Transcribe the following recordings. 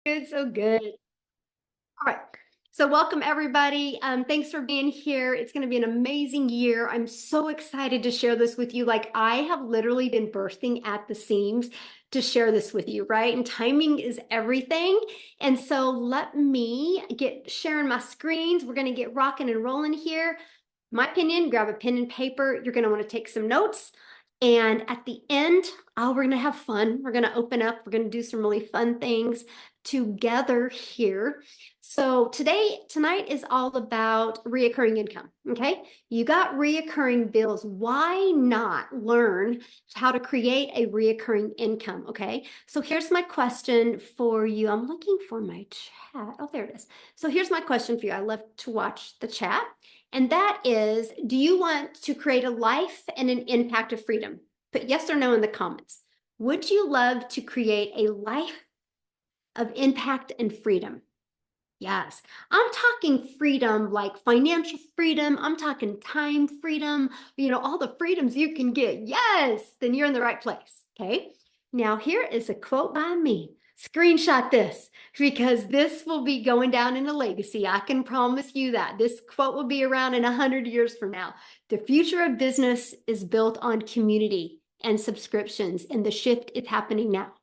Good, so good. All right. So welcome everybody. Thanks for being here. It's going to be an amazing year. I'm so excited to share this with you. Like I have literally been bursting at the seams to share this with you, right? And timing is everything. And so let me get sharing my screens. We're going to get rocking and rolling here. My opinion, grab a pen and paper. You're going to want to take some notes. And at the end, we're going to have fun. We're going to open up. We're going to do some really fun things together here. So tonight is all about reoccurring income, okay? You got reoccurring bills. Why not learn how to create a reoccurring income, okay? So here's my question for you. I'm looking for my chat. Oh, there it is. So here's my question for you. I love to watch the chat. And that is, do you want to create a life and an impact of freedom? Put yes or no in the comments. Would you love to create a life of impact and freedom? Yes, I'm talking freedom like financial freedom. I'm talking time freedom, all the freedoms you can get. Yes, then you're in the right place. Okay. Now, here is a quote by me. Screenshot this because this will be going down in a legacy. I can promise you that. This quote will be around in 100 years from now. The future of business is built on community and subscriptions, and the shift is happening now.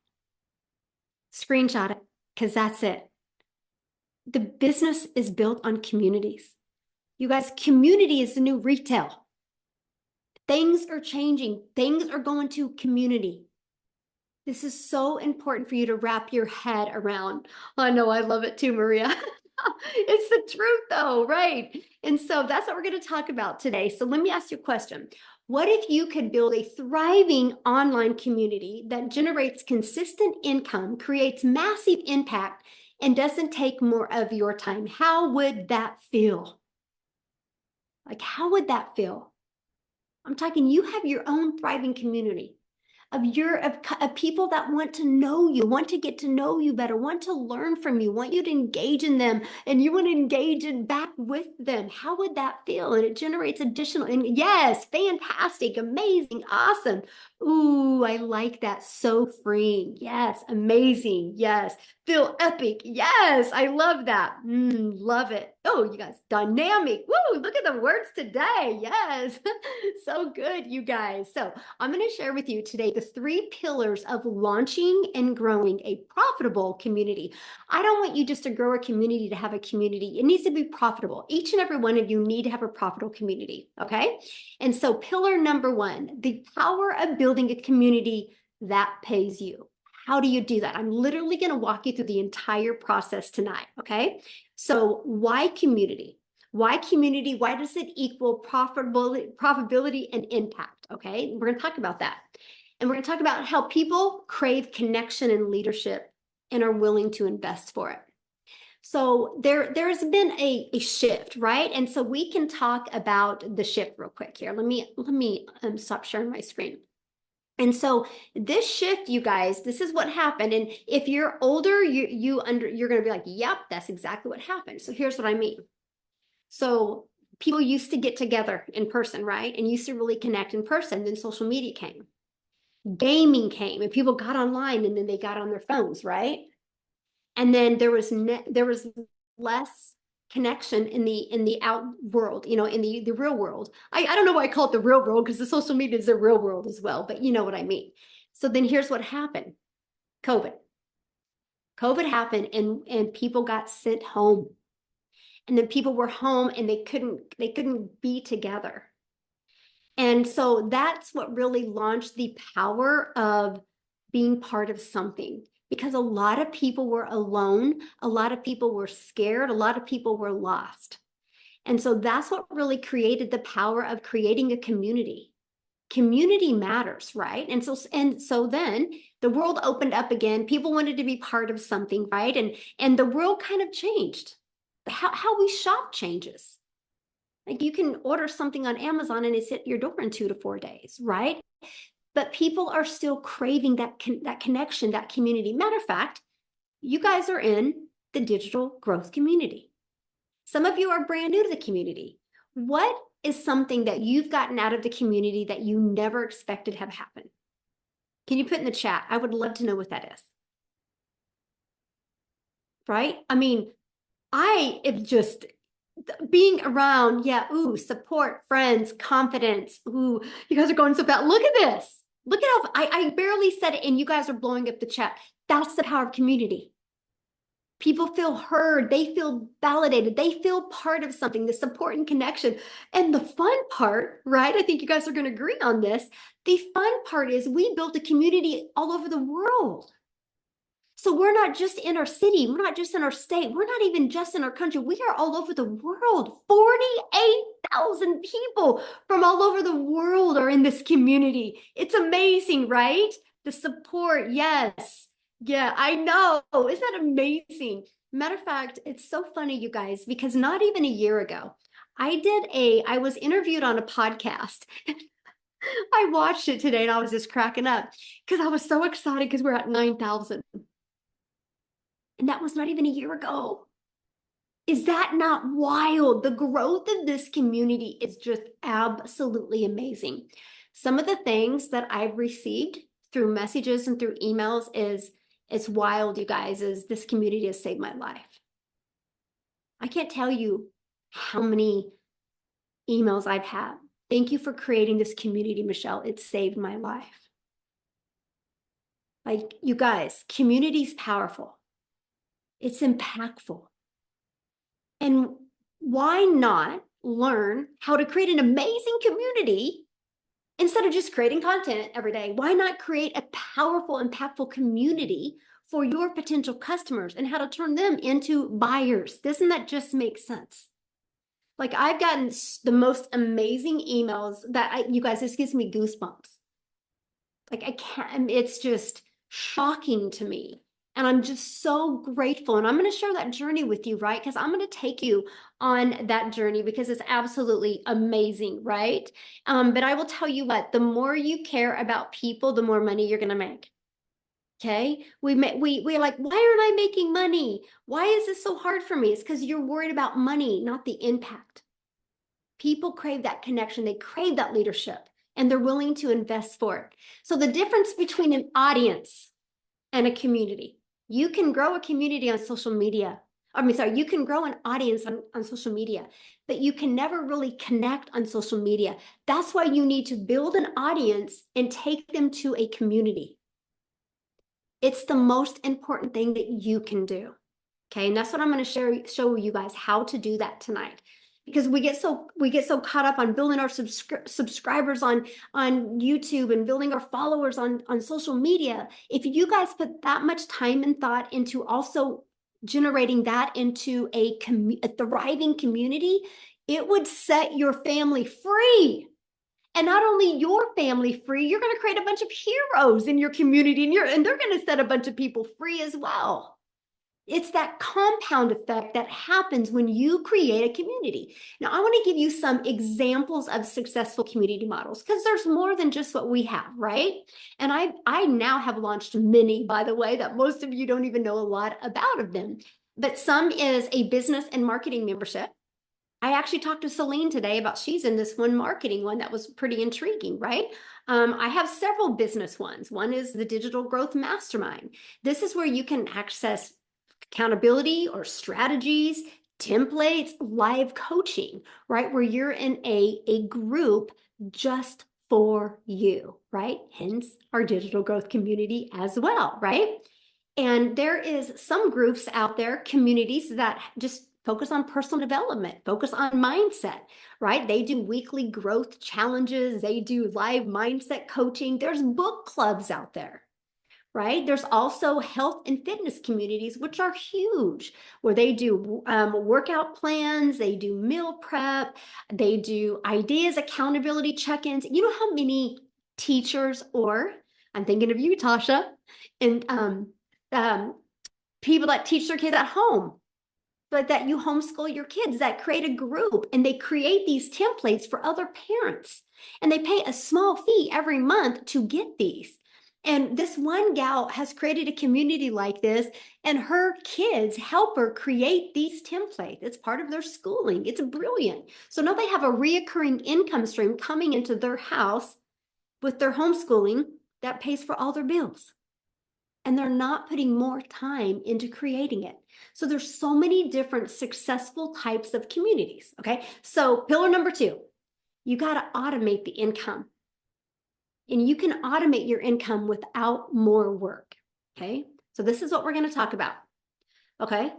Screenshot it because that's it. The business is built on communities. You guys, community is the new retail. Things are changing. Things are going to community. This is so important for you to wrap your head around. I know, I love it too, Maria. It's the truth though, right? And so that's what we're going to talk about today. So let me ask you a question. What if you could build a thriving online community that generates consistent income, creates massive impact, and doesn't take more of your time? How would that feel? Like, how would that feel? I'm talking, you have your own thriving community of people that want to know you, want to get to know you better, want to learn from you, want you to engage in them, and you want to engage in back with them. How would that feel? And it generates additional, and yes, fantastic, amazing, awesome. Ooh, I like that. So freeing. Yes, amazing. Yes, feel epic. Yes, I love that. Love it. Oh, you guys, dynamic. Woo, look at the words today. Yes, so good, you guys. So I'm going to share with you today the 3 pillars of launching and growing a profitable community. I don't want you just to grow a community to have a community. It needs to be profitable. Each and every one of you need to have a profitable community, okay? And so pillar number 1, the power of building a community that pays you. How do you do that? I'm literally going to walk you through the entire process tonight, okay? So why community? Why community? Why does it equal profitability and impact? Okay, we're going to talk about that. And we're going to talk about how people crave connection and leadership and are willing to invest for it. So there's been a shift, right? And so we can talk about the shift real quick here. Let me stop sharing my screen. And so this shift, you guys, this is what happened. And if you're older, you're going to be like, yep, that's exactly what happened. So here's what I mean. So people used to get together in person, right? And used to really connect in person. Then social media came, gaming came, and people got online and then they got on their phones, right? And then there was less connection in the out world, in the real world. I don't know why I call it the real world because the social media is the real world as well, but you know what I mean. So then here's what happened. COVID happened and people got sent home. And then people were home and they couldn't be together. And so that's what really launched the power of being part of something, because a lot of people were alone, a lot of people were scared, a lot of people were lost. And so that's what really created the power of creating a community. Community matters, right? And so then the world opened up again. People wanted to be part of something, right? And the world kind of changed. How we shop changes. Like you can order something on Amazon and it's at your door in 2 to 4 days, right? But people are still craving that connection, that community. Matter of fact, you guys are in the digital growth community. Some of you are brand new to the community. What is something that you've gotten out of the community that you never expected have happened? Can you put in the chat? I would love to know what that is. right? I mean, I am just being around, yeah, ooh, support, friends, confidence. Ooh, you guys are going so fast. Look at this. Look at how I barely said it and you guys are blowing up the chat. That's the power of community. People feel heard, they feel validated, they feel part of something, the support and connection. And the fun part, right? I think you guys are going to agree on this. The fun part is we built a community all over the world. So we're not just in our city, we're not just in our state, we're not even just in our country. We are all over the world. 48,000 people from all over the world are in this community. It's amazing, right? The support, yes. Yeah, I know. Isn't that amazing? Matter of fact, it's so funny, you guys, because not even a year ago, I was interviewed on a podcast. I watched it today and I was just cracking up because I was so excited because we're at 9,000. And that was not even a year ago. Is that not wild? The growth of this community is just absolutely amazing. Some of the things that I've received through messages and through emails is it's wild, you guys, is this community has saved my life. I can't tell you how many emails I've had. Thank you for creating this community, Michelle. It saved my life. Like, you guys, community is powerful. It's impactful. And why not learn how to create an amazing community instead of just creating content every day? Why not create a powerful, impactful community for your potential customers and how to turn them into buyers? Doesn't that just make sense? Like, I've gotten the most amazing emails that you guys, this gives me goosebumps. Like, I can't, it's just shocking to me. And I'm just so grateful. And I'm going to share that journey with you, right? Because I'm going to take you on that journey because it's absolutely amazing, right? But I will tell you what, the more you care about people, the more money you're going to make. Okay. We're like, why aren't I making money? Why is this so hard for me? It's because you're worried about money, not the impact. People crave that connection. They crave that leadership and they're willing to invest for it. So the difference between an audience and a community, you can grow a community on social media. You can grow an audience on social media, but you can never really connect on social media. That's why you need to build an audience and take them to a community. It's the most important thing that you can do. Okay, and that's what I'm going to show you guys how to do that tonight. Because we get so caught up on building our subscribers on YouTube and building our followers on social media. If you guys put that much time and thought into also generating that into a thriving community, it would set your family free. And not only your family free, you're going to create a bunch of heroes in your community, and they're going to set a bunch of people free as well. It's that compound effect that happens when you create a community. Now, I want to give you some examples of successful community models because there's more than just what we have, right? And I now have launched many, by the way, that most of you don't even know a lot about of them. But some is a business and marketing membership. I actually talked to Celine today about she's in this one marketing one that was pretty intriguing, right? I have several business ones. One is the Digital Growth Mastermind. This is where you can access accountability or strategies, templates, live coaching, right? Where you're in a group just for you, right? Hence our digital growth community as well, right? And there is some groups out there, communities that just focus on personal development, focus on mindset, right? They do weekly growth challenges. They do live mindset coaching. There's book clubs out there, right? There's also health and fitness communities, which are huge, where they do workout plans, they do meal prep, they do ideas, accountability check-ins. You know how many teachers, or I'm thinking of you, Tasha, and people that teach their kids at home, but that you homeschool your kids, that create a group and they create these templates for other parents. And they pay a small fee every month to get these. And this one gal has created a community like this, and her kids help her create these templates. It's part of their schooling. It's brilliant. So now they have a reoccurring income stream coming into their house with their homeschooling that pays for all their bills. and they're not putting more time into creating it. So there's so many different successful types of communities, okay? So pillar number 2, you got to automate the income. And you can automate your income without more work, okay? So this is what we're going to talk about, okay?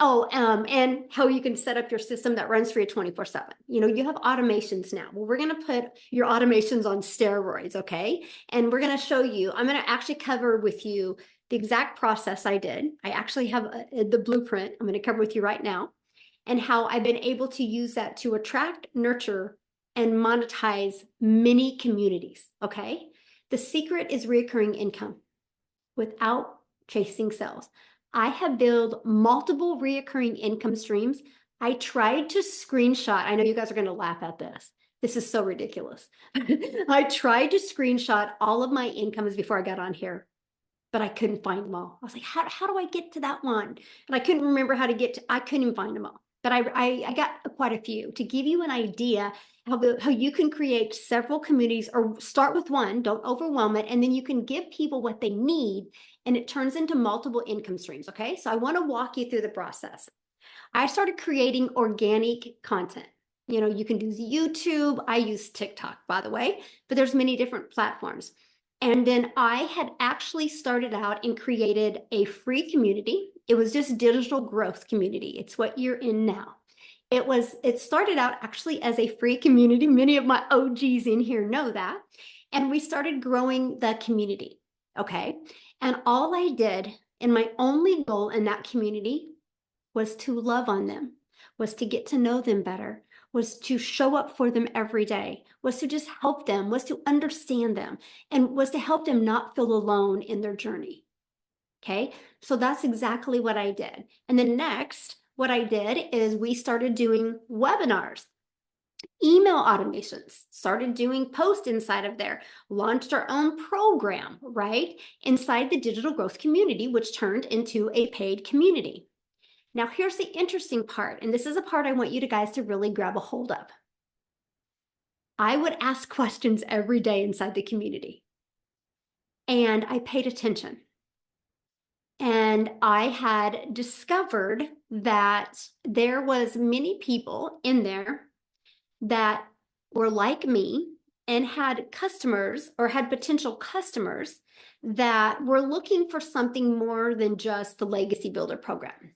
Oh, and how you can set up your system that runs for you 24/7. You know, you have automations now. Well, we're going to put your automations on steroids, okay? And we're going to show you, I'm going to actually cover with you the exact process I did. I actually have the blueprint I'm going to cover with you right now, and how I've been able to use that to attract, nurture, and monetize many communities, okay? The secret is recurring income without chasing sales. I have built multiple recurring income streams. I tried to screenshot. I know you guys are going to laugh at this. This is so ridiculous. I tried to screenshot all of my incomes before I got on here, but I couldn't find them all. I was like, how do I get to that one? And I couldn't remember how to get to, I couldn't even find them all. But I got quite a few to give you an idea how you can create several communities, or start with one, don't overwhelm it, and then you can give people what they need, and it turns into multiple income streams, okay? So I want to walk you through the process. I started creating organic content. You know, you can use YouTube. I use TikTok, by the way, but there's many different platforms. And then I had actually started out and created a free community. It was just digital growth community. It's what you're in now. It started out actually as a free community. Many of my OGs in here know that. And we started growing the community, okay? And all I did, and my only goal in that community, was to love on them, was to get to know them better, was to show up for them every day, was to just help them, was to understand them, and was to help them not feel alone in their journey. Okay, so that's exactly what I did. And then next, what I did is we started doing webinars, email automations, started doing posts inside of there, launched our own program, right, inside the digital growth community, which turned into a paid community. Now, here's the interesting part, and this is a part I want you guys to really grab a hold of. I would ask questions every day inside the community, and I paid attention. And I had discovered that there was many people in there that were like me and had customers, or had potential customers, that were looking for something more than just the Legacy Builder program.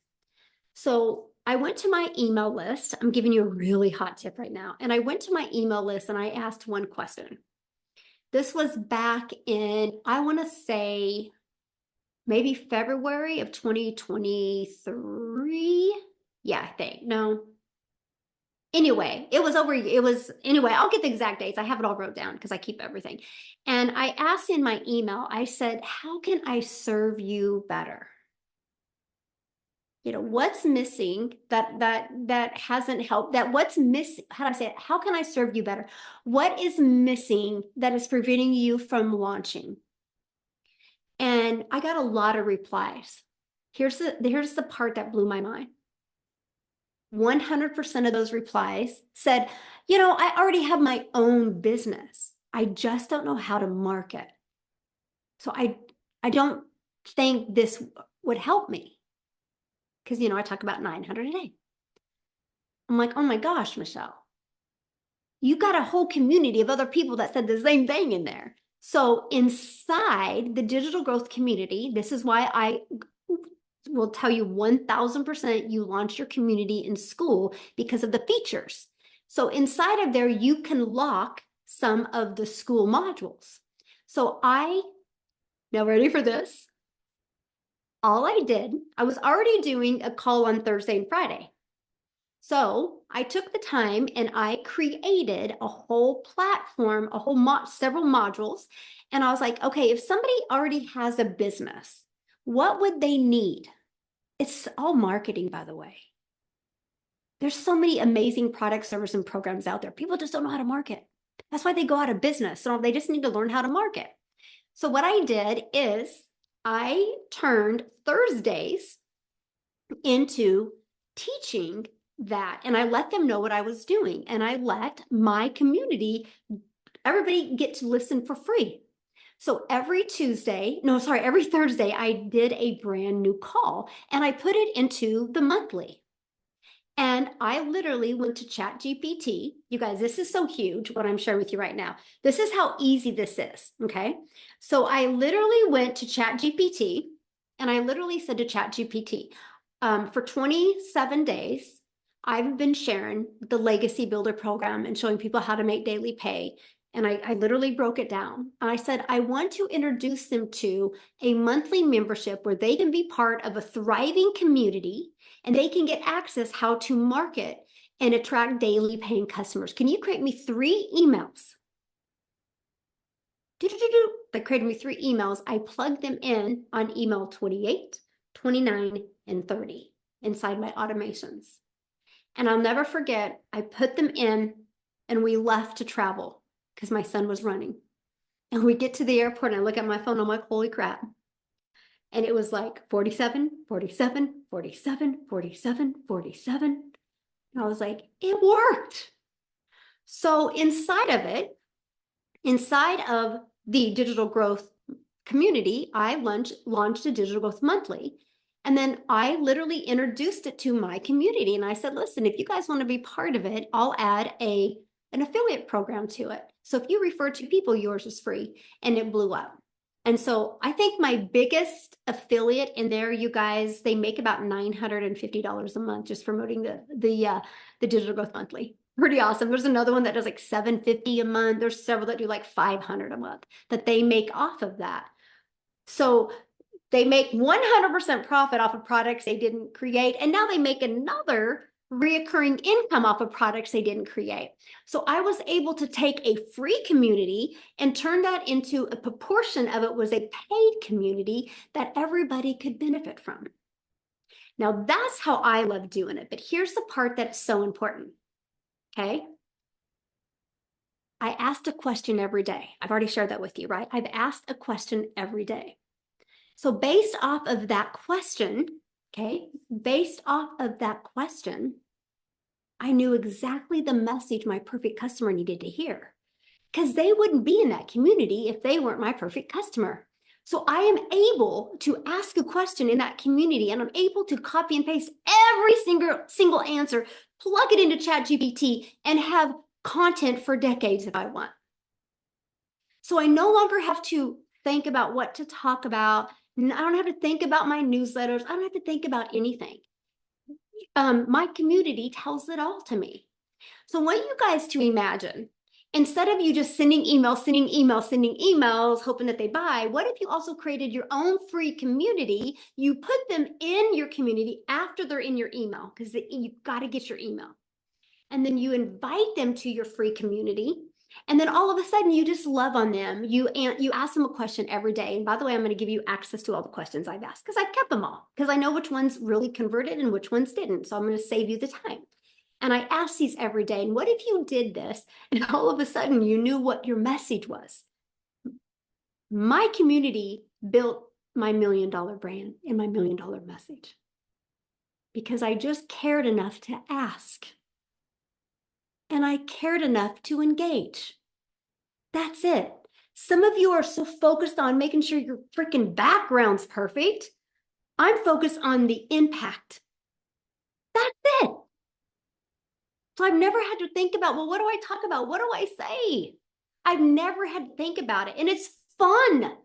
So I went to my email list. I'm giving you a really hot tip right now. And I went to my email list and I asked one question. This was back in, I want to say, maybe February of 2023. Yeah, I think. No. Anyway, anyway, I'll get the exact dates. I have it all wrote down because I keep everything. And I asked in my email, I said, how can I serve you better? You know, what's missing that hasn't helped, that what's missing, how do I say it? How can I serve you better? What is missing that is preventing you from launching? And I got a lot of replies. Here's the part that blew my mind. 100% of those replies said, you know, I already have my own business. I just don't know how to market. So I don't think this would help me. Because, you know, I talk about 900 a day. I'm like, oh my gosh, Michelle, you got a whole community of other people that said the same thing in there. So inside the digital growth community, this is why I will tell you 1000% you launch your community in school, because of the features. So inside of there, you can lock some of the school modules. So now ready for this? All I did, I was already doing a call on Thursday and Friday. So I took the time and I created a whole platform, several modules. And I was like, okay, if somebody already has a business, what would they need? It's all marketing, by the way. There's so many amazing products, services, and programs out there. People just don't know how to market. That's why they go out of business. So they just need to learn how to market. So what I did is I turned Thursdays into teaching that, and I let them know what I was doing, and I let my community, everybody, get to listen for free. So every every Thursday, I did a brand new call and I put it into the monthly. And I literally went to ChatGPT. You guys, this is so huge what I'm sharing with you right now. This is how easy this is. Okay. So I literally went to ChatGPT and I literally said to ChatGPT, for 27 days, I've been sharing the Legacy Builder program and showing people how to make daily pay. And I literally broke it down. And I said, I want to introduce them to a monthly membership where they can be part of a thriving community and they can get access how to market and attract daily paying customers. Can you create me 3 emails? They created me 3 emails. I plugged them in on email 28, 29, and 30 inside my automations. And I'll never forget, I put them in and we left to travel because my son was running. And we get to the airport and I look at my phone, I'm like, holy crap. And it was like 47, 47, 47, 47, 47. And I was like, it worked. So inside of it, inside of the digital growth community, I launched a digital growth monthly. And then I literally introduced it to my community. And I said, listen, if you guys want to be part of it, I'll add an affiliate program to it. So if you refer to people, yours is free. And it blew up. And so I think my biggest affiliate in there, you guys, they make about $950 a month just promoting the digital growth monthly. Pretty awesome. There's another one that does like $750 a month. There's several that do like $500 a month that they make off of that. So they make 100% profit off of products they didn't create. And now they make another reoccurring income off of products they didn't create. So I was able to take a free community and turn that into a proportion of it was a paid community that everybody could benefit from. Now that's how I love doing it. But here's the part that's so important. Okay. I asked a question every day. I've already shared that with you, right? I've asked a question every day. So based off of that question, okay, based off of that question, I knew exactly the message my perfect customer needed to hear because they wouldn't be in that community if they weren't my perfect customer. So I am able to ask a question in that community and I'm able to copy and paste every single answer, plug it into ChatGPT and have content for decades if I want. So I no longer have to think about what to talk about. I don't have to think about my newsletters. I don't have to think about anything. My community tells it all to me. So I want you guys to imagine, instead of you just sending emails, hoping that they buy, what if you also created your own free community? You put them in your community after they're in your email, because you've got to get your email. And then you invite them to your free community. And then all of a sudden you just love on them. You ask them a question every day. And by the way, I'm going to give you access to all the questions I've asked because I've kept them all because I know which ones really converted and which ones didn't. So I'm going to save you the time. And I ask these every day. And what if you did this and all of a sudden you knew what your message was? My community built my $1 million brand and my $1 million message because I just cared enough to ask. And I cared enough to engage. That's it. Some of you are so focused on making sure your freaking background's perfect. I'm focused on the impact. That's it. So I've never had to think about, well, what do I talk about? What do I say? I've never had to think about it. And it's fun.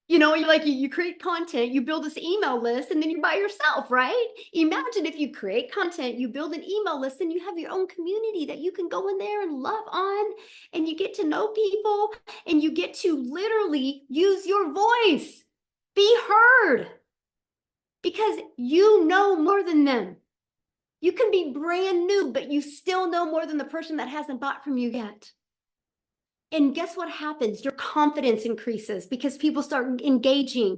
You know, you create content, you build this email list, and then you're by yourself, right? Imagine if you create content, you build an email list, and you have your own community that you can go in there and love on, and you get to know people, and you get to literally use your voice, be heard, because you know more than them. You can be brand new, but you still know more than the person that hasn't bought from you yet. And guess what happens? Your confidence increases because people start engaging.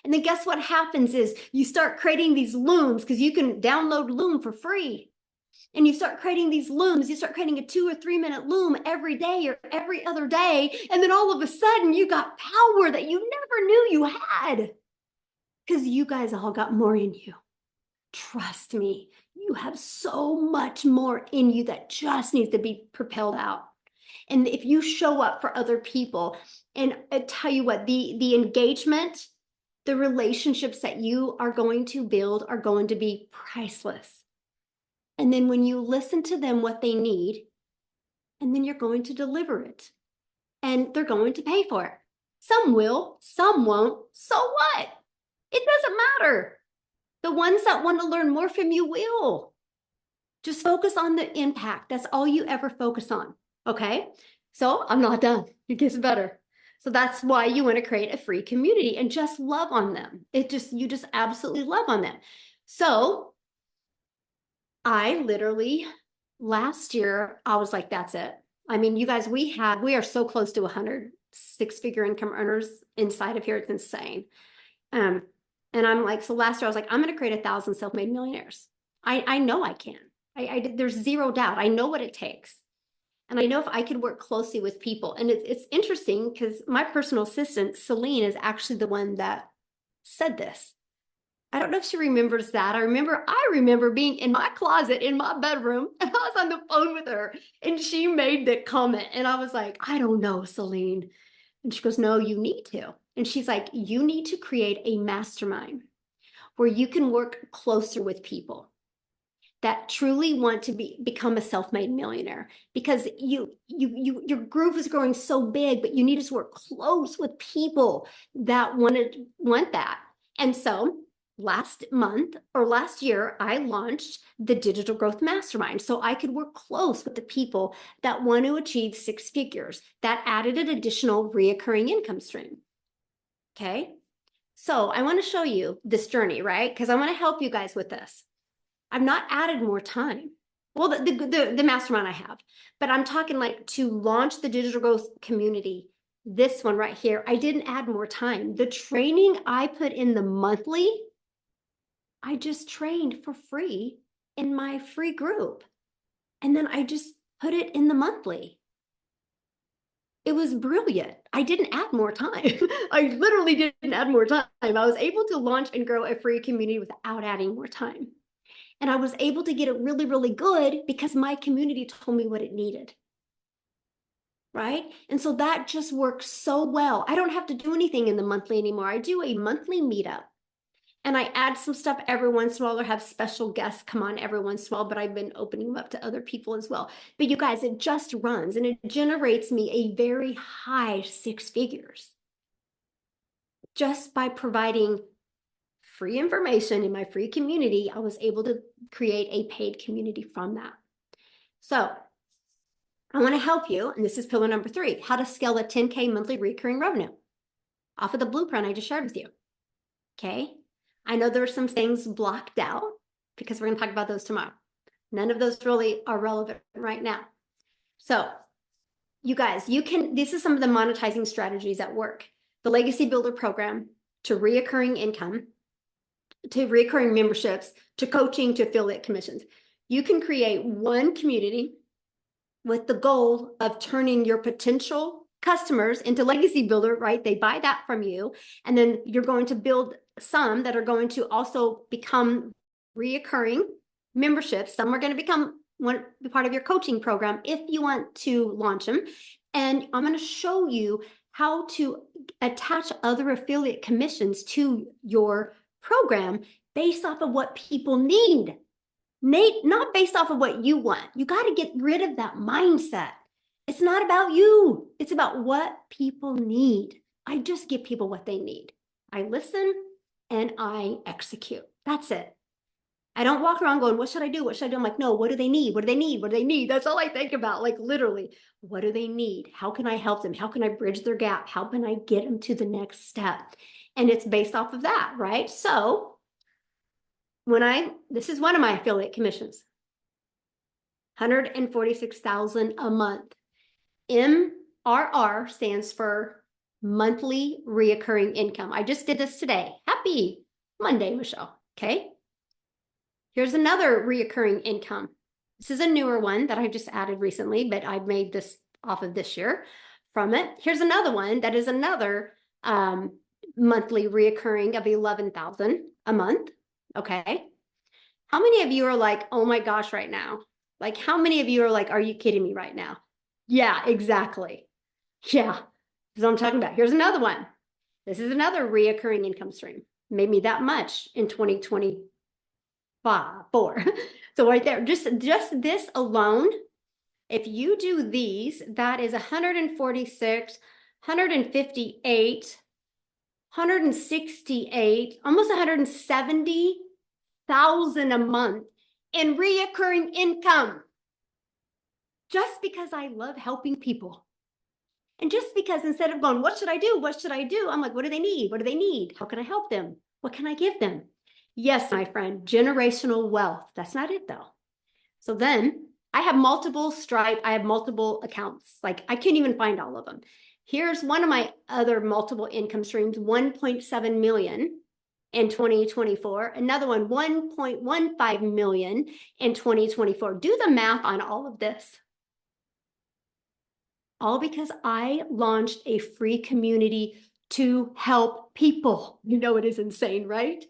And then guess what happens is you start creating these looms because you can download Loom for free. And you start creating these looms. You start creating a 2 or 3 minute loom every day or every other day. And then all of a sudden you got power that you never knew you had because you guys all got more in you. Trust me, you have so much more in you that just needs to be propelled out. And if you show up for other people, and I tell you what, the engagement, the relationships that you are going to build are going to be priceless. And then when you listen to them, what they need, and then you're going to deliver it, and they're going to pay for it. Some will, some won't. So what? It doesn't matter. The ones that want to learn more from you will. Just focus on the impact. That's all you ever focus on. Okay. So I'm not done. It gets better. So that's why you want to create a free community and just love on them. You just absolutely love on them. So I literally last year, I was like, that's it. I mean, you guys, we are so close to 100 six-figure income earners inside of here. It's insane. And I'm like, so last year I was like, I'm going to create 1,000 self-made millionaires. I know I can. There's zero doubt. I know what it takes. And I know if I could work closely with people, and it's interesting because my personal assistant, Celine, is actually the one that said this. I don't know if she remembers that. I remember being in my closet in my bedroom, and I was on the phone with her, and she made the comment, and I was like, I don't know, Celine. And she goes, no, you need to. And she's like, you need to create a mastermind where you can work closer with people that truly want to become a self-made millionaire, because your group is growing so big, but you need to work close with people that want that. And so last year, I launched the Digital Growth Mastermind so I could work close with the people that want to achieve 6 figures. That added an additional reoccurring income stream. Okay. So I want to show you this journey, right? Because I want to help you guys with this. I've not added more time. Well, the mastermind I have, but I'm talking like to launch the digital growth community. This one right here, I didn't add more time. The training I put in the monthly, I just trained for free in my free group. And then I just put it in the monthly. It was brilliant. I didn't add more time. I literally didn't add more time. I was able to launch and grow a free community without adding more time. And I was able to get it really, really good because my community told me what it needed. Right? And so that just works so well. I don't have to do anything in the monthly anymore. I do a monthly meetup, and I add some stuff every once in a while, or have special guests come on every once in a while, but I've been opening them up to other people as well. But you guys, it just runs and it generates me a very high 6 figures just by providing free information in my free community. I was able to create a paid community from that. So I want to help you, and this is pillar number 3, how to scale a 10K monthly recurring revenue off of the blueprint I just shared with you. Okay. I know there are some things blocked out because we're going to talk about those tomorrow. None of those really are relevant right now. So you guys, this is some of the monetizing strategies at work. The Legacy Builder program, to reoccurring income, to recurring memberships, to coaching, to affiliate commissions. You can create one community with the goal of turning your potential customers into Legacy Builder, right? They buy that from you, and then you're going to build some that are going to also become reoccurring memberships. Some are going to become part of your coaching program if you want to launch them. And I'm going to show you how to attach other affiliate commissions to your program based off of what people need. Not based off of what you want. You got to get rid of that mindset. It's not about you. It's about what people need. I just give people what they need. I listen and I execute. That's it. I don't walk around going, what should I do? What should I do? I'm like, no, what do they need? What do they need? What do they need? That's all I think about. Like literally, what do they need? How can I help them? How can I bridge their gap? How can I get them to the next step? And it's based off of that, right? So this is one of my affiliate commissions, 146,000 a month. MRR stands for monthly reoccurring income. I just did this today. Happy Monday, Michelle. Okay. Here's another reoccurring income. This is a newer one that I just added recently, but I made this off of this year from it. Here's another one that is another monthly reoccurring of 11,000 a month. Okay. How many of you are like, oh my gosh, right now? Like, how many of you are like, are you kidding me right now? Yeah, exactly. Yeah, that's what I'm talking about. Here's another one. This is another reoccurring income stream. Made me that much in 2024. So right there, just this alone, if you do these, that is 146, 158, 168, almost 170,000 a month in reoccurring income. Just because I love helping people. And just because instead of going, what should I do? What should I do? I'm like, what do they need? What do they need? How can I help them? What can I give them? Yes, my friend, generational wealth. That's not it though. So then I have multiple Stripe. I have multiple accounts. Like I can't even find all of them. Here's one of my other multiple income streams, 1.7 million in 2024. Another one, 1.15 million in 2024. Do the math on all of this. All because I launched a free community to help people. You know, it is insane, right?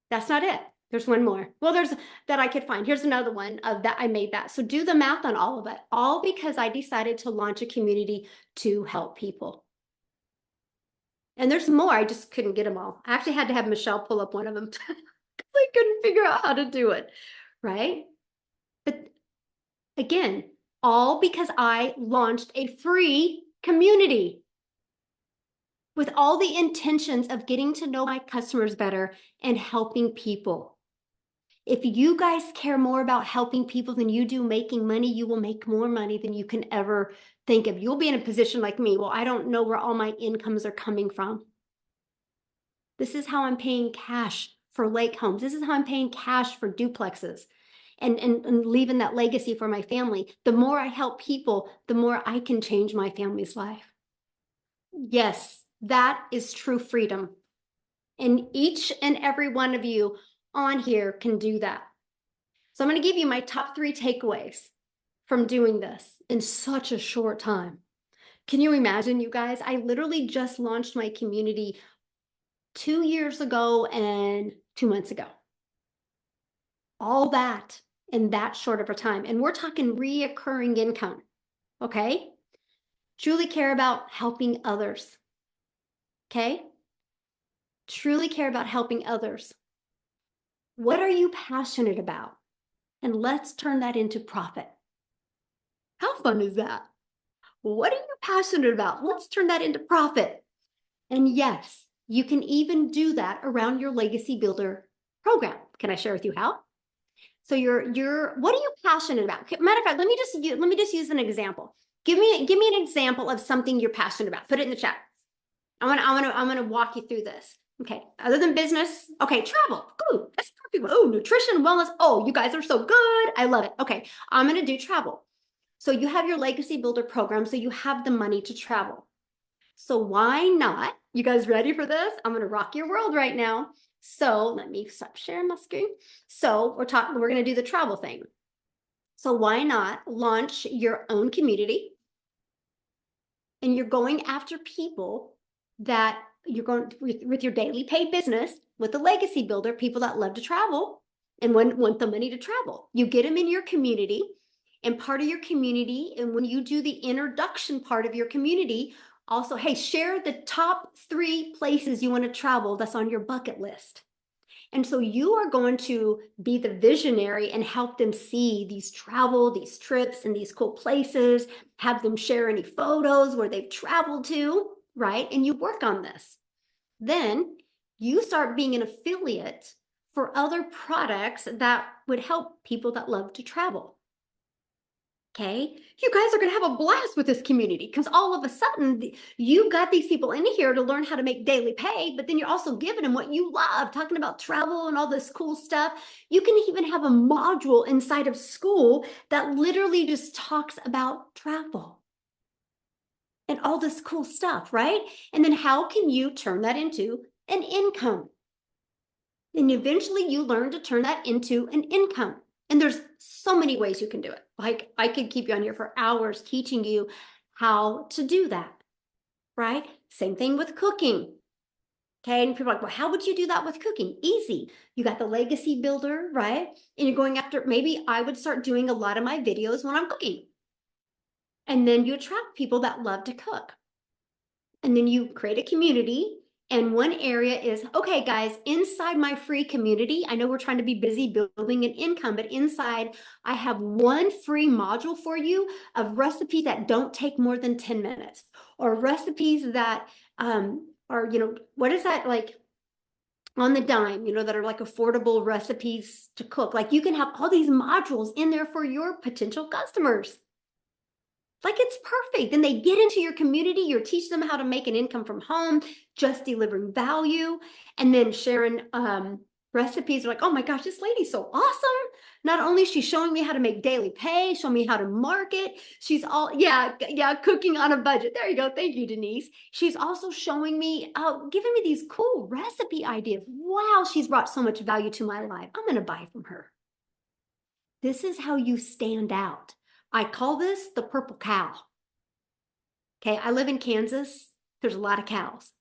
That's not it. There's one more. Well, there's that I could find. Here's another one of that I made that. So do the math on all of it, all because I decided to launch a community to help people. And there's more. I just couldn't get them all. I actually had to have Michelle pull up one of them because I couldn't figure out how to do it. Right. But again, all because I launched a free community with all the intentions of getting to know my customers better and helping people. If you guys care more about helping people than you do making money, you will make more money than you can ever think of. You'll be in a position like me. Well, I don't know where all my incomes are coming from. This is how I'm paying cash for lake homes. This is how I'm paying cash for duplexes and leaving that legacy for my family. The more I help people, the more I can change my family's life. Yes, that is true freedom. And each and every one of you on here can do that. So I'm going to give you my top 3 takeaways from doing this in such a short time. Can you imagine, you guys? I literally just launched my community 2 years ago and 2 months ago. All that in that short of a time. And we're talking reoccurring income. Okay? Truly care about helping others. Okay? Truly care about helping others. What are you passionate about? And let's turn that into profit. How fun is that? What are you passionate about? Let's turn that into profit. And yes, you can even do that around your Legacy Builder program. Can I share with you how? So what are you passionate about? Matter of fact, let me just use an example. Give me an example of something you're passionate about. Put it in the chat. I'm gonna walk you through this. Okay, other than business, okay, travel. Ooh, that's perfect. Oh, nutrition, wellness. Oh, you guys are so good. I love it. Okay, I'm gonna do travel. So you have your Legacy Builder program, so you have the money to travel. So why not? You guys ready for this? I'm gonna rock your world right now. So let me stop sharing my screen. So we're gonna do the travel thing. So why not launch your own community? And you're going after people that you're going with your daily pay business with the Legacy Builder, people that love to travel and want the money to travel. You get them in your community, and part of your community, and when you do the introduction part of your community, also, hey, share the top 3 places you want to travel that's on your bucket list. And so you are going to be the visionary and help them see these trips, and these cool places, have them share any photos where they've traveled to, right? And you work on this. Then you start being an affiliate for other products that would help people that love to travel. Okay, you guys are going to have a blast with this community because all of a sudden you got these people in here to learn how to make daily pay, but then you're also giving them what you love, talking about travel and all this cool stuff. You can even have a module inside of school that literally just talks about travel and all this cool stuff, right? And then how can you turn that into an income? And eventually you learn to turn that into an income. And there's so many ways you can do it. Like I could keep you on here for hours teaching you how to do that, right? Same thing with cooking. Okay, and people are like, well, how would you do that with cooking? Easy. You got the Legacy Builder, right? And you're going after, maybe I would start doing a lot of my videos when I'm cooking. And then you attract people that love to cook. And then you create a community. And one area is, okay, guys, inside my free community, I know we're trying to be busy building an income, but inside I have one free module for you of recipes that don't take more than 10 minutes, or recipes that are, what is that, like on the dime, that are like affordable recipes to cook. Like you can have all these modules in there for your potential customers. Like it's perfect. Then they get into your community. You're teaching them how to make an income from home, just delivering value, and then sharing recipes. Like, oh my gosh, this lady's so awesome. Not only is she showing me how to make daily pay, showing me how to market. She's cooking on a budget. There you go. Thank you, Denise. She's also showing me, giving me these cool recipe ideas. Wow, she's brought so much value to my life. I'm going to buy from her. This is how you stand out. I call this the purple cow. Okay, I live in Kansas. There's a lot of cows.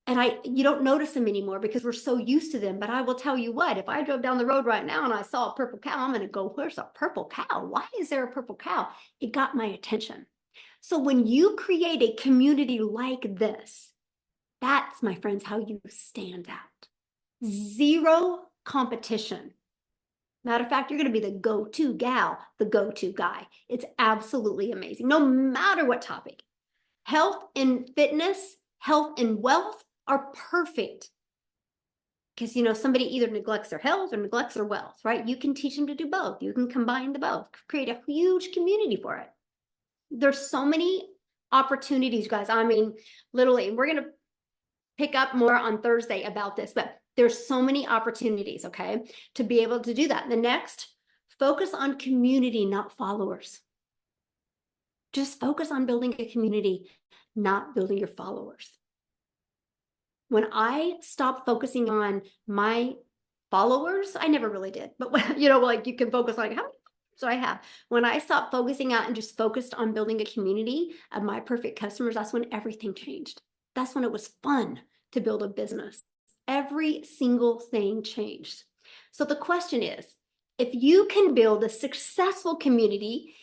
And you don't notice them anymore because we're so used to them. But I will tell you what, if I drove down the road right now and I saw a purple cow, I'm going to go, where's a purple cow? Why is there a purple cow? It got my attention. So when you create a community like this, that's, my friends, how you stand out. Zero competition. Matter of fact, you're going to be the go-to gal, the go-to guy. It's absolutely amazing, no matter what topic. Health and fitness, health and wealth are perfect. Because, somebody either neglects their health or neglects their wealth, right? You can teach them to do both. You can combine the both, create a huge community for it. There's so many opportunities, guys. I mean, literally, we're going to pick up more on Thursday about this, but there's so many opportunities, okay, to be able to do that. The next, focus on community, not followers. Just focus on building a community, not building your followers. When I stopped focusing on my followers, I never really did, but like you can focus on how many followers I have. When I stopped focusing out and just focused on building a community of my perfect customers, that's when everything changed. That's when it was fun to build a business. Every single thing changed. So the question is, if you can build a successful community,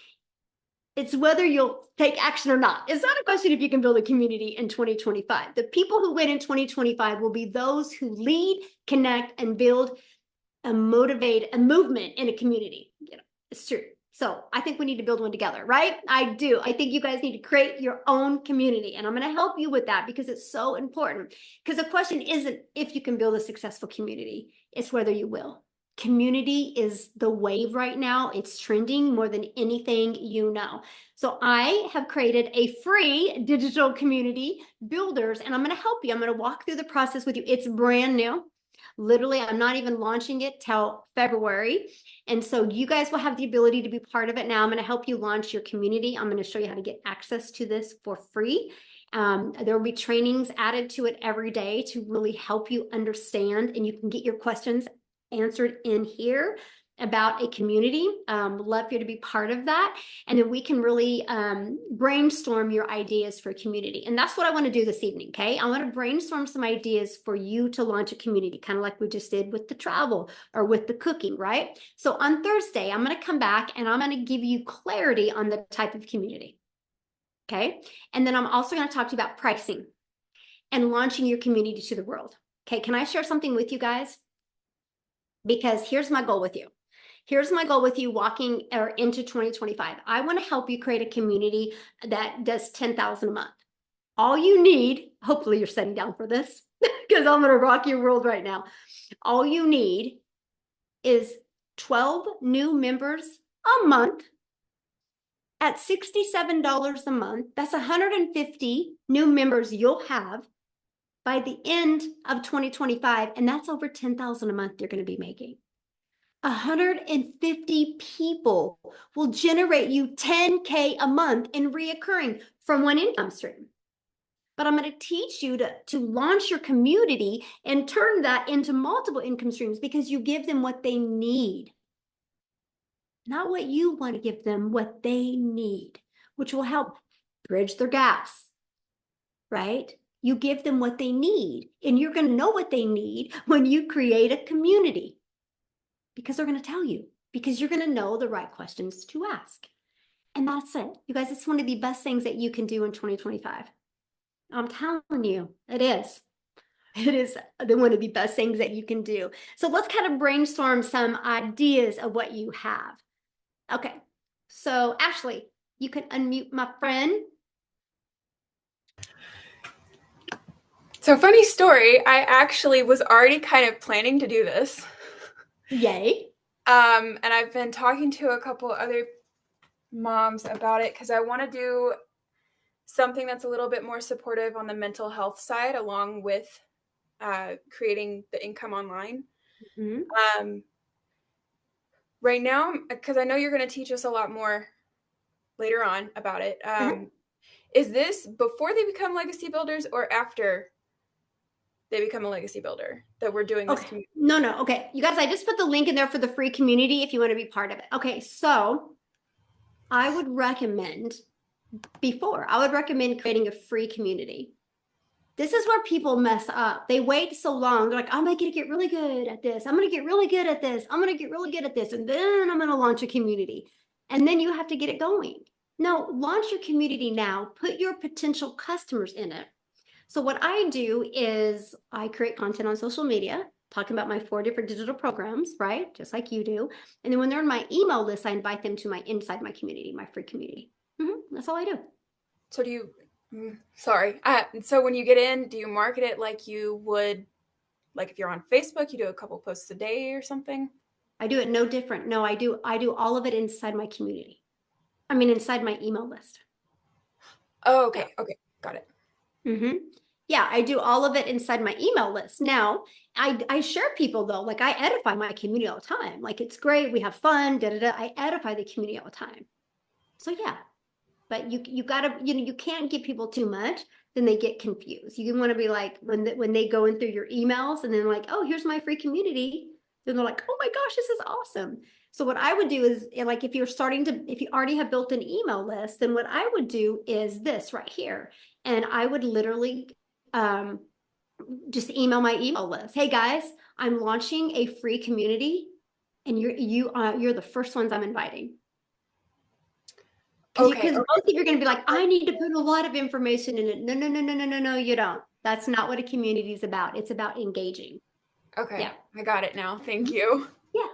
it's whether you'll take action or not. It's not a question if you can build a community in 2025. The people who win in 2025 will be those who lead, connect, and build and motivate a movement in a community. It's true. So I think we need to build one together, right? I do. I think you guys need to create your own community. And I'm going to help you with that because it's so important. Because the question isn't if you can build a successful community, it's whether you will. Community is the wave right now. It's trending more than anything you know. So I have created a free digital community builders, and I'm going to help you. I'm going to walk through the process with you. It's brand new. Literally, I'm not even launching it till February. And so you guys will have the ability to be part of it now. I'm going to help you launch your community. I'm going to show you how to get access to this for free. There will be trainings added to it every day to really help you understand, and you can get your questions answered in here about a community. Love for you to be part of that. And then we can really brainstorm your ideas for a community. And that's what I want to do this evening, okay? I want to brainstorm some ideas for you to launch a community, kind of like we just did with the travel or with the cooking, right? So on Thursday, I'm going to come back and I'm going to give you clarity on the type of community, okay? And then I'm also going to talk to you about pricing and launching your community to the world. Okay, can I share something with you guys? Because here's my goal with you. Here's my goal with you walking or into 2025. I want to help you create a community that does 10,000 a month. All you need, hopefully you're sitting down for this because I'm going to rock your world right now. All you need is 12 new members a month at $67 a month. That's 150 new members you'll have by the end of 2025. And that's over 10,000 a month you're going to be making. 150 people will generate you 10K a month in reoccurring from one income stream. But I'm going to teach you to launch your community and turn that into multiple income streams because you give them what they need. Not what you want to give them, what they need, which will help bridge their gaps, right? You give them what they need, and you're going to know what they need when you create a community. Because they're going to tell you, because you're going to know the right questions to ask. And that's it. You guys, it's one of the best things that you can do in 2025. I'm telling you, it is. It is one of the best things that you can do. So let's kind of brainstorm some ideas of what you have. Okay. So Ashley, you can unmute my friend. So funny story, I actually was already kind of planning to do this. Yay. And I've been talking to a couple other moms about it because I want to do something that's a little bit more supportive on the mental health side, along with creating the income online. Mhm. Right now, because I know you're going to teach us a lot more later on about it. Mhm. Is this before they become legacy builders or after they become a legacy builder that we're doing this Okay. community? No, no. Okay. You guys, I just put the link in there for the free community if you want to be part of it. Okay. So I would recommend creating a free community. This is where people mess up. They wait so long. They're like, I'm going to get really good at this. I'm going to get really good at this. I'm going to get really good at this. And then I'm going to launch a community. And then you have to get it going. No, launch your community now. Put your potential customers in it. So what I do is I create content on social media, talking about my 4 different digital programs, right? Just like you do. And then when they're in my email list, I invite them to inside my community, my free community. That's all I do. So do you, sorry. So when you get in, do you market it like you would, like if you're on Facebook, you do a couple posts a day or something? I do it no different. No, I do all of it inside my community. I mean, inside my email list. Oh, Yeah. okay. Okay. Got it. Mm-hmm. Yeah, I do all of it inside my email list. Now, I share people though, like I edify my community all the time. Like it's great, we have fun, da da da. I edify the community all the time. So yeah, but you gotta, you can't give people too much, then they get confused. You want to be like when they go in through your emails and then like, oh, here's my free community, then they're like, oh my gosh, this is awesome. So what I would do is like if you already have built an email list, then what I would do is this right here. And I would literally um just email my email list. Hey guys, I'm launching a free community and you're the first ones I'm inviting. Okay. Because most of you are going to be like, I need to put a lot of information in it. No, no, no, no, no, no, no, you don't. That's not what a community is about. It's about engaging. Okay. Yeah. I got it now. Thank you. Yeah.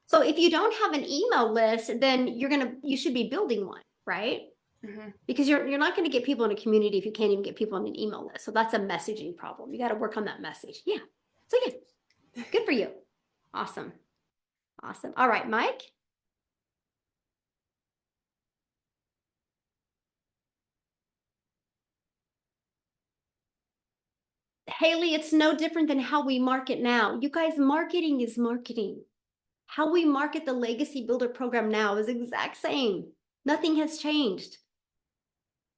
So if you don't have an email list, then you should be building one, right? Hmm. Because you're not going to get people in a community if you can't even get people on an email list. So that's a messaging problem. You got to work on that message. Yeah. So yeah, good for you. Awesome. Awesome. All right, Mike. Haley, it's no different than how we market now. You guys, marketing is marketing. How we market the Legacy Builder program now is exact same. Nothing has changed.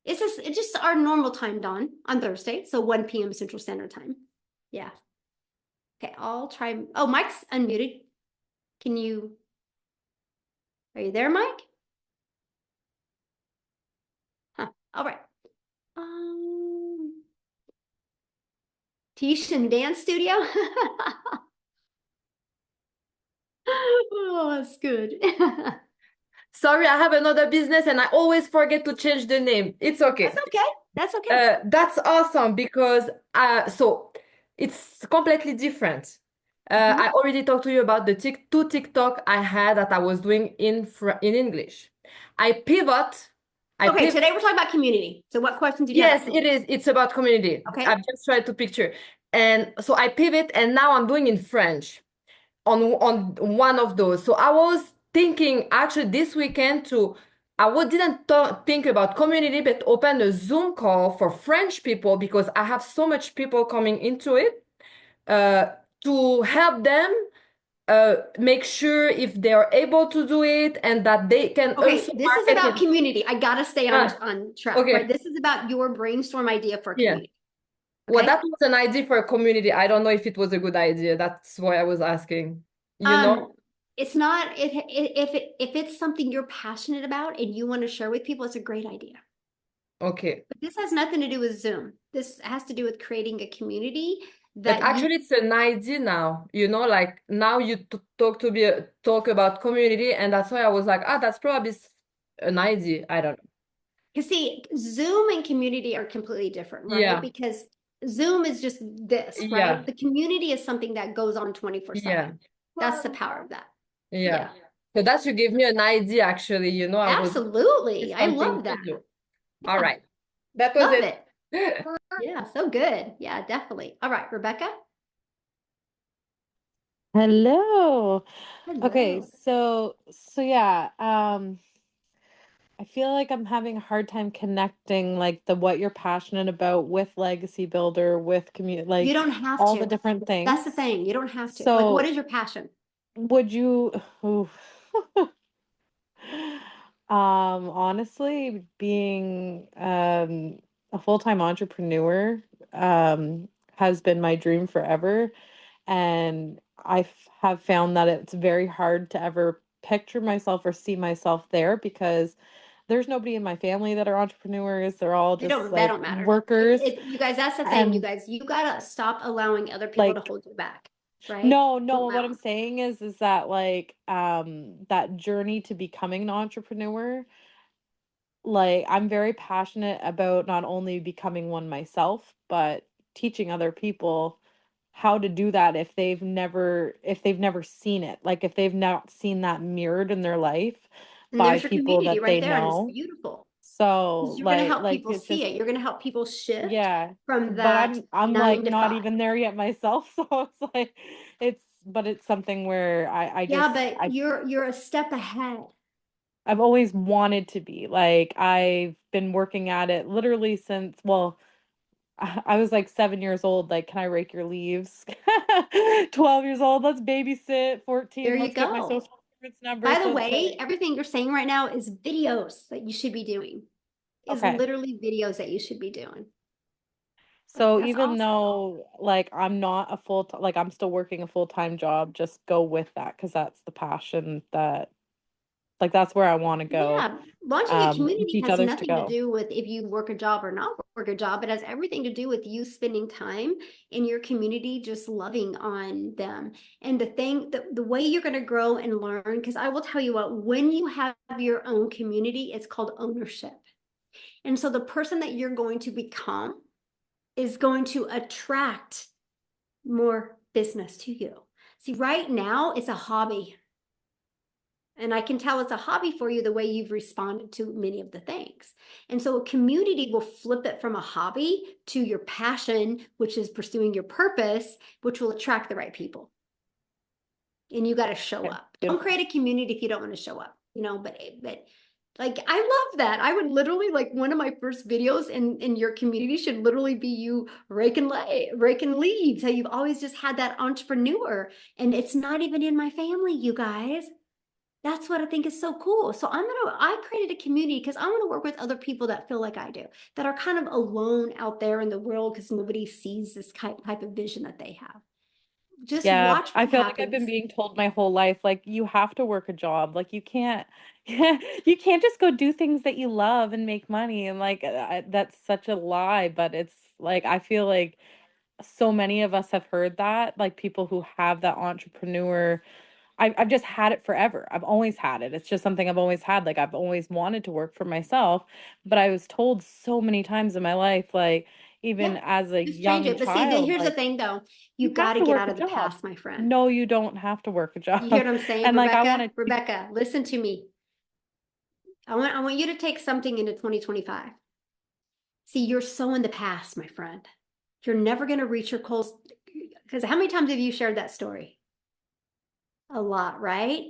It's just our normal time, Dawn, on Thursday. So 1 p.m. Central Standard Time. Yeah. Okay, I'll try. Oh, Mike's unmuted. Are you there, Mike? Huh. All right. Tish and Dance Studio. Oh, that's good. Sorry, I have another business and I always forget to change the name. It's That's okay. okay. That's okay. That's awesome because so it's completely different. Mhm. I already talked to you about the two TikTok I had that I was doing in English. I pivot. I Okay, pivot. today we're talking about community. So what questions did you have Yes, about it community? is. It's about community. Okay. I've just tried to picture. And so I pivot and now I'm doing in French on one of those. So I was thinking actually this weekend to didn't think about community, but open a Zoom call for French people because I have so much people coming into it uh, to help them make sure if they are able to do it and that they can Okay, also this is market about it. community. I gotta stay Ah, on track, right? okay, This is about your brainstorm idea for a yeah. community. Well, Okay. that was an idea for a community. I don't know if it was a good idea. That's why I was asking. You Um, know? it's not if it's something you're passionate about and you want to share with people, it's a great idea. Okay. But this has nothing to do with Zoom. This has to do with creating a community But that you actually, it's an idea now, like now you talk about community, and that's why I was like, that's probably an idea. I don't know. Because see, Zoom and community are completely different, right? Yeah. Because Zoom is just this, Yeah. right? The community is something that goes on 24/7. Yeah. That's the power of that. Yeah. So that should give me an idea, actually. I would Absolutely. it's I something love to that. do. All Yeah, right. That was love it. it. Yeah, so good. Yeah, definitely. All right, Rebecca. Hello. Okay, Hello. so yeah, I feel like I'm having a hard time connecting like the what you're passionate about with Legacy Builder, with community, You like don't have all the to. different That's the things. thing. You don't have to. Like, what So is your passion? would you, oof. Honestly, being a full-time entrepreneur has been my dream forever. And have found that it's very hard to ever picture myself or see myself there because there's nobody in my family that are entrepreneurs. They're all They just don't, that like don't matter. workers. You guys, that's the thing, you And guys. You gotta stop allowing other people to like, hold you back, right? no, Don't no, allow what I'm 'em. saying is that like that journey to becoming an entrepreneur, like I'm very passionate about not only becoming one myself, but teaching other people how to do that if they've never seen it. Like if they've not seen that mirrored in their life And by there's your people community that right they there, and it's know. beautiful. So Because you're gonna like help like people it's see just it. You're gonna help people shift yeah. from But that I'm like 9 to not 5. even there yet myself. So it's like it's something where I Yeah, just but you're a step ahead. I've always wanted to be. Like I've been working at it literally since, well, I was like 7 years old. Like, can I rake your leaves? 12 years old, let's babysit. There 14, you let's get my go. social security number. By the So it's way, like, everything you're saying right now is videos that you should be doing. Is okay. literally videos that you should be doing. Like, So that's even awesome. though like I'm not a full time, like I'm still working a full-time job, just go with that because that's the passion that like that's where I want to go. Yeah, launching a And community teach has others to nothing to go. do with if you work a job or not work a job. It has everything to do with you spending time in your community, just loving on them. And the way you're going to grow and learn, because I will tell you what, when you have your own community, it's called ownership. And so the person that you're going to become is going to attract more business to you. See, right now it's a hobby. And I can tell it's a hobby for you the way you've responded to many of the things. And so a community will flip it from a hobby to your passion, which is pursuing your purpose, which will attract the right people. And you got to show Okay, up. Don't beautiful. create a community if you don't want to show up, but like I love that. I would literally like one of my first videos in your community should literally be you raking leaves. How you've always just had that entrepreneur, and it's not even in my family, you guys. That's what I think is so cool. So I created a community because I want to work with other people that feel like I do, that are kind of alone out there in the world because nobody sees this type of vision that they have. Just Yeah, watch I what feel like I've been happens. being told my whole life, like you have to work a job. Like you can't, you can't just go do things that you love and make money. And like that's such a lie. But it's like I feel like so many of us have heard that, like people who have that entrepreneur. I've just had it forever. I've always had it. It's just something I've always had. Like I've always wanted to work for myself, but I was told so many times in my life, like Yeah, even as a just change young it. But see, child, here's the like thing though. You you got have to to get work out a of the job. past, my friend. No, you don't have to work a You hear job. what I'm saying, And like I Rebecca? want to teach, Rebecca, listen to me. I want you to take something into 2025. See, you're so in the past, my friend. You're never going to reach your goals. Because how many times have you shared that story? A lot, right?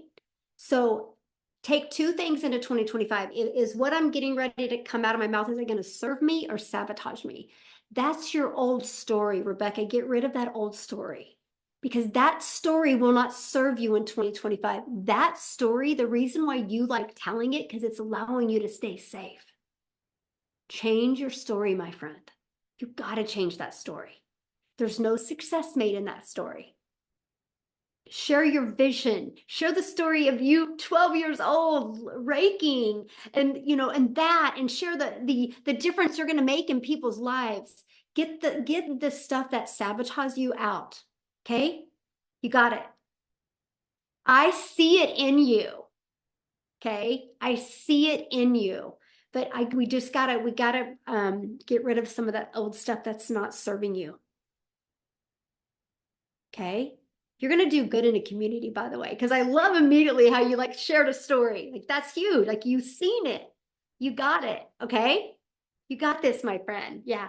So take two things into 2025. Is what I'm getting ready to come out of my mouth, is it going to serve me or sabotage me? That's your old story, Rebecca. Get rid of that old story because that story will not serve you in 2025. That story, the reason why you like telling it, because it's allowing you to stay safe. Change your story, my friend. You got to change that story. There's no success made in that story. Share your vision. Share the story of you 12 years old raking and share the difference you're going to make in people's lives. Get the stuff that sabotages you out. Okay? You got it. I see it in you. Okay. I see it in you, but we gotta get rid of some of that old stuff that's not serving you. Okay. You're going to do good in a community, by the way, because I love immediately how you like shared a story. Like that's huge. Like you've seen it. You got it. Okay. You got this, my friend. Yeah.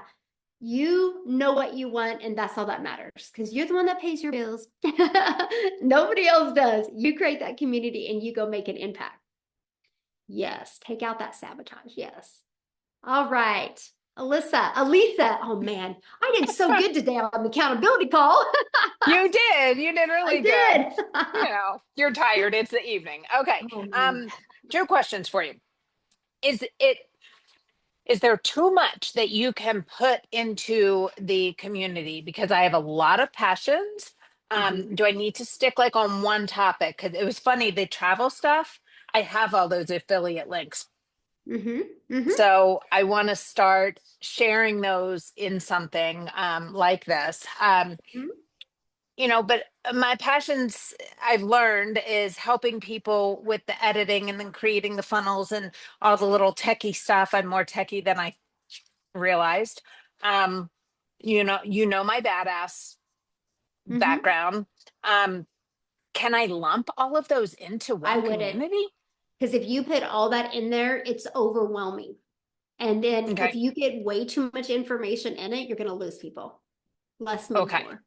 You know what you want, and that's all that matters because you're the one that pays your bills. Nobody else does. You create that community and you go make an impact. Yes. Take out that sabotage. Yes. All right. Alisa. Oh man, I did so good today on the accountability call. You did. You did I really good. did. You know, you're tired. It's the evening. Okay. Oh, man. Two questions for you. Is there too much that you can put into the community? Because I have a lot of passions. Do I need to stick like on one topic? Because it was funny, the travel stuff, I have all those affiliate links. So I want to start sharing those in something like this. You know, but my passions I've learned is helping people with the editing and then creating the funnels and all the little techie stuff. I'm more techie than I realized. You know my badass background. Can I lump all of those into I one wouldn't. community? Because if you put all that in there, it's overwhelming. And then Okay. if you get way too much information in it, you're going to lose people. Less means Okay. more.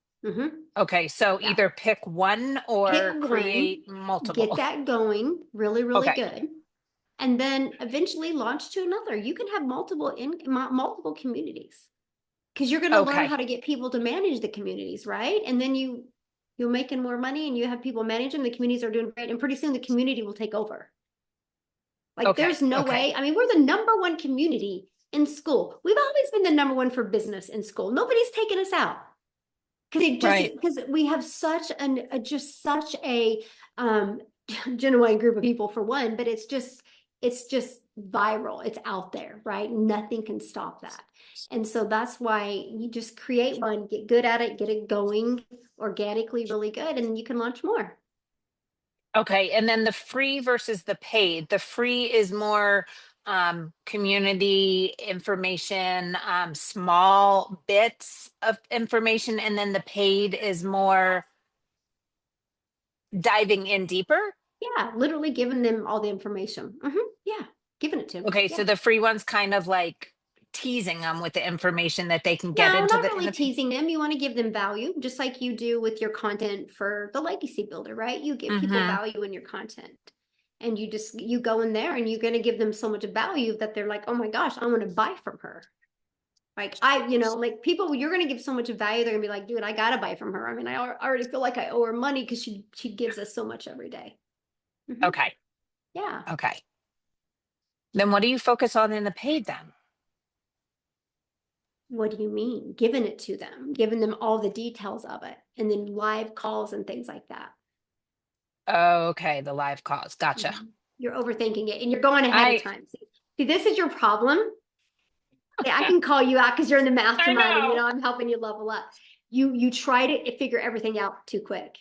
Okay, so Yeah. either pick one or Pick one, create multiple. Get that going really, really Okay. good. And then eventually launch to another. You can have multiple communities because you're going to learn Okay. how to get people to manage the communities, right? And then you're making more money and you have people manage them. The communities are doing great. And pretty soon the community will take over. Like Okay. there's no Okay. way. I mean, we're the number 1 community in school. We've always been the number 1 for business in school. Nobody's taken us out. Right. Because we have such a genuine group of people for one, but it's just viral. It's out there, right? Nothing can stop that. And so that's why you just create one, get good at it, get it going organically, really good, and then you can launch more. Okay, and then the free versus the paid. The free is more community information, small bits of information, and then the paid is more diving in deeper. Yeah, literally giving them all the information. Yeah, giving it to them. Okay, Yeah. so the free one's kind of like teasing them with the information that they can get No, into not the really teasing them. You want to give them value, just like you do with your content for the Legacy Builder, right? You give people value in your content. And you go in there and you're going to give them so much value that they're like, oh my gosh, I want to buy from her. Like like people, you're going to give so much value. They're gonna be like, dude, I got to buy from her. I mean, I already feel like I owe her money because she gives us so much every day. Okay. Yeah. Okay. Then what do you focus on in the paid then? What do you mean? Giving it to them, giving them all the details of it, and then live calls and things like that. Okay, the live calls. Gotcha. You're overthinking it and you're going ahead of time. See, this is your problem. Okay, I can call you out because you're in the mastermind and I'm helping you level up. You try to figure everything out too quick.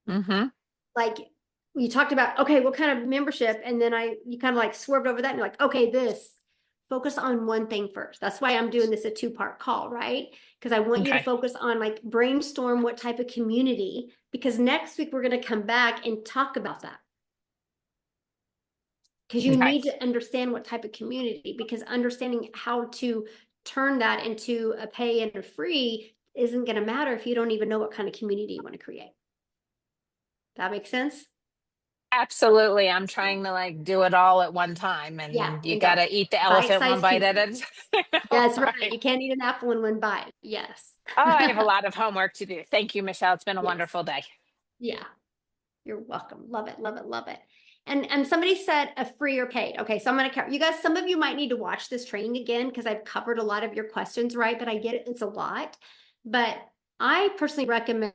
Like you talked about, okay, what kind of membership? And then you kind of like swerved over that and you're like, okay, this. Focus on one thing first. That's why I'm doing this a 2-part call, right? Because I want you to focus on like brainstorm what type of community, because next week we're going to come back and talk about that. Because you need to understand what type of community, because understanding how to turn that into a pay and a free isn't going to matter if you don't even know what kind of community you want to create. That makes sense? Absolutely. I'm trying to like do it all at one time, and you got to eat the elephant one bite at a time. That's right. You can't eat an apple in one bite. Yes. Oh, I have a lot of homework to do. Thank you, Michelle. It's been a wonderful day. Yeah. You're welcome. Love it. Love it. Love it. And somebody said a free or paid. Okay. So I'm going to, you guys, some of you might need to watch this training again because I've covered a lot of your questions, right? But I get it. It's a lot. But I personally recommend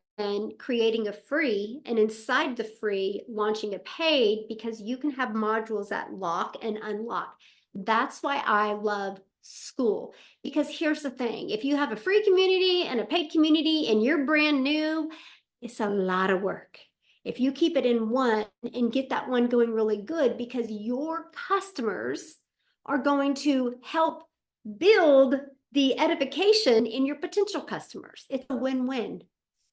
creating a free and inside the free launching a paid, because you can have modules that lock and unlock. That's why I love school, because here's the thing. If you have a free community and a paid community and you're brand new, it's a lot of work. If you keep it in one and get that one going really good, because your customers are going to help build the edification in your potential customers. It's a win-win.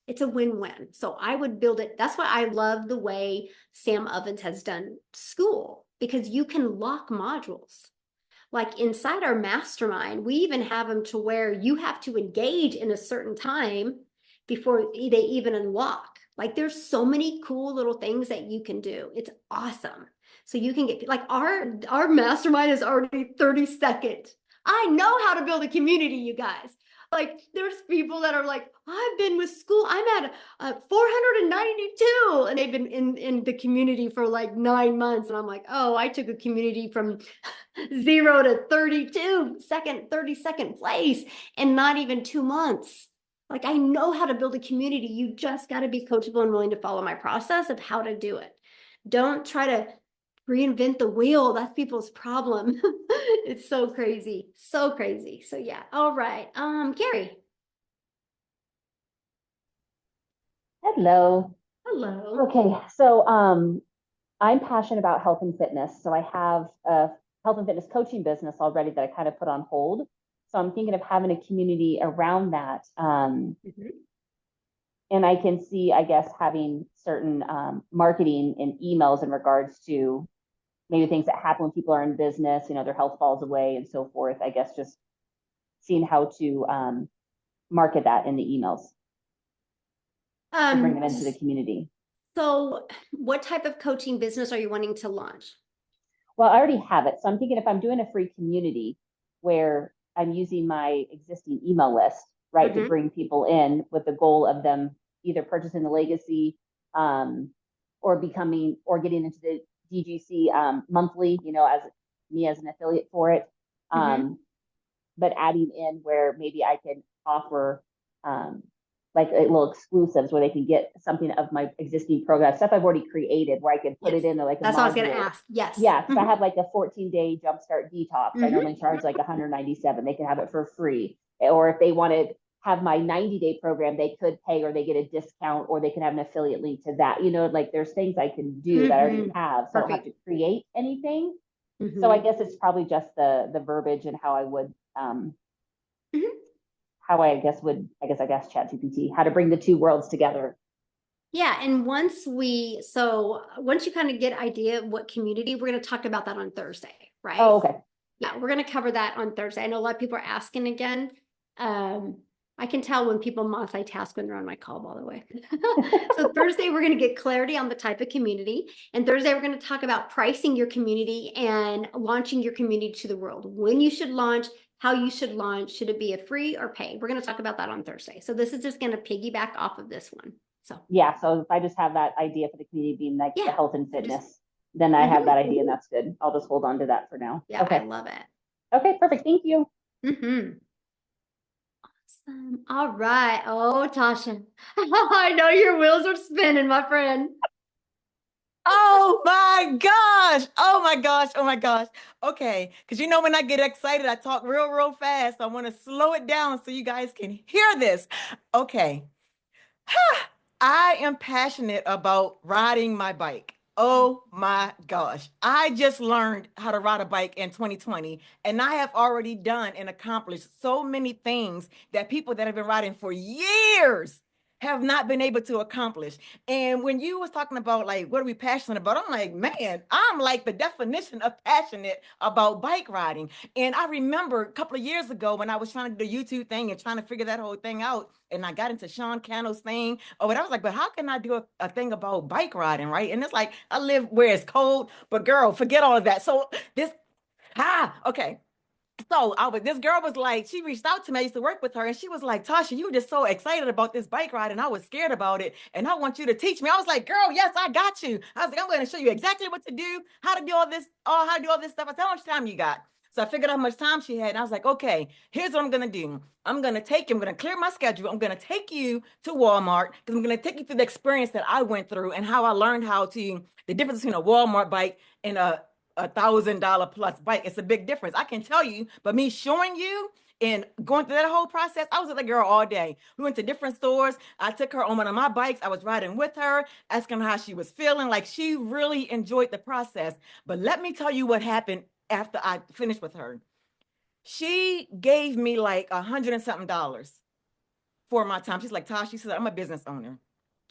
It's a win-win. So I would build it. That's why I love the way Sam Ovens has done school, because you can lock modules. Like inside our mastermind, we even have them to where you have to engage in a certain time before they even unlock. Like there's so many cool little things that you can do. It's awesome. So you can get like our mastermind is already 30 seconds. I know how to build a community, you guys. Like there's people that are like, I've been with school, I'm at 492, and they've been in the community for like 9 months. And I'm like, oh, I took a community from 0 to 32nd place in not even 2 months. Like I know how to build a community. You just got to be coachable and willing to follow my process of how to do it. Don't try to reinvent the wheel. That's people's problem. It's so crazy. So crazy. So yeah. All right. Carrie. Hello. Hello. Okay, so I'm passionate about health and fitness. So I have a health and fitness coaching business already that I kind of put on hold. So I'm thinking of having a community around that. And I can see, I guess, having certain marketing and emails in regards to maybe things that happen when people are in business, you know, their health falls away and so forth. I guess just seeing how to market that in the emails to bring them into the community. So what type of coaching business are you wanting to launch? Well, I already have it. So I'm thinking if I'm doing a free community where I'm using my existing email list, right, to bring people in with the goal of them either purchasing the legacy or becoming or getting into the DGC monthly, you know, as me as an affiliate for it. But adding in where maybe I can offer like little exclusives where they can get something of my existing program, stuff I've already created where I can put it in like that's what I was going to ask. Yes. Yeah. So I have like a 14-day jumpstart detox. I normally charge like 197. They can have it for free. Or if they want to have my 90-day program, they could pay or they get a discount or they can have an affiliate link to that. You know, like there's things I can do that I already have. So I don't have to create anything. So I guess it's probably just the verbiage and how I would how I guess ChatGPT, how to bring the two worlds together. Yeah. And once you kind of get idea of what community, we're going to talk about that on Thursday, right? Oh, okay. Yeah, we're going to cover that on Thursday. I know a lot of people are asking again. I can tell when people multitask when they're on my call, by the way. So Thursday, we're going to get clarity on the type of community. And Thursday, we're going to talk about pricing your community and launching your community to the world. When you should launch, how you should launch, should it be a free or pay? We're going to talk about that on Thursday. So this is just going to piggyback off of this one. So yeah, so if I just have that idea for the community being like the health and fitness, then I have that idea and that's good. I'll just hold on to that for now. Yeah, okay. I love it. Okay, perfect. Thank you. Awesome. All right. Oh, Tasha, I know your wheels are spinning, my friend. Oh my gosh. Oh my gosh. Oh my gosh. Okay. Because you know, when I get excited, I talk real fast. I want to slow it down so you guys can hear this. Okay. I am passionate about riding my bike. Oh my gosh. I just learned how to ride a bike in 2020, and I have already done and accomplished so many things that people that have been riding for years have not been able to accomplish. And when you was talking about like, what are we passionate about? I'm like, man, I'm like the definition of passionate about bike riding. And I remember a couple of years ago when I was trying to do the YouTube thing and trying to figure that whole thing out. And I got into Sean Cannell's thing. Oh, but I was like, but how can I do a thing about bike riding, right? And it's like, I live where it's cold, but girl, forget all of that. So okay. So this girl was like, she reached out to me, I used to work with her, and she was like, Tasha, you were just so excited about this bike ride, and I was scared about it, and I want you to teach me. I was like, girl, yes, I got you. I was like, I'm going to show you exactly what to do, how to do all this stuff. I said, how much time you got? So I figured out how much time she had, and I was like, okay, here's what I'm going to do. I'm going to clear my schedule. I'm going to take you to Walmart, because I'm going to take you through the experience that I went through and how I learned the difference between a Walmart bike and a $1,000+ bike. It's a big difference. I can tell you, but me showing you And going through that whole process, I was with the girl all day. We went to different stores. I took her on one of my bikes. I was riding with her, asking her how she was feeling. Like, she really enjoyed the process. But let me tell you what happened after I finished with her. She gave me like $100 and something for my time. She's like, Tosh, she said, I'm a business owner.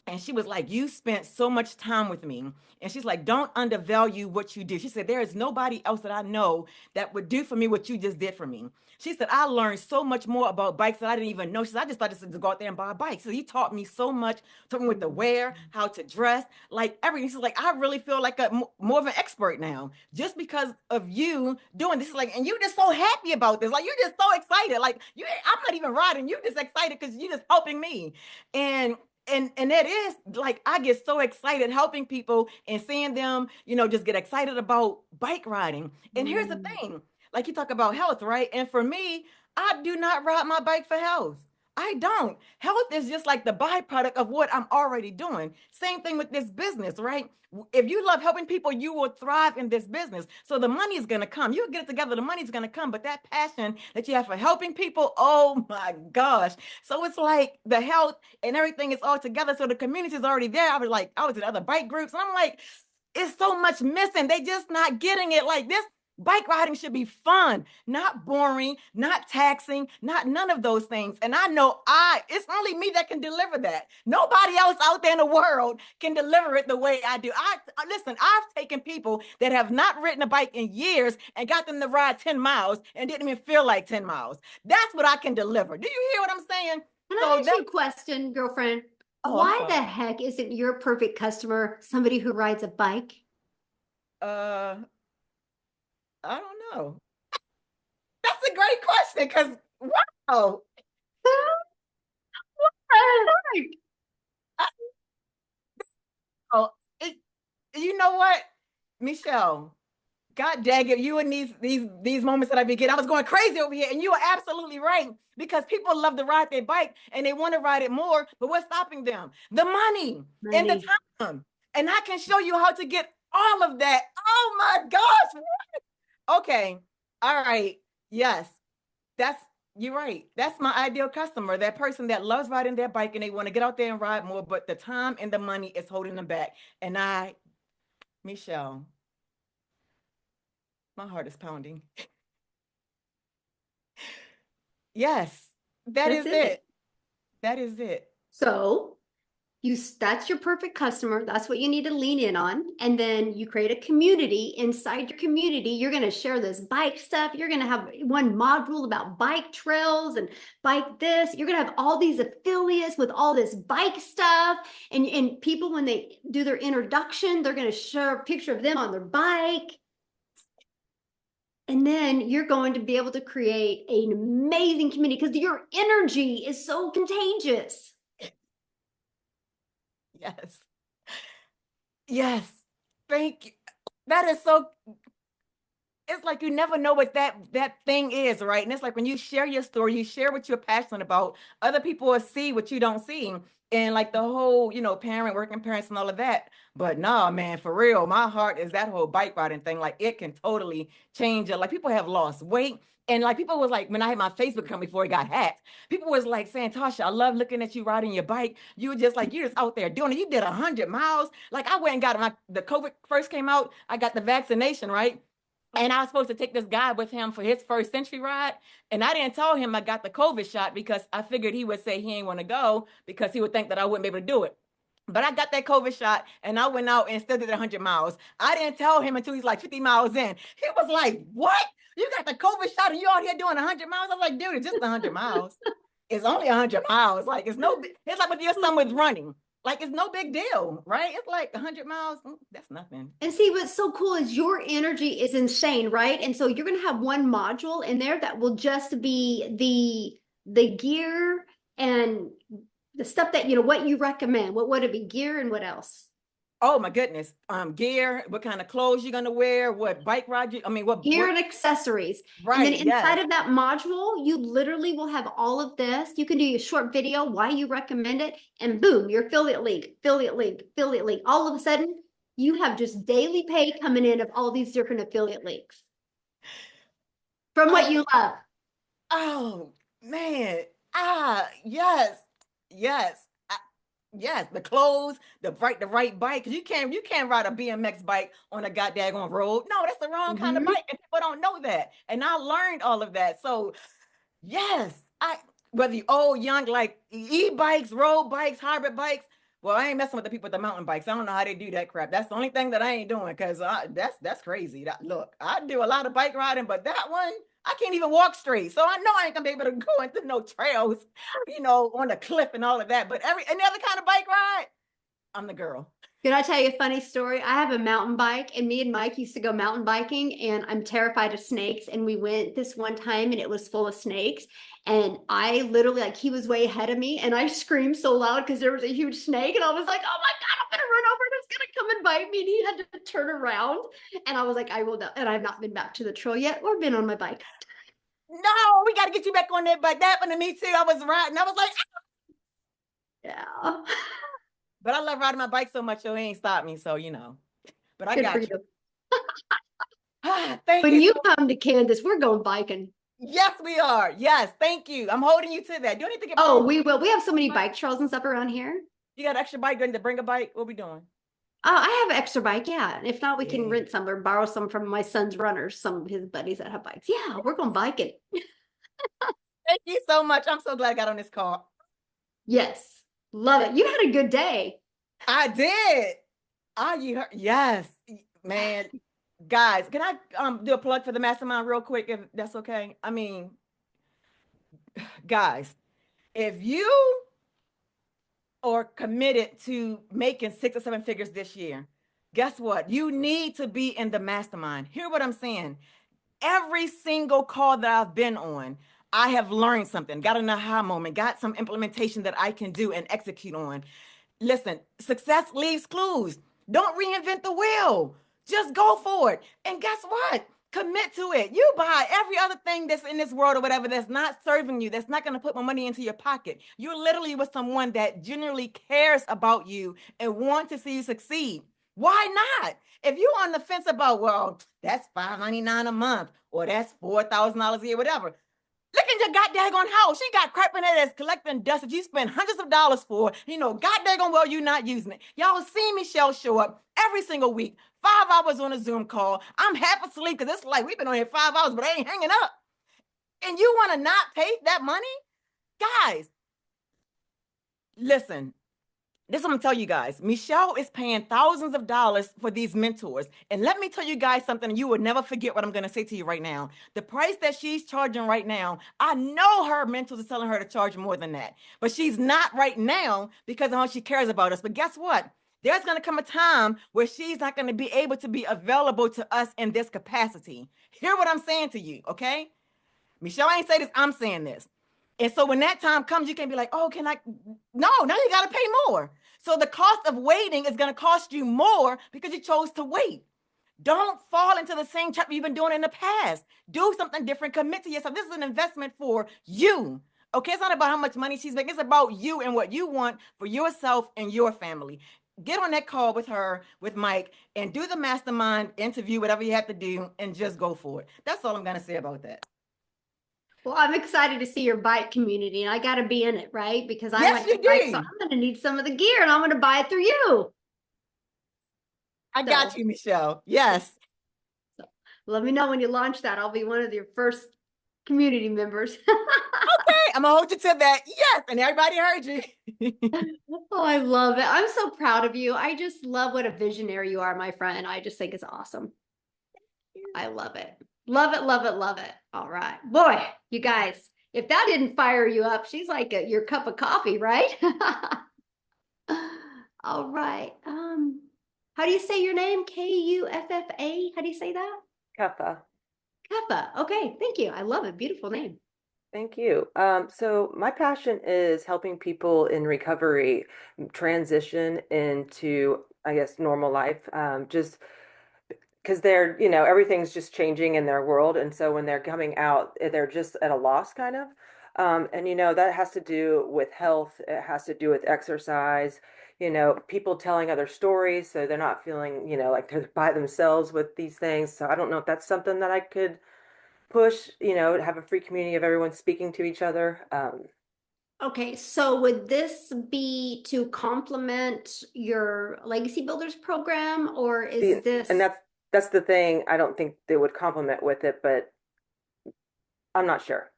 And she was like, you spent so much time with me. And she's like, don't undervalue what you do. She said, there is nobody else that I know that would do for me what you just did for me. She said, I learned so much more about bikes that I didn't even know. She said, I just thought this was to go out there and buy a bike. So you taught me so much, taught me what to wear, how to dress, like everything. She's like, I really feel like more of an expert now just because of you doing this. Like, and you're just so happy about this. Like, you're just so excited. Like, I'm not even riding. You're just excited because you're just helping me. And that is like, I get so excited helping people and seeing them, just get excited about bike riding. And here's the thing, like you talk about health, right? And for me, I do not ride my bike for health. I don't. Health is just like the byproduct of what I'm already doing. Same thing with this business, right? If you love helping people, you will thrive in this business. So the money is going to come. You get it together, the money is going to come. But that passion that you have for helping people, oh my gosh. So it's like the health and everything is all together. So the community is already there. I was in other bike groups, and I'm like, it's so much missing. They just not getting it. Like, this bike riding should be fun, not boring, not taxing, not none of those things. And I know it's only me that can deliver that. Nobody else out there in the world can deliver it the way I do. Listen, I've taken people that have not ridden a bike in years and got them to ride 10 miles and didn't even feel like 10 miles. That's what I can deliver. Do you hear what I'm saying? Can I ask you a question, girlfriend? Oh, Why the heck isn't your perfect customer somebody who rides a bike? I don't know. That's a great question because, wow. You know what, Michelle? God dang it, you and these moments that I be getting, I was going crazy over here, and you are absolutely right, because people love to ride their bike and they want to ride it more, but what's stopping them? The money and the time. And I can show you how to get all of that. Oh my gosh. What? Okay. All right. Yes. You're right. That's my ideal customer, that person that loves riding their bike and they want to get out there and ride more, but the time and the money is holding them back. And Michelle, my heart is pounding. Yes, that's it. That is it. So that's your perfect customer. That's what you need to lean in on. And then you create a community. Inside your community, you're going to share this bike stuff. You're going to have one module about bike trails and bike this. You're going to have all these affiliates with all this bike stuff. And people, when they do their introduction, they're going to share a picture of them on their bike. And then you're going to be able to create an amazing community because your energy is so contagious. Yes. Yes. Thank you. That is so, it's like you never know what that thing is, right? And it's like when you share your story, you share what you're passionate about, other people will see what you don't see. And like the whole, working parents and all of that. But no, man, for real, my heart is that whole bike riding thing. Like, it can totally change it. Like, people have lost weight. And like, people was like, when I had my Facebook account before it got hacked, people was like saying, Tasha, I love looking at you riding your bike. You were just like, you're just out there doing it. You did 100 miles. Like, I went and got the COVID first came out. I got the vaccination, right? And I was supposed to take this guy with him for his first century ride. And I didn't tell him I got the COVID shot because I figured he would say he ain't want to go because he would think that I wouldn't be able to do it. But I got that COVID shot and I went out and still did 100 miles. I didn't tell him until he's like 50 miles in. He was like, what? You got the COVID shot and you out here doing 100 miles? I was like, dude, it's just 100 miles. It's only 100 miles. Like, it's like with your son was running. Like, it's no big deal, right? It's like 100 miles. That's nothing. And see, what's so cool is your energy is insane, right? And so you're going to have one module in there that will just be the gear and the stuff that, what you recommend. What would it be? Gear and what else? Oh my goodness. Gear, what kind of clothes you're gonna wear, what bike ride what gear and accessories. Right. And then inside of that module, you literally will have all of this. You can do a short video, why you recommend it, and boom, your affiliate link. All of a sudden, you have just daily pay coming in of all these different affiliate links from what you love. Oh man. Yes. Yes. Yes, the clothes, the right bike. 'Cause you can't ride a BMX bike on a goddamn road. No, that's the wrong kind of Mhm. bike, and people don't know that. And I learned all of that. So yes, I whether you old, young, like e-bikes, road bikes, hybrid bikes. Well, I ain't messing with the people with the mountain bikes. I don't know how they do that crap. That's the only thing that I ain't doing because that's crazy. Look, I do a lot of bike riding, but that one I can't even walk straight. So I know I ain't gonna be able to go into no trails, on the cliff and all of that. But any other kind of bike ride, I'm the girl. Can I tell you a funny story? I have a mountain bike, and me and Mike used to go mountain biking, and I'm terrified of snakes. And we went this one time, and it was full of snakes. And I literally, like, he was way ahead of me, and I screamed so loud because there was a huge snake, and I was like, "Oh my God, I'm gonna run over, and it's gonna come and bite me." And he had to turn around, and I was like, "I will not." And I've not been back to the trail yet, or been on my bike. No, we got to get you back on that bike. That happened to me too. I was riding. I was like, Yeah, but I love riding my bike so much, so it ain't stopped me. So But I good for got you. you. Thank When you you so come to Kansas, we're going biking. Yes, we are. Yes, thank you. I'm holding you to that. Do you need to get Oh, permission? we will. We have so many bike trails and stuff around here. You got an extra bike? Do you need to bring a bike? What we doing? I have an extra bike, yeah. And if not, we can Yeah. rent some or borrow some from my son's runners, some of his buddies that have bikes. Yeah, we're going biking. Thank you so much. I'm so glad I got on this call. Yes, love it. You had a good day. I did. You heard? Yes, man. Guys, can I do a plug for the mastermind real quick if that's okay? I mean, guys, if you are committed to making 6 or 7 figures this year, guess what? You need to be in the mastermind. Hear what I'm saying? Every single call that I've been on, I have learned something, got an aha moment, got some implementation that I can do and execute on. Listen, success leaves clues. Don't reinvent the wheel. Just go for it. And guess what? Commit to it. You buy every other thing that's in this world or whatever that's not serving you, that's not going to put more money into your pocket. You're literally with someone that genuinely cares about you and wants to see you succeed. Why not? If you're on the fence about, well, that's $599 a month or that's $4,000 a year, whatever. Look at your goddamn house. She got crap in it that's collecting dust that you spend hundreds of dollars for. Goddamn well, you're not using it. Y'all see Michelle show up every single week, 5 hours on a Zoom call. I'm half asleep because it's like we've been on here 5 hours, but I ain't hanging up. And you want to not pay that money? Guys, listen. This is what I'm gonna tell you guys. Michelle is paying thousands of dollars for these mentors. And let me tell you guys something, you would never forget what I'm gonna say to you right now. The price that she's charging right now, I know her mentors are telling her to charge more than that. But she's not right now because of how she cares about us. But guess what? There's gonna come a time where she's not gonna be able to be available to us in this capacity. Hear what I'm saying to you, okay? Michelle ain't say this, I'm saying this. And so when that time comes, you can be like, oh, can I? No, now you got to pay more. So the cost of waiting is going to cost you more because you chose to wait. Don't fall into the same trap you've been doing in the past. Do something different. Commit to yourself. This is an investment for you. Okay, it's not about how much money she's making. It's about you and what you want for yourself and your family. Get on that call with her, with Mike, and do the mastermind interview, whatever you have to do, and just go for it. That's all I'm going to say about that. Well, I'm excited to see your bike community, and I got to be in it, right? Because I Yes, like you the bike, so do. I'm going to need some of the gear, and I'm going to buy it through you. I got you, Michelle. Yes. So let me know when you launch that. I'll be one of your first community members. Okay, I'm gonna hold you to that. Yes, and everybody heard you. Oh, I love it. I'm so proud of you. I just love what a visionary you are, my friend. I just think it's awesome. I love it. Love it, love it, love it. All right. Boy, you guys, if that didn't fire you up, she's like your cup of coffee, right? All right. How do you say your name? Kuffa? How do you say that? Keffa. Kuffa. Okay, thank you. I love it. Beautiful name. Thank you. So my passion is helping people in recovery transition into, I guess, normal life. Just because everything's just changing in their world, and so when they're coming out, they're just at a loss, kind of. And that has to do with health. It has to do with exercise. People telling other stories, so they're not feeling, like they're by themselves with these things. So I don't know if that's something that I could push, have a free community of everyone speaking to each other. Okay, so would this be to complement your Legacy Builders program, or is this? And that's the thing. I don't think they would complement with it, but I'm not sure.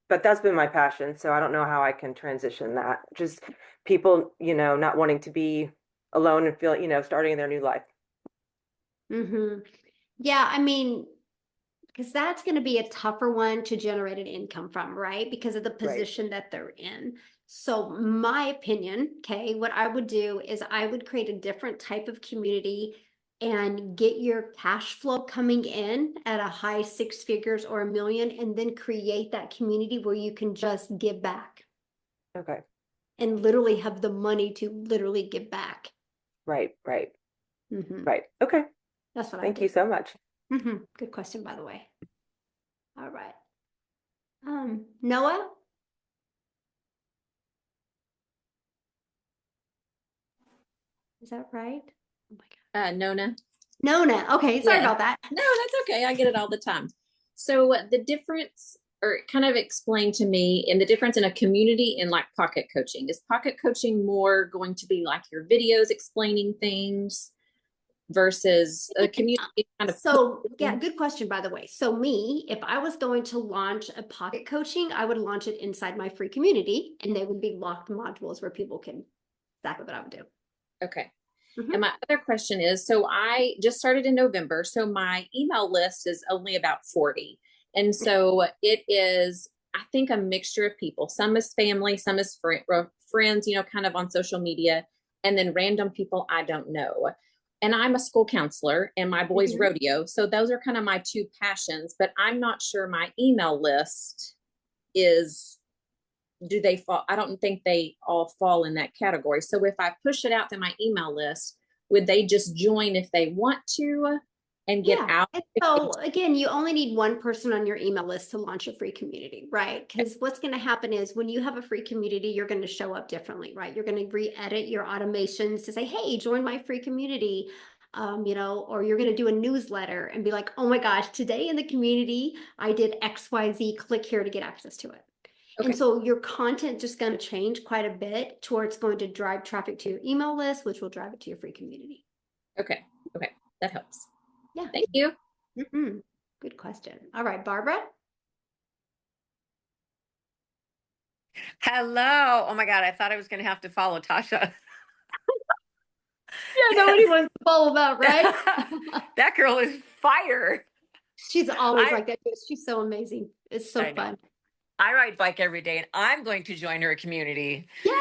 But that's been my passion, so I don't know how I can transition that. Just people, not wanting to be alone and feel, starting their new life. Mm-hmm. Yeah, I mean, because that's going to be a tougher one to generate an income from, right? Because of the position that they're in. So my opinion, okay, what I would do is I would create a different type of community and get your cash flow coming in at a high six figures or $1 million, and then create that community where you can just give back Okay. and literally have the money to literally give back. Right. Mm-hmm. Right. Okay. That's what I Thank do. you so much. Mm-hmm. Good question, by the way. All right. Noah? Is that right? Oh my God. Nona. Nona. Okay, sorry Yeah. about that. No, that's okay. I get it all the time. So the difference, or kind of explain to me, and the difference in a community and like pocket coaching. Is pocket coaching more going to be like your videos explaining things versus a community kind of? So yeah, good question, by the way. So me, if I was going to launch a pocket coaching, I would launch it inside my free community, and they would be locked modules where people can, exactly what I would do. Okay. Mhm. And my other question is, so I just started in November, so my email list is only about 40. And so it is, I think, a mixture of people. Some is family, some is friends, kind of on social media, and then random people I don't know. And I'm a school counselor and my boys Mhm. rodeo. So those are kind of my two passions, but I'm not sure my email list is, do they fall? I don't think they all fall in that category. So if I push it out to my email list, would they just join if they want to and get Yeah. out? And so again, you only need one person on your email list to launch a free community, right? Because what's going to happen is when you have a free community, you're going to show up differently, right? You're going to re-edit your automations to say, hey, join my free community. Or you're going to do a newsletter and be like, oh my gosh, today in the community, I did XYZ, click here to get access to it. Okay. And so your content just going to change quite a bit towards going to drive traffic to your email list, which will drive it to your free community. Okay. That helps. Yeah. Thank you. Mm-hmm. Good question. All right, Barbara. Hello. Oh my God, I thought I was going to have to follow Tasha. Yeah, nobody wants to follow that, right? That girl is fire. She's always like that. She's so amazing. It's so fun. I ride bike every day and I'm going to join her community. Yeah.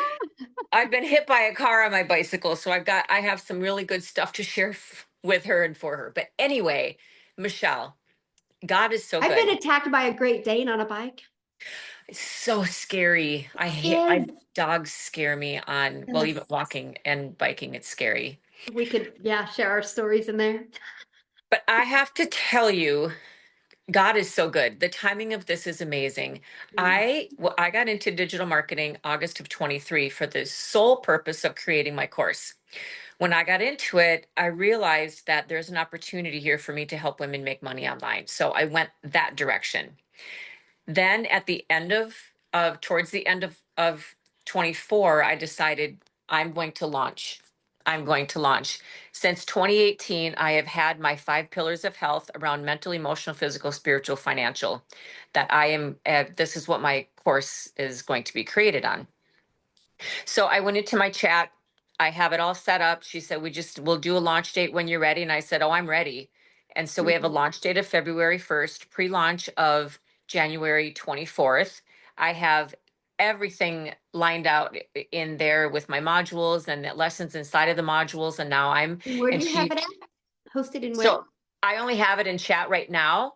I've been hit by a car on my bicycle, so I have some really good stuff to share with her and for her. But anyway, Michelle, God is so good. I've been attacked by a Great Dane on a bike. It's so scary. Dogs scare me on, well, even walking and biking, it's scary. We could, share our stories in there. But I have to tell you, God is so good. The timing of this is amazing. I got into digital marketing August of 23 for the sole purpose of creating my course. When I got into it, I realized that there's an opportunity here for me to help women make money online. So I went that direction. Then at the end towards the end of 24, I decided I'm going to launch. Since 2018, I have had my 5 pillars of health around mental, emotional, physical, spiritual, financial, that this is what my course is going to be created on. So I went into my chat. I have it all set up. She said, we'll do a launch date when you're ready. And I said, oh, I'm ready. And so we have a launch date of February 1st, pre-launch of January 24th. I have everything lined out in there with my modules and the lessons inside of the modules. And now Where do you have it at? Hosted in where? So I only have it in chat right now,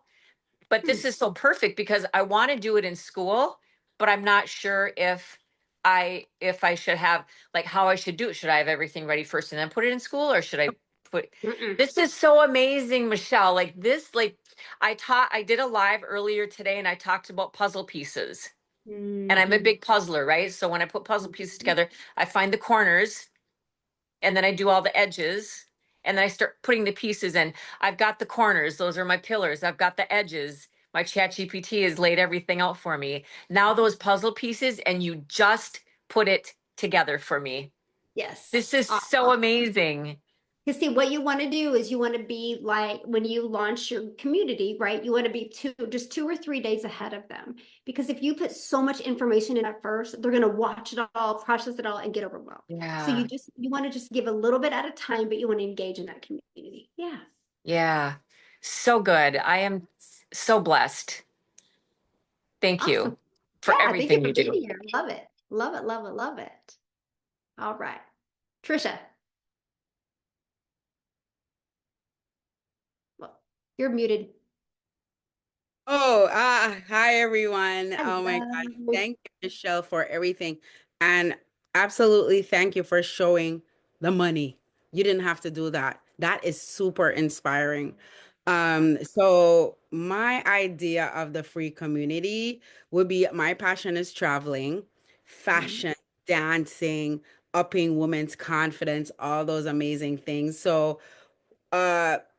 but this is so perfect because I want to do it in school, but I'm not sure if I should have, like, how I should do it. Should I have everything ready first and then put it in school, or should I put? This is so amazing, Michelle. I did a live earlier today and I talked about puzzle pieces. And I'm a big puzzler, right? So when I put puzzle pieces together, I find the corners and then I do all the edges and then I start putting the pieces in. I've got the corners. Those are my pillars. I've got the edges, My chat GPT has laid everything out for me. Now those puzzle pieces, and you just put it together for me. Yes. This is so amazing. Because see, what you want to do is you want to be like when you launch your community, right? You want to be just 2 or 3 days ahead of them. Because if you put so much information in at first, they're going to watch it all, process it all, and get overwhelmed. Yeah. So you want to just give a little bit at a time, but you want to engage in that community. Yeah. Yeah. So good. I am so blessed. Thank you Awesome. for Yeah, everything thank you you for do. being here. Love it. Love it. Love it. Love it. All right. Trisha. Well, you're muted. Oh, hi everyone. Oh my gosh. Hello. Thank you, Michelle, for everything. And absolutely thank you for showing the money. You didn't have to do that. That is super inspiring. So my idea of the free community would be my passion is traveling, fashion, dancing, upping women's confidence, all those amazing things. So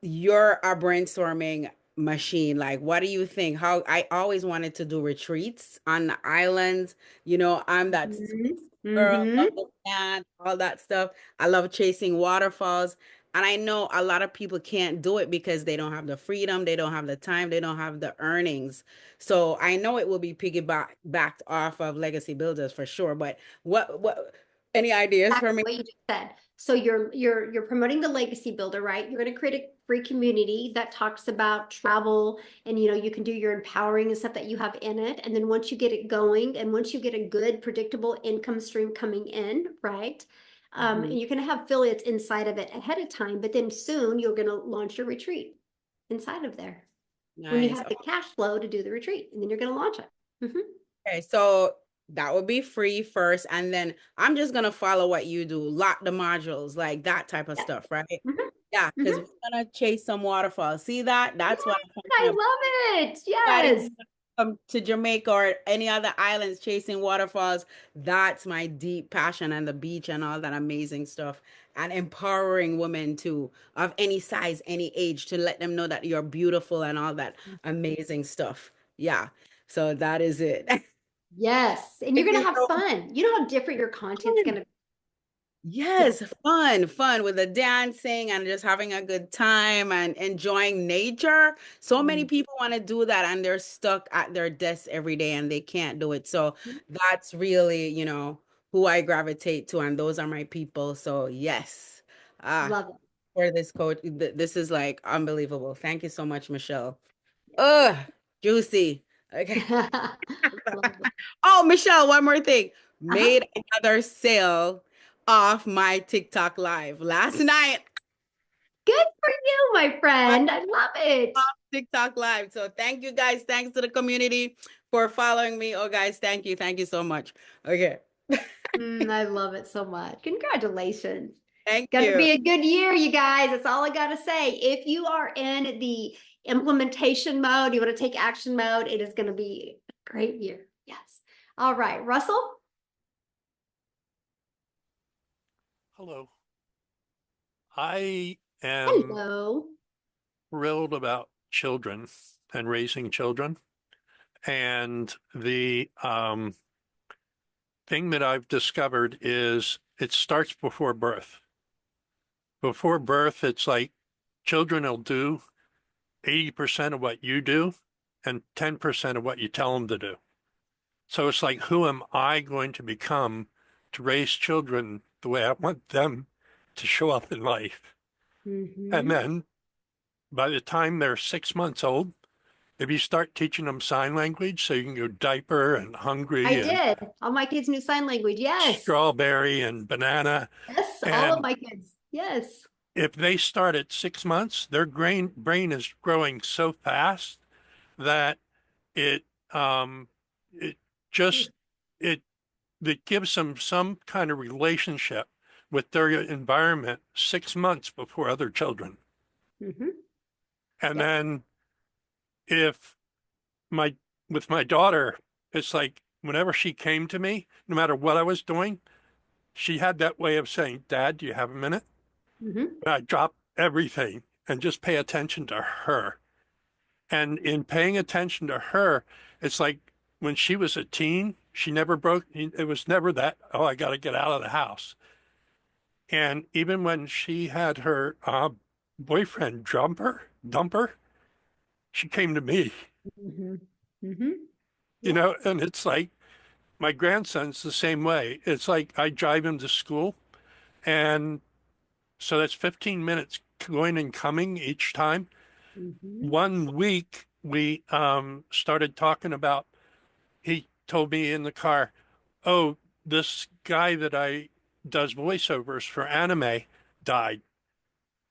you're a brainstorming machine. Like, what do you think? How I always wanted to do retreats on the islands. I'm that girl, love the sand, all that stuff. I love chasing waterfalls. And I know a lot of people can't do it because they don't have the freedom, they don't have the time, they don't have the earnings. So I know it will be backed off of Legacy Builders for sure. But what any ideas for me? What you just said. So you're promoting the legacy builder, right? You're going to create a free community that talks about travel, and you can do your empowering and stuff that you have in it. And then once you get it going, and once you get a good predictable income stream coming in, right? And you're going to have affiliates inside of it ahead of time, but then soon you're going to launch your retreat inside of there when you Nice. have the cash flow to do the retreat, and then you're going to launch it. Okay, so that would be free first, and then I'm just gonna follow what you do, lock the modules, like that type of Yeah. stuff, right? Mhm. Yeah, because we're gonna chase some waterfalls. See that? That's what I'm I talking love it. about. Yes. Come to Jamaica or any other islands chasing waterfalls. That's my deep passion, and the beach and all that amazing stuff. And empowering women too, of any size, any age, to let them know that you're beautiful and all that amazing stuff. Yeah. So that is it. Yes. And you're Thank going you to have so fun. You know how different your content's going to be. Yes, fun with the dancing and just having a good time and enjoying nature. So many people want to do that and they're stuck at their desks every day and they can't do it. So that's really, who I gravitate to, and those are my people. So yes, Love for this coach, this is like unbelievable. Thank you so much, Michelle. Ugh, juicy. Okay. it. Love it. Oh, Michelle, one more thing. Uh-huh. Made another sale off my TikTok live last night. Good for you, my friend. I love it. TikTok live. So thank you guys. Thanks to the community for following me. Oh, guys, thank you. Thank you so much. Okay. I love it so much. Congratulations. Thank Gonna you. be a good year, you guys. That's all I gotta say. If you are in the implementation mode, you want to take action mode, it is gonna be a great year. Yes. All right, Russell. Hello. I am Hello. thrilled about children and raising children. And the thing that I've discovered is it starts before birth. Before birth, it's like children will do 80% of what you do and 10% of what you tell them to do. So it's like, who am I going to become to raise children the way I want them to show up in life? And then by the time they're 6 months old, if you start teaching them sign language so you can go diaper and hungry I and did. All my kids knew sign language. Yes. strawberry and banana. Yes, all of And my kids. Yes. if they start at 6 months, their brain is growing so fast that it just it it gives them some kind of relationship with their environment 6 months before other children. Mm-hmm. And then if with my daughter, it's like whenever she came to me, no matter what I was doing, she had that way of saying, "Dad, do you have a minute?" Mm-hmm. And I drop everything and just pay attention to her. And in paying attention to her, it's like when she was a teen, she never broke, it was never that, oh, I got to get out of the house. And even when she had her boyfriend dump her, she came to me, you know, and it's like my grandson's the same way. It's like I drive him to school, and so that's 15 minutes going and coming each time. 1 week we started talking about, he told me in the car, oh, this guy that I does voiceovers for anime died.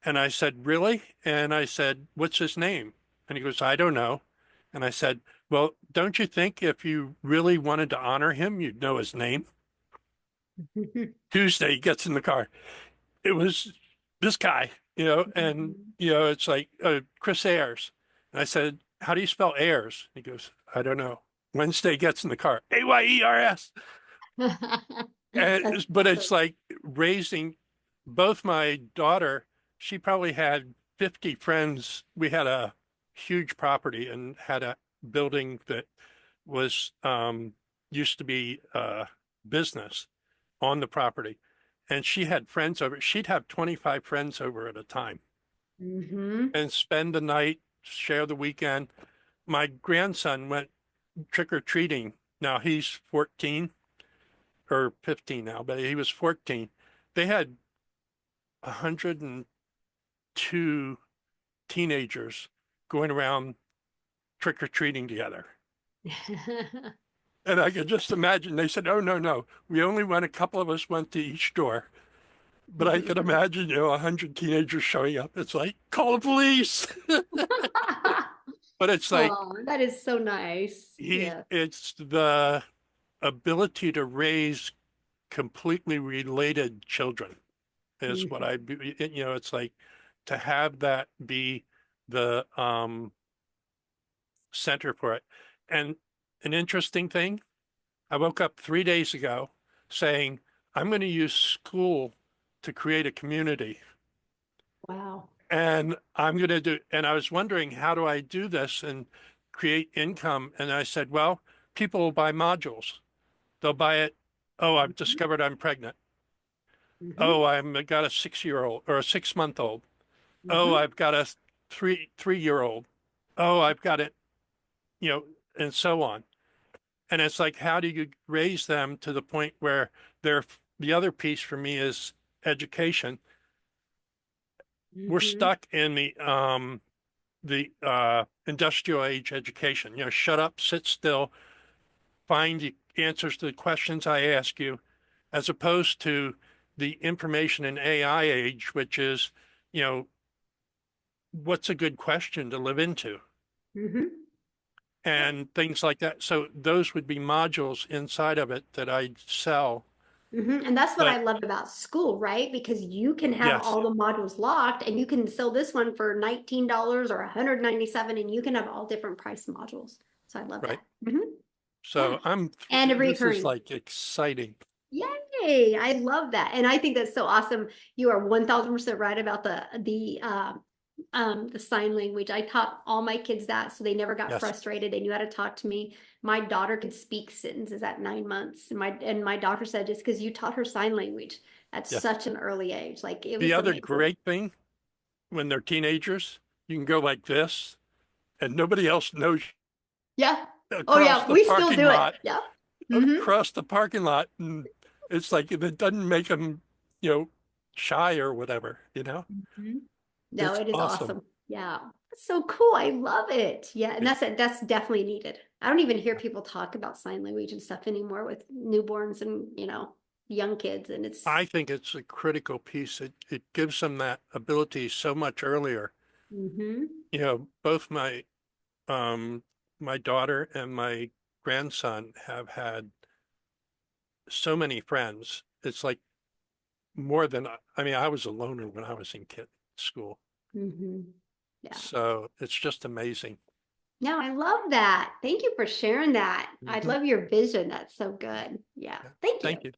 And I said, really? And I said, what's his name? And he goes, I don't know. And I said, well, don't you think if you really wanted to honor him, you'd know his name? Tuesday, he gets in the car. It was this guy, you know, and, you know, it's like Chris Ayers. And I said, how do you spell Ayers? He goes, I don't know. Wednesday gets in the car, Ayers. But it's like raising both my daughter, she probably had 50 friends. We had a huge property and had a building that was used to be business on the property. And she had friends over. She'd have 25 friends over at a time and spend the night, share the weekend. My grandson went trick-or-treating. Now he's 14 or 15 now, but he was 14. They had 102 teenagers going around trick-or-treating together. And I could just imagine, they said, oh, no, we only went, a couple of us went to each door. But I could imagine, you know, 100 teenagers showing up. It's like, call the police. But it's like, oh, that is so nice. It's the ability to raise completely related children is what you know, it's like to have that be the center for it. And an interesting thing, I woke up 3 days ago saying, I'm going to use school to create a community. Wow. And I'm going to do, and I was wondering, how do I do this and create income? And I said, well, people will buy modules. They'll buy it. Oh, I've discovered I'm pregnant. Oh, I've got a 6-year-old or a 6-month-old. Oh, I've got a three-year-old. Oh, I've got it, you know, and so on. And it's like, how do you raise them to the point where the other piece for me is education. We're stuck in the industrial age education. You know, shut up, sit still, find the answers to the questions I ask you, as opposed to the information and AI age, which is, you know, what's a good question to live into? And things like that. So those would be modules inside of it that I'd sell. And that's what I love about school, right? Because you can have all the modules locked and you can sell this one for $19 or $197 and you can have all different price modules. So I love that. So this is like exciting. Yay. I love that. And I think that's so awesome. You are 1000% right about the sign language. I taught all my kids that, so they never got frustrated. They knew how to talk to me. My daughter could speak sentences at 9 months, and my doctor said just because you taught her sign language at such an early age, like it was the other amazing. Great thing when they're teenagers, you can go like this, and nobody else knows. Oh yeah, we still do it. Across the parking lot, and it's like it doesn't make them, you know, shy or whatever, you know. No, it is awesome. Yeah. That's so cool. I love it. Yeah. And that's definitely needed. I don't even hear people talk about sign language and stuff anymore with newborns and, you know, young kids. And I think it's a critical piece. It gives them that ability so much earlier. You know, both my daughter and my grandson have had so many friends. It's like more than, I mean, I was a loner when I was in school. So it's just amazing. No, I love that. Thank you for sharing that. I love your vision. That's so good. Yeah. Thank you.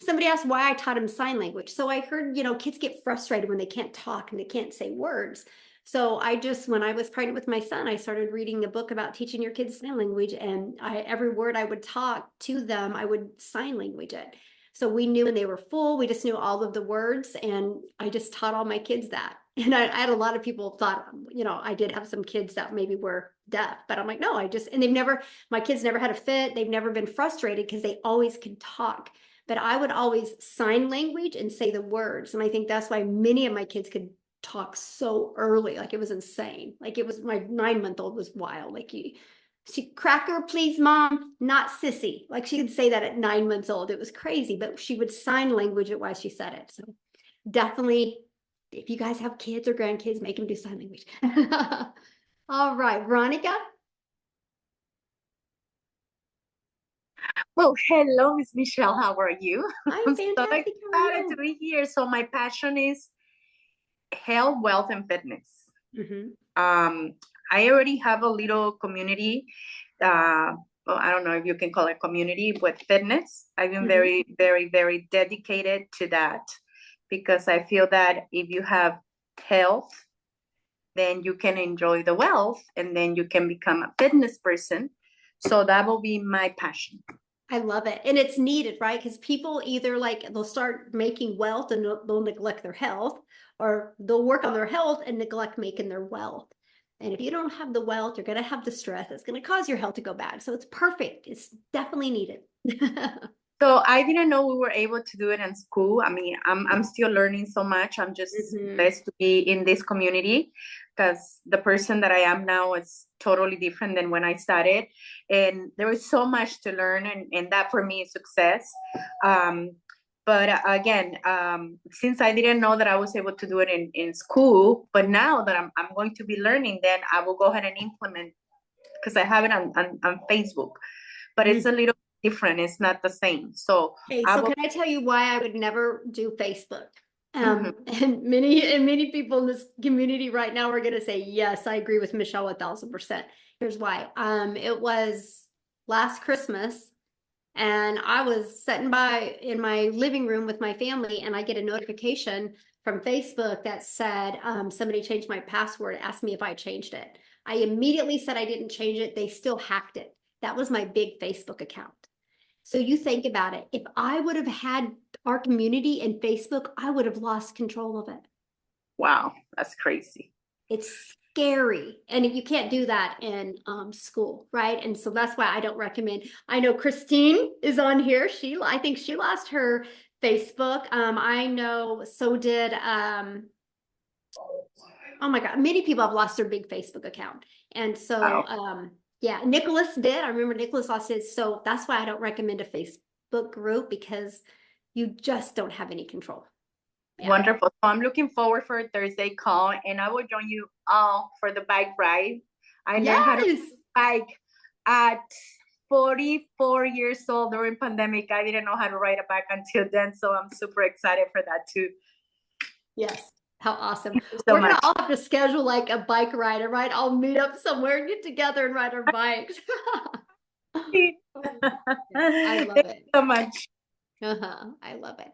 Somebody asked why I taught him sign language. So I heard, you know, kids get frustrated when they can't talk and they can't say words. So when I was pregnant with my son, I started reading a book about teaching your kids sign language, and every word I would talk to them, I would sign language it. So we knew when they were full, we just knew all of the words, and I just taught all my kids that. And I had a lot of people thought, I did have some kids that maybe were deaf, but I'm like, no, and my kids never had a fit. They've never been frustrated because they always can talk. But I would always sign language and say the words. And I think that's why many of my kids could talk so early. Like, it was insane. Like, it was, my 9-month-old was wild. Like, she cracker, please, mom, not sissy. Like, she could say that at 9 months old. It was crazy, but she would sign language it while she said it. So definitely, if you guys have kids or grandkids, make them do sign language. All right, Veronica. Well, hello, Miss Michelle. How are you? I'm so fantastic. How are excited you? to be here. So my passion is health, wealth, and fitness. I already have a little community. Well, I don't know if you can call it community with fitness. I've been very, very, very dedicated to that because I feel that if you have health, then you can enjoy the wealth and then you can become a fitness person. So that will be my passion. I love it. And it's needed, right? Because people either they'll start making wealth and they'll neglect their health, or they'll work on their health and neglect making their wealth. And if you don't have the wealth, you're going to have the stress. It's going to cause your health to go bad. So it's perfect. It's definitely needed. So I didn't know we were able to do it in school. I mean, I'm still learning so much. I'm just blessed to be in this community because the person that I am now is totally different than when I started. And there is so much to learn, and that for me is success. But again, since I didn't know that I was able to do it in school, but now that I'm going to be learning, then I will go ahead and implement, because I have it on Facebook, but it's a little different. It's not the same. So, can I tell you why I would never do Facebook? And many people in this community right now are going to say, yes, I agree with Michelle 1000%. Here's why. It was last Christmas, and I was sitting in my living room with my family, and I get a notification from Facebook that said, somebody changed my password, asked me if I changed it. I immediately said I didn't change it. They still hacked it. That was my big Facebook account. So you think about it. If I would have had our community in Facebook, I would have lost control of it. Wow, that's crazy. It's scary. And you can't do that in school, right? And so that's why I don't recommend. I know Christine is on here. I think she lost her Facebook. I know so did, oh my God, many people have lost their big Facebook account. And so, yeah, Nicholas did. I remember Nicholas lost his. So that's why I don't recommend a Facebook group, because you just don't have any control. Yeah. Wonderful. So I'm looking forward for a Thursday call, and I will join you all for the bike ride. I learned how to bike at 44 years old during pandemic. I didn't know how to ride a bike until then. So I'm super excited for that too. Yes. How awesome. We're going to all have to schedule like a bike ride, right? I'll meet up somewhere and get together and ride our bikes. I love it so much. I love it.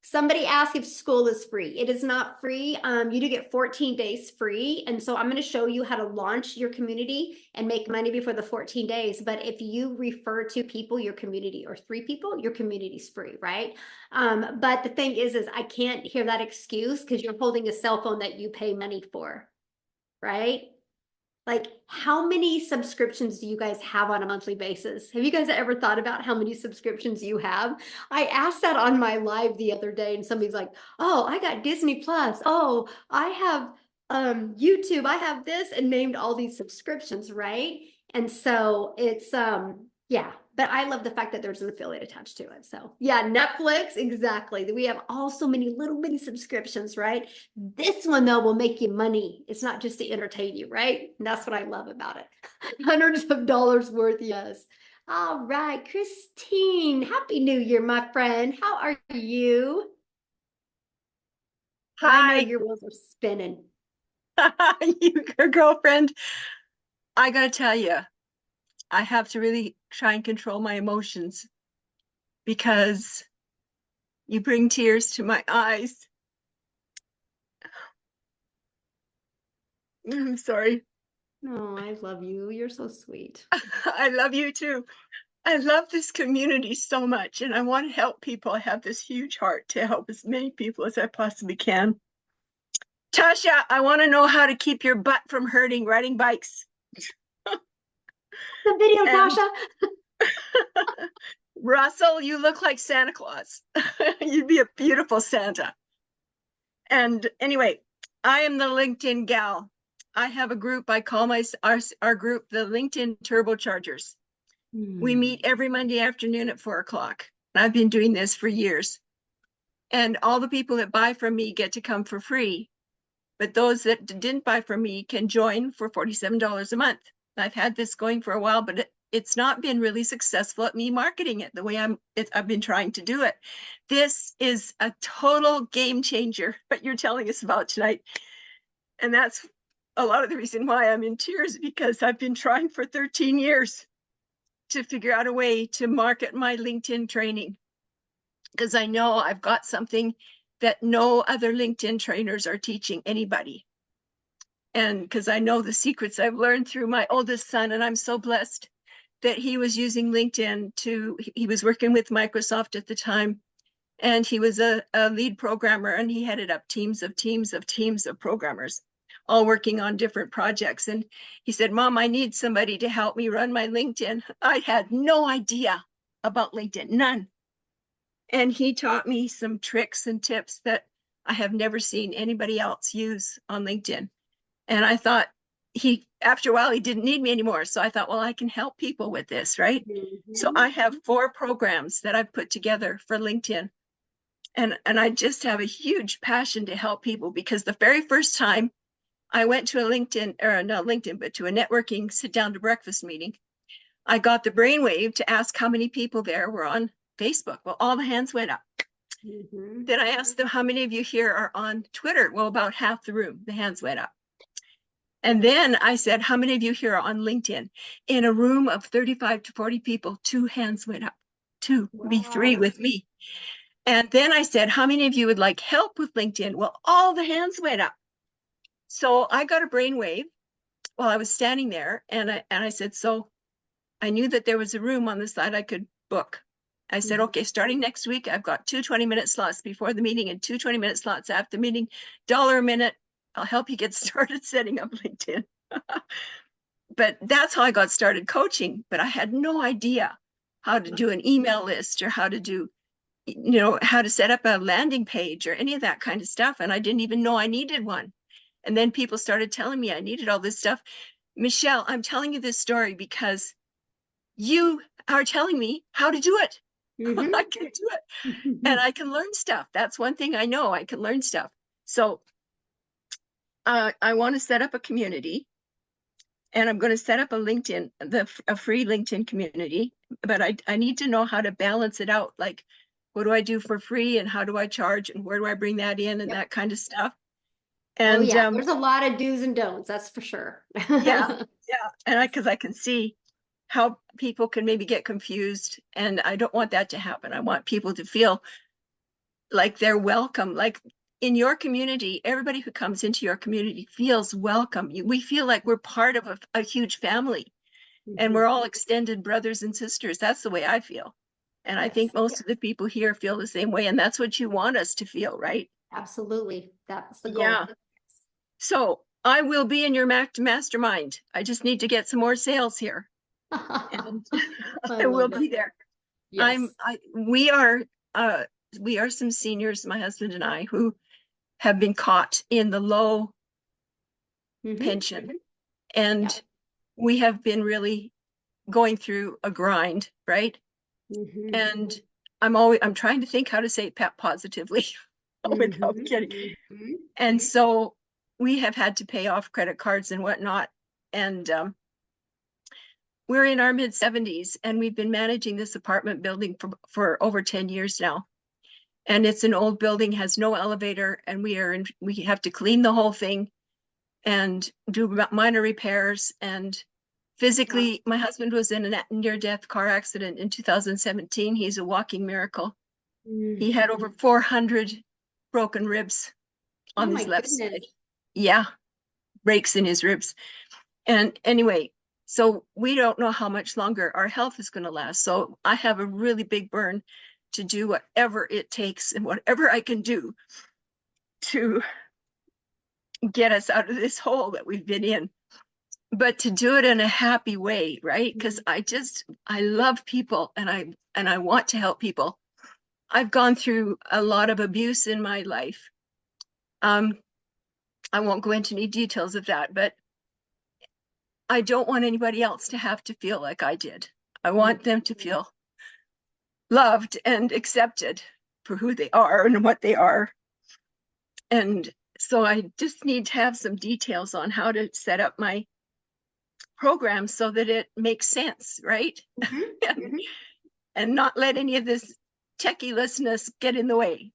Somebody asked if school is free. It is not free. You do get 14 days free. And so I'm going to show you how to launch your community and make money before the 14 days. But if you refer 2 people, your community, or 3 people, your community's free, right? But the thing is I can't hear that excuse because you're holding a cell phone that you pay money for, right? Like, how many subscriptions do you guys have on a monthly basis? Have you guys ever thought about how many subscriptions you have? I asked that on my live the other day, and somebody's like, oh, I got Disney Plus. Oh, I have YouTube. I have this, and named all these subscriptions, right? And so it's, yeah, but I love the fact that there's an affiliate attached to it. So yeah, Netflix, exactly. We have so many little mini subscriptions, right? This one though will make you money. It's not just to entertain you, right? And that's what I love about it. Hundreds of dollars worth, yes. All right, Christine, Happy New Year, my friend. How are you? Hi. I know your wheels are spinning. Your girlfriend, I gotta tell you, I have to really try and control my emotions because you bring tears to my eyes. I'm sorry. No, I love you. You're so sweet. I love you too. I love this community so much, and I want to help people. I have this huge heart to help as many people as I possibly can. Tasha, I want to know how to keep your butt from hurting riding bikes. The video, And- Tasha. Russell, you look like Santa Claus. You'd be a beautiful Santa. And anyway, I am the LinkedIn gal. I have a group. I call our group the LinkedIn Turbochargers. We meet every Monday afternoon at 4 o'clock. And I've been doing this for years. And all the people that buy from me get to come for free. But those that didn't buy from me can join for $47 a month. I've had this going for a while, but it's not been really successful at me marketing it the way I've been trying to do it. This is a total game changer, what you're telling us about tonight. And that's a lot of the reason why I'm in tears, because I've been trying for 13 years to figure out a way to market my LinkedIn training, because I know I've got something that no other LinkedIn trainers are teaching anybody. And because I know the secrets I've learned through my oldest son, and I'm so blessed that he was using LinkedIn he was working with Microsoft at the time, and he was a lead programmer, and he headed up teams of programmers, all working on different projects. And he said, Mom, I need somebody to help me run my LinkedIn. I had no idea about LinkedIn, none. And he taught me some tricks and tips that I have never seen anybody else use on LinkedIn. And I thought after a while, he didn't need me anymore. So I thought, well, I can help people with this, right? Mm-hmm. So I have 4 programs that I've put together for LinkedIn. And I just have a huge passion to help people, because the very first time I went to a to a networking sit down to breakfast meeting, I got the brainwave to ask how many people there were on Facebook. Well, all the hands went up. Mm-hmm. Then I asked them, how many of you here are on Twitter? Well, about half the room, the hands went up. And then I said, how many of you here are on LinkedIn? In a room of 35 to 40 people, 2 hands went up, 2, wow. Maybe 3 with me. And then I said, how many of you would like help with LinkedIn? Well, all the hands went up. So I got a brainwave while I was standing there. And I said, so I knew that there was a room on the side I could book. I said, okay, starting next week, I've got 2 20-minute slots before the meeting and 2 20-minute slots after the meeting, $1 a minute. I'll help you get started setting up LinkedIn. But that's how I got started coaching. But I had no idea how to do an email list, or how to do, how to set up a landing page or any of that kind of stuff. And I didn't even know I needed one. And then people started telling me I needed all this stuff. Michelle, I'm telling you this story because you are telling me how to do it. Mm-hmm. I can do it. And I can learn stuff. That's one thing I know. I can learn stuff. So I want to set up a community, and I'm going to set up a free LinkedIn community, but I need to know how to balance it out. Like, what do I do for free, and how do I charge, and where do I bring that in, and that kind of stuff. And there's a lot of do's and don'ts, that's for sure. yeah. And because I can see how people can maybe get confused, and I don't want that to happen. I want people to feel like they're welcome. Like, in your community, everybody who comes into your community feels welcome. We feel like we're part of a huge family, and we're all extended brothers and sisters. That's the way I feel. And I think most of the people here feel the same way. And that's what you want us to feel, right? Absolutely. That's the goal. Yeah. So I will be in your mastermind. I just need to get some more sales here. And I will be there. Yes. We are some seniors, my husband and I, who have been caught in the low pension. And we have been really going through a grind, right? And I'm trying to think how to say it positively without getting. And so we have had to pay off credit cards and whatnot. And we're in our mid-70s, and we've been managing this apartment building for over 10 years now. And it's an old building, has no elevator, and we have to clean the whole thing and do minor repairs. And physically, my husband was in a near-death car accident in 2017. He's a walking miracle. He had over 400 broken ribs on his left side. Yeah. breaks in his ribs. And anyway, so we don't know how much longer our health is going to last. So I have a really big burn to do whatever it takes and whatever I can do to get us out of this hole that we've been in, but to do it in a happy way, right? Because I love people and I want to help people. I've gone through a lot of abuse in my life. I won't go into any details of that, but I don't want anybody else to have to feel like I did. I want them to feel loved and accepted for who they are and what they are. And so I just need to have some details on how to set up my program so that it makes sense, right? And not let any of this techie-lessness get in the way.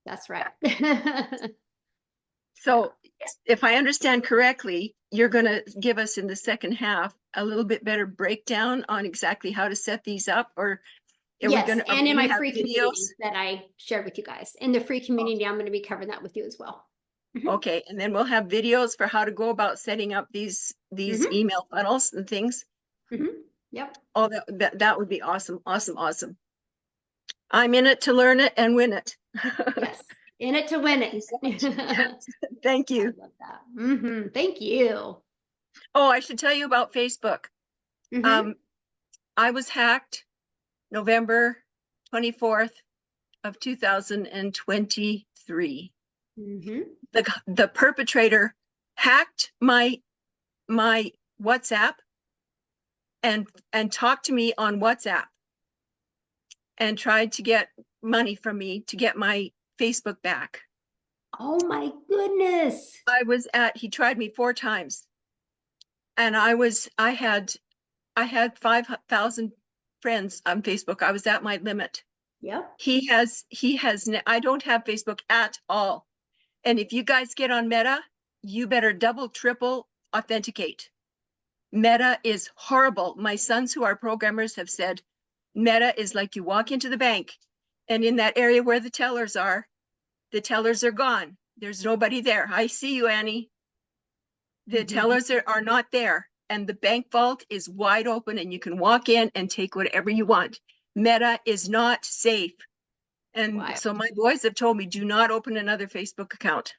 That's right. So if I understand correctly, you're going to give us in the second half a little bit better breakdown on exactly how to set these up, or yes, and in my free community that I shared with you guys. In the free community, I'm going to be covering that with you as well. Okay, and then we'll have videos for how to go about setting up these email funnels and things. Yep. Oh, that would be awesome, awesome, awesome. I'm in it to learn it and win it. Yes, in it to win it. Thank you. I love that. Thank you. Oh, I should tell you about Facebook. I was hacked November 24th of 2023. The perpetrator hacked my WhatsApp and talked to me on WhatsApp and tried to get money from me to get my Facebook back. Oh my goodness. He tried me 4 times. And I had 5,000 friends on Facebook. I was at my limit. Yep. I don't have Facebook at all. And if you guys get on Meta, you better double, triple authenticate. Meta is horrible. My sons who are programmers have said, Meta is like you walk into the bank and in that area where the tellers are gone. There's nobody there. I see you, Annie. The tellers are not there. And the bank vault is wide open and you can walk in and take whatever you want. Meta is not safe. And so my boys have told me, do not open another Facebook account.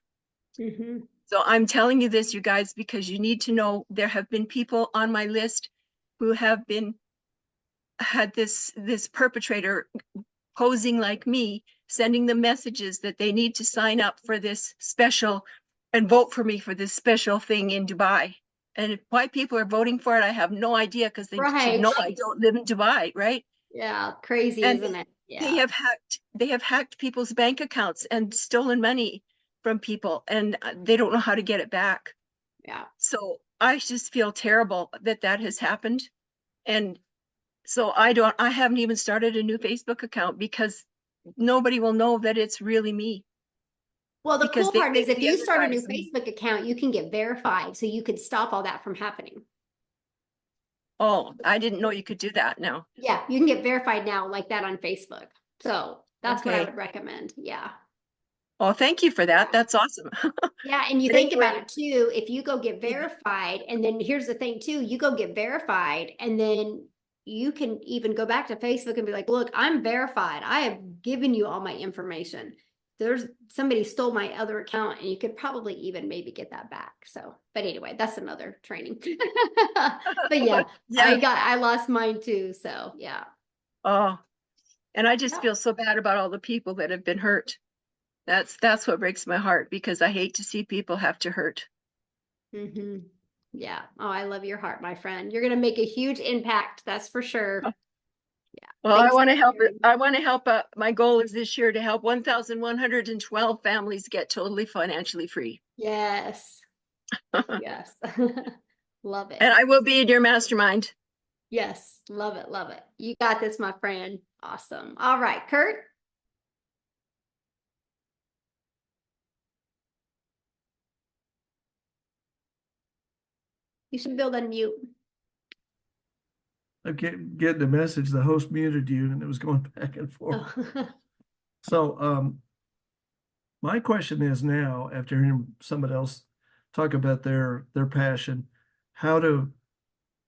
So I'm telling you this, you guys, because you need to know there have been people on my list who have had this perpetrator posing like me, sending them messages that they need to sign up for this special and vote for me for this special thing in Dubai. And why people are voting for it, I have no idea, because they should know I don't live in Dubai, right? Yeah, crazy, isn't it? Yeah. They have hacked people's bank accounts and stolen money from people, and they don't know how to get it back. Yeah. So I just feel terrible that has happened. And so I haven't even started a new Facebook account because nobody will know that it's really me. Well, the cool part is if you start a new Facebook account, you can get verified, so you could stop all that from happening. Oh, I didn't know you could do that now. Yeah, you can get verified now like that on Facebook. So that's what I would recommend. Yeah. Oh, thank you for that. That's awesome. Yeah, and you think about it too, if you go get verified, and then here's the thing too, you go get verified, and then you can even go back to Facebook and be like, look, I'm verified. I have given you all my information. Somebody stole my other account, and you could probably even maybe get that back. So, but anyway, that's another training. But yeah, I lost mine too. So yeah. Oh, and I just feel so bad about all the people that have been hurt. That's what breaks my heart, because I hate to see people have to hurt. Yeah. Oh, I love your heart, my friend. You're going to make a huge impact. That's for sure. Yeah. Well, I want to help. I want to help. My goal is this year to help 1,112 families get totally financially free. Yes. Yes. Love it. And I will be in your mastermind. Yes. Love it. Love it. You got this, my friend. Awesome. All right, Kurt. You should build unmute. I kept getting the message, the host muted you, and it was going back and forth. So my question is now, after hearing somebody else talk about their passion, how to,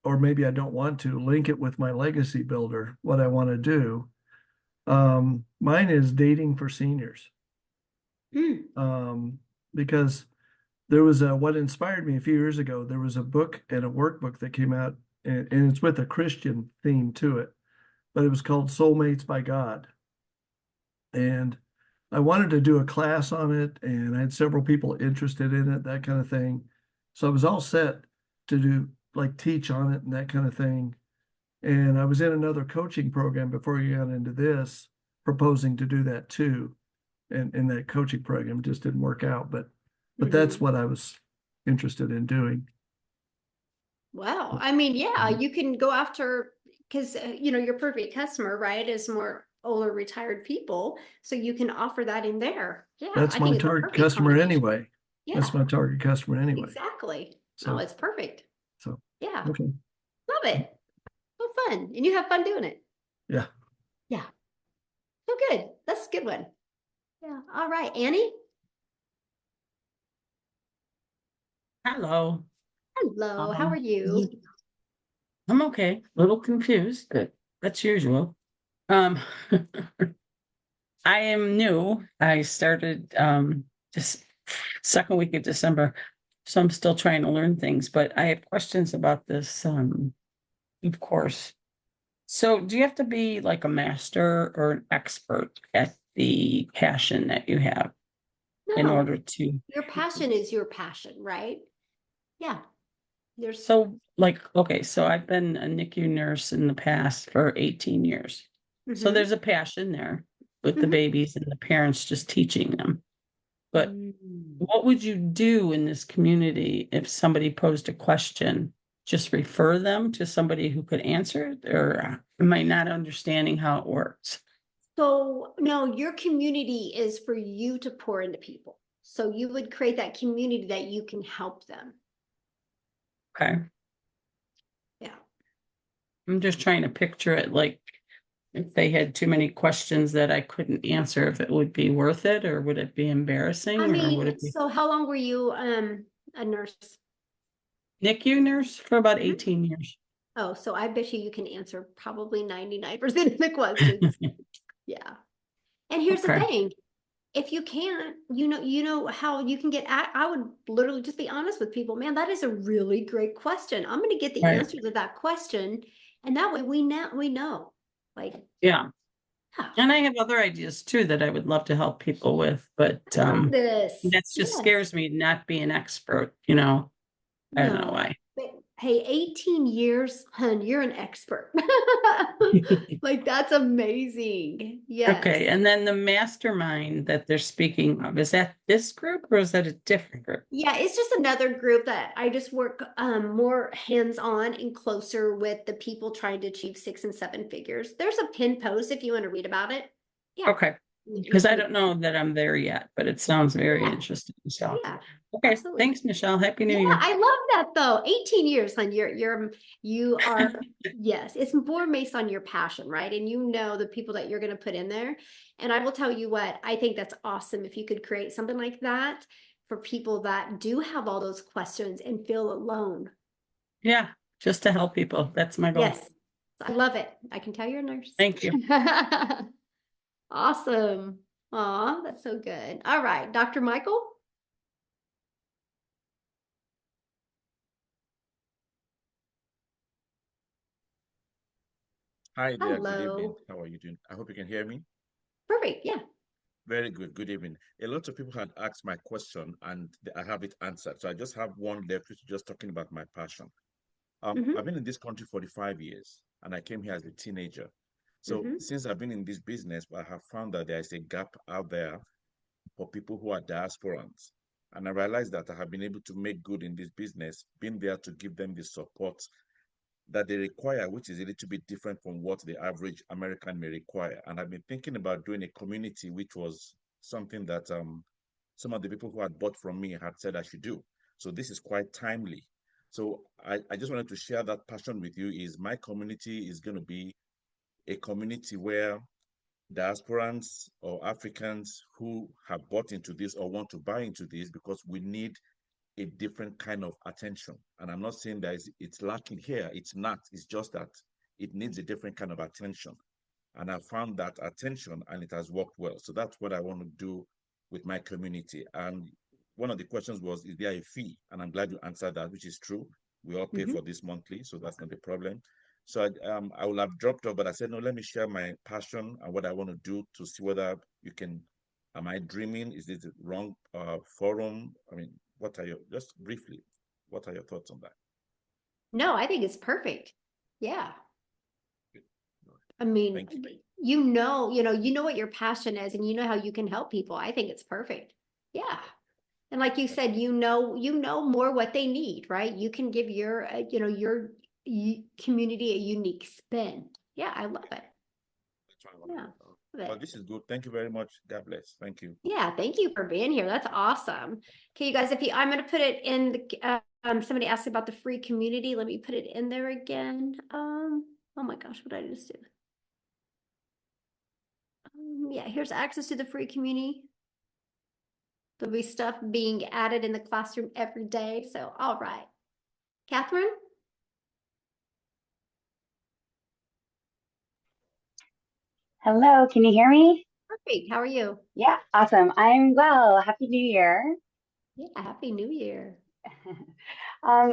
or maybe I don't want to link it with my legacy builder, what I want to do. Mine is dating for seniors. Because there was what inspired me a few years ago. There was a book and a workbook that came out, and it's with a Christian theme to it, but it was called Soulmates by God. And I wanted to do a class on it, and I had several people interested in it, that kind of thing. So I was all set to do like teach on it and that kind of thing. And I was in another coaching program before you got into this, proposing to do that too. And that coaching program just didn't work out, but that's what I was interested in doing. Wow. I mean, yeah, you can go after, because, you know, your perfect customer, right, is more older retired people. So you can offer that in there. Yeah. That's I my think it's a target perfect customer combination. anyway. Yeah, That's my target customer anyway. exactly. So, No, it's perfect. so, Yeah. okay. Love it. So fun. And you have fun doing it. Yeah. Yeah. So good. That's a good one. Yeah. All right. Annie? Hello. Hello. How are you? I'm okay. A little confused, but that's usual. I am new. I started just second week of December, so I'm still trying to learn things, but I have questions about this of course. So do you have to be like a master or an expert at the passion that you have in No, order to your passion is your passion, right? Yeah. There's so like okay, so I've been a NICU nurse in the past for 18 years. So Mhm. there's a passion there with the Mhm. babies and the parents just teaching them. But what would you do in this community if somebody posed a question? Just refer them to somebody who could answer it, or am I not understanding how it works? So, no, your community is for you to pour into people. So you would create that community that you can help them. Okay. Yeah. I'm just trying to picture it like if they had too many questions that I couldn't answer, if it would be worth it, or would it be embarrassing, I or would mean, it be so how long were you a nurse? NICU nurse for about 18 years? Oh, so I bet you can answer probably 99% of the questions. Yeah. And here's the Okay. thing. If you can't, you know how you can get I would literally just be honest with people, man, that is a really great question. I'm going to get the Right. answer to that question. And that way we know. Like, Yeah. yeah, And I have other ideas too that I would love to help people with, but I love this. that's just Yes. scares me not being expert, you know. I don't know No. why. But hey, 18 years, hun, you're an expert. Like, that's amazing. Yes. Okay, and then the mastermind that they're speaking of, is that this group or is that a different group? Yeah, it's just another group that I just work more hands-on and closer with the people trying to achieve 6 and 7 figures. There's a pin post if you want to read about it. Yeah. Okay, because I don't know that I'm there yet, but it sounds very interesting. So, Yeah, okay, absolutely. thanks, Michelle. Happy New Yeah, Year. I love that though. 18 years, hon. You are yes, it's more based on your passion, right? And you know the people that you're going to put in there. And I will tell you what, I think that's awesome if you could create something like that for people that do have all those questions and feel alone. Yeah, just to help people. That's my goal. Yes, I love it. I can tell you're a nurse. Thank you. Awesome. Aw, that's so good. All right, Dr. Michael. Hi there, good evening. Hello. How are you doing? I hope you can hear me. Perfect. Yeah. Very good. Good evening. A lot of people had asked my question and I have it answered. So I just have one left, which is just talking about my passion. I've been in this country 45 years and I came here as a teenager. So since I've been in this business, I have found that there is a gap out there for people who are diasporans. And I realized that I have been able to make good in this business, being there to give them the support that they require, which is a little bit different from what the average American may require. And I've been thinking about doing a community, which was something that some of the people who had bought from me had said I should do. So this is quite timely. So I just wanted to share that passion with you. Is my community is going to be a community where diasporans or Africans who have bought into this or want to buy into this, because we need a different kind of attention. And I'm not saying that it's lacking here. It's not. It's just that it needs a different kind of attention. And I found that attention, and it has worked well. So that's what I want to do with my community. And one of the questions was, is there a fee? And I'm glad you answered that, which is true. We all pay for this monthly, so that's not a problem. So I will have dropped off, but I said, no, let me share my passion and what I want to do to see whether you can, am I dreaming? Is this the wrong forum? I mean, just briefly, what are your thoughts on that? No, I think it's perfect. Yeah. I mean, you know what your passion is, and you know how you can help people. I think it's perfect. Yeah. And like you said, you know more what they need, right? You can give your community a unique spin. Yeah, I love it. Yeah. Well, this is good. Thank you very much. God bless. Thank you. Yeah, thank you for being here. That's awesome. Okay, you guys, I'm going to put it in the, somebody asked about the free community. Let me put it in there again. Oh my gosh, what did I just do? Yeah, here's access to the free community. There'll be stuff being added in the classroom every day. So, all right. Catherine? Hello, can you hear me? Perfect. How are you? Yeah, awesome. I'm well. Happy New Year. Yeah, Happy New Year.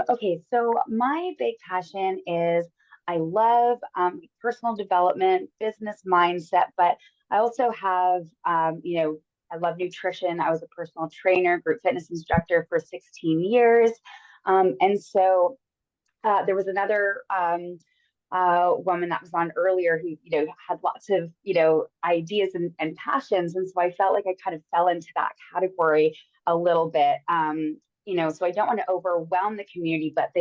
Okay, so my big passion is I love personal development, business mindset, but I also have, I love nutrition. I was a personal trainer, group fitness instructor for 16 years. And so there was another woman that was on earlier who, had lots of, ideas and passions. And so I felt like I kind of fell into that category a little bit. So I don't want to overwhelm the community, but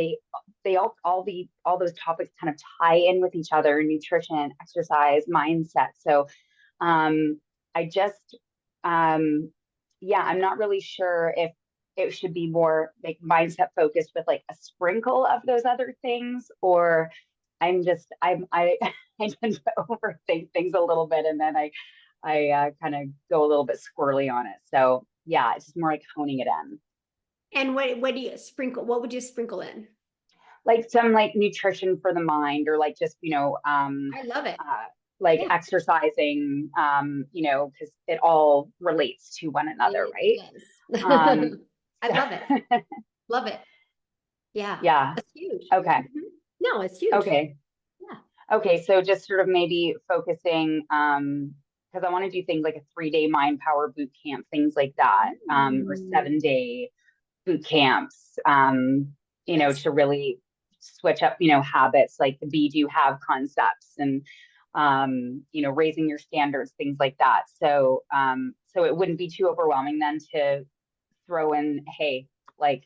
all those topics kind of tie in with each other: nutrition, exercise, mindset. So I just, I'm not really sure if it should be more like mindset focused with like a sprinkle of those other things, or I I tend to overthink things a little bit, and then I kind of go a little bit squirrely on it. So yeah, it's just more like honing it in. And what do you sprinkle? What would you sprinkle in? Like some like nutrition for the mind, or like just I love it. Like exercising, because it all relates to one another, right? Yes. I love it. Love it. Yeah. Yeah. That's huge. Okay. No, it's huge. Okay. Yeah. Okay. So just sort of maybe focusing, because I want to do things like a 3-day mind power boot camp, things like that, or 7-day boot camps, to really switch up, habits like the be, do, have concepts, and raising your standards, things like that. So so it wouldn't be too overwhelming then to throw in, hey, like,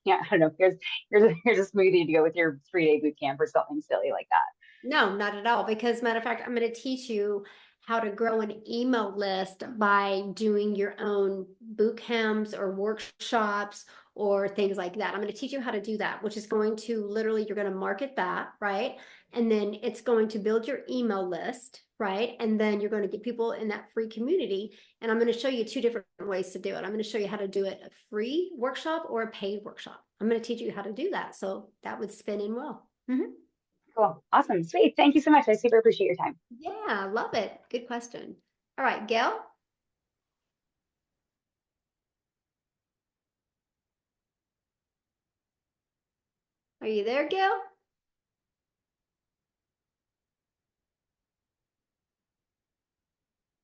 yeah, I don't know, here's a smoothie to go with your 3-day boot camp or something silly like that. No, not at all. Because matter of fact, I'm going to teach you how to grow an email list by doing your own boot camps or workshops or things like that. I'm going to teach you how to do that, which is going to literally, you're going to market that, right? And then it's going to build your email list, right? And then you're going to get people in that free community. And I'm going to show you 2 different ways to do it. I'm going to show you how to do it a free workshop or a paid workshop. I'm going to teach you how to do that. So that would spin in well. Cool. Awesome. Sweet. Thank you so much. I super appreciate your time. Yeah, love it. Good question. All right, Gail. Are you there, Gail?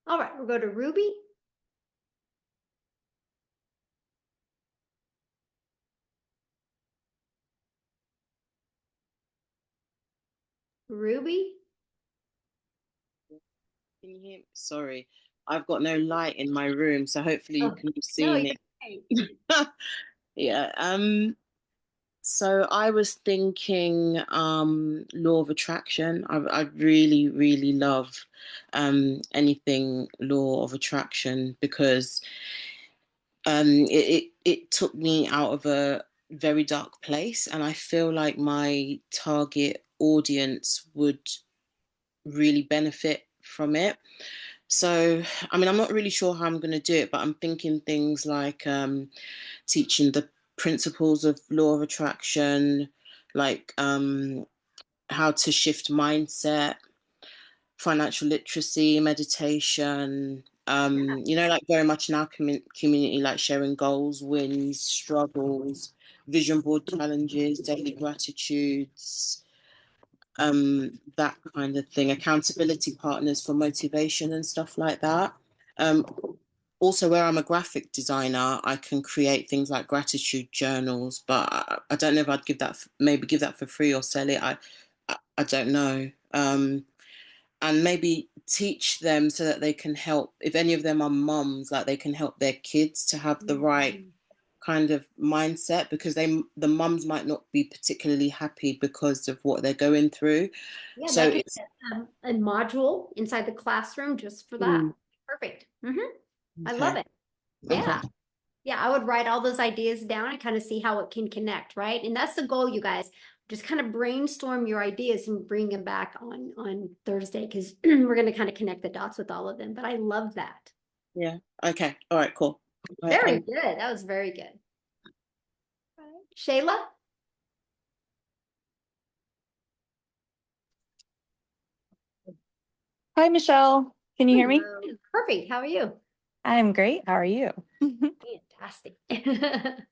All right, we'll go to Ruby. Ruby? Can you hear me? Sorry, I've got no light in my room, so hopefully you can see me. Yeah. So I was thinking, law of attraction. I really, really love anything law of attraction, because it took me out of a very dark place, and I feel like my target audience would really benefit from it. So, I mean, I'm not really sure how I'm going to do it, but I'm thinking things like teaching the principles of law of attraction, like how to shift mindset, financial literacy, meditation, like very much in our community, like sharing goals, wins, struggles, vision board challenges, daily gratitudes, that kind of thing, accountability partners for motivation and stuff like that. Also, where I'm a graphic designer, I can create things like gratitude journals, but I don't know if I'd give that for free or sell it. I don't know. And maybe teach them so that they can help, if any of them are mums, like they can help their kids to have the right kind of mindset, because the mums might not be particularly happy because of what they're going through. Yeah, So that could it's be a module inside the classroom just for that. Perfect. I love okay. it. Yeah. Yeah, I would write all those ideas down and kind of see how it can connect, right? And that's the goal, you guys. Just kind of brainstorm your ideas and bring them back on Thursday, because we're going to kind of connect the dots with all of them. But I love that. Yeah. Okay. All right. Cool. All right, Very thanks. good. That was very good. Shayla? Hi, Michelle. Can you hear me? Hello. Perfect. How are you? I'm great. How are you? Fantastic.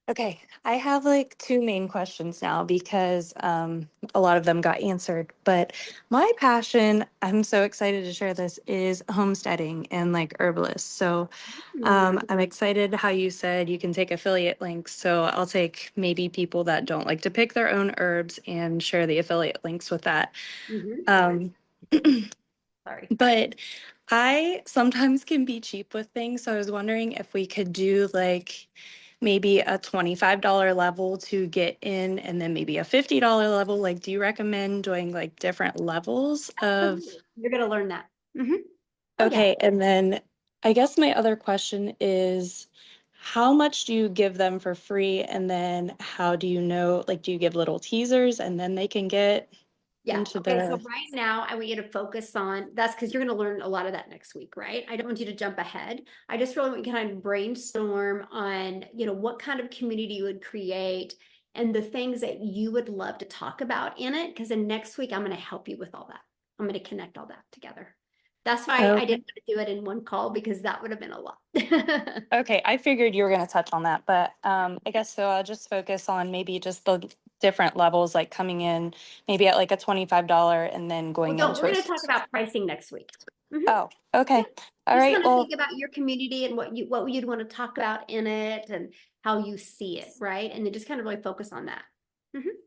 Okay, I have like two main questions now because a lot of them got answered. But my passion, I'm so excited to share this, is homesteading and like herbalists. So I'm excited how you said you can take affiliate links. So I'll take maybe people that don't like to pick their own herbs and share the affiliate links with that. Um, Sorry. But I sometimes can be cheap with things. So I was wondering if we could do like maybe a $25 level to get in and then maybe a $50 level. Like, do you recommend doing like different levels of? You're going to learn that. Oh, Okay. And then I guess my other question is, how much do you give them for free? And then how do you know, like, do you give little teasers and then they can get Yeah. into Okay. So the? right now, I want you to focus on that's because you're going to learn a lot of that next week, right? I don't want you to jump ahead. I just really want you to kind of brainstorm on, what kind of community you would create and the things that you would love to talk about in it. Because then next week, I'm going to help you with all that. I'm going to connect all that together. That's why I didn't want to do it in one call, because that would have been a lot. Okay, I figured you were going to touch on that, but I guess so. I'll just focus on maybe just the different levels, like coming in maybe at like a $25 and then going We're into going a. to talk about pricing next week. Oh, okay. All Just right. kind of Well, think about your community and what you'd want to talk about in it and how you see it, right? And then just kind of really focus on that.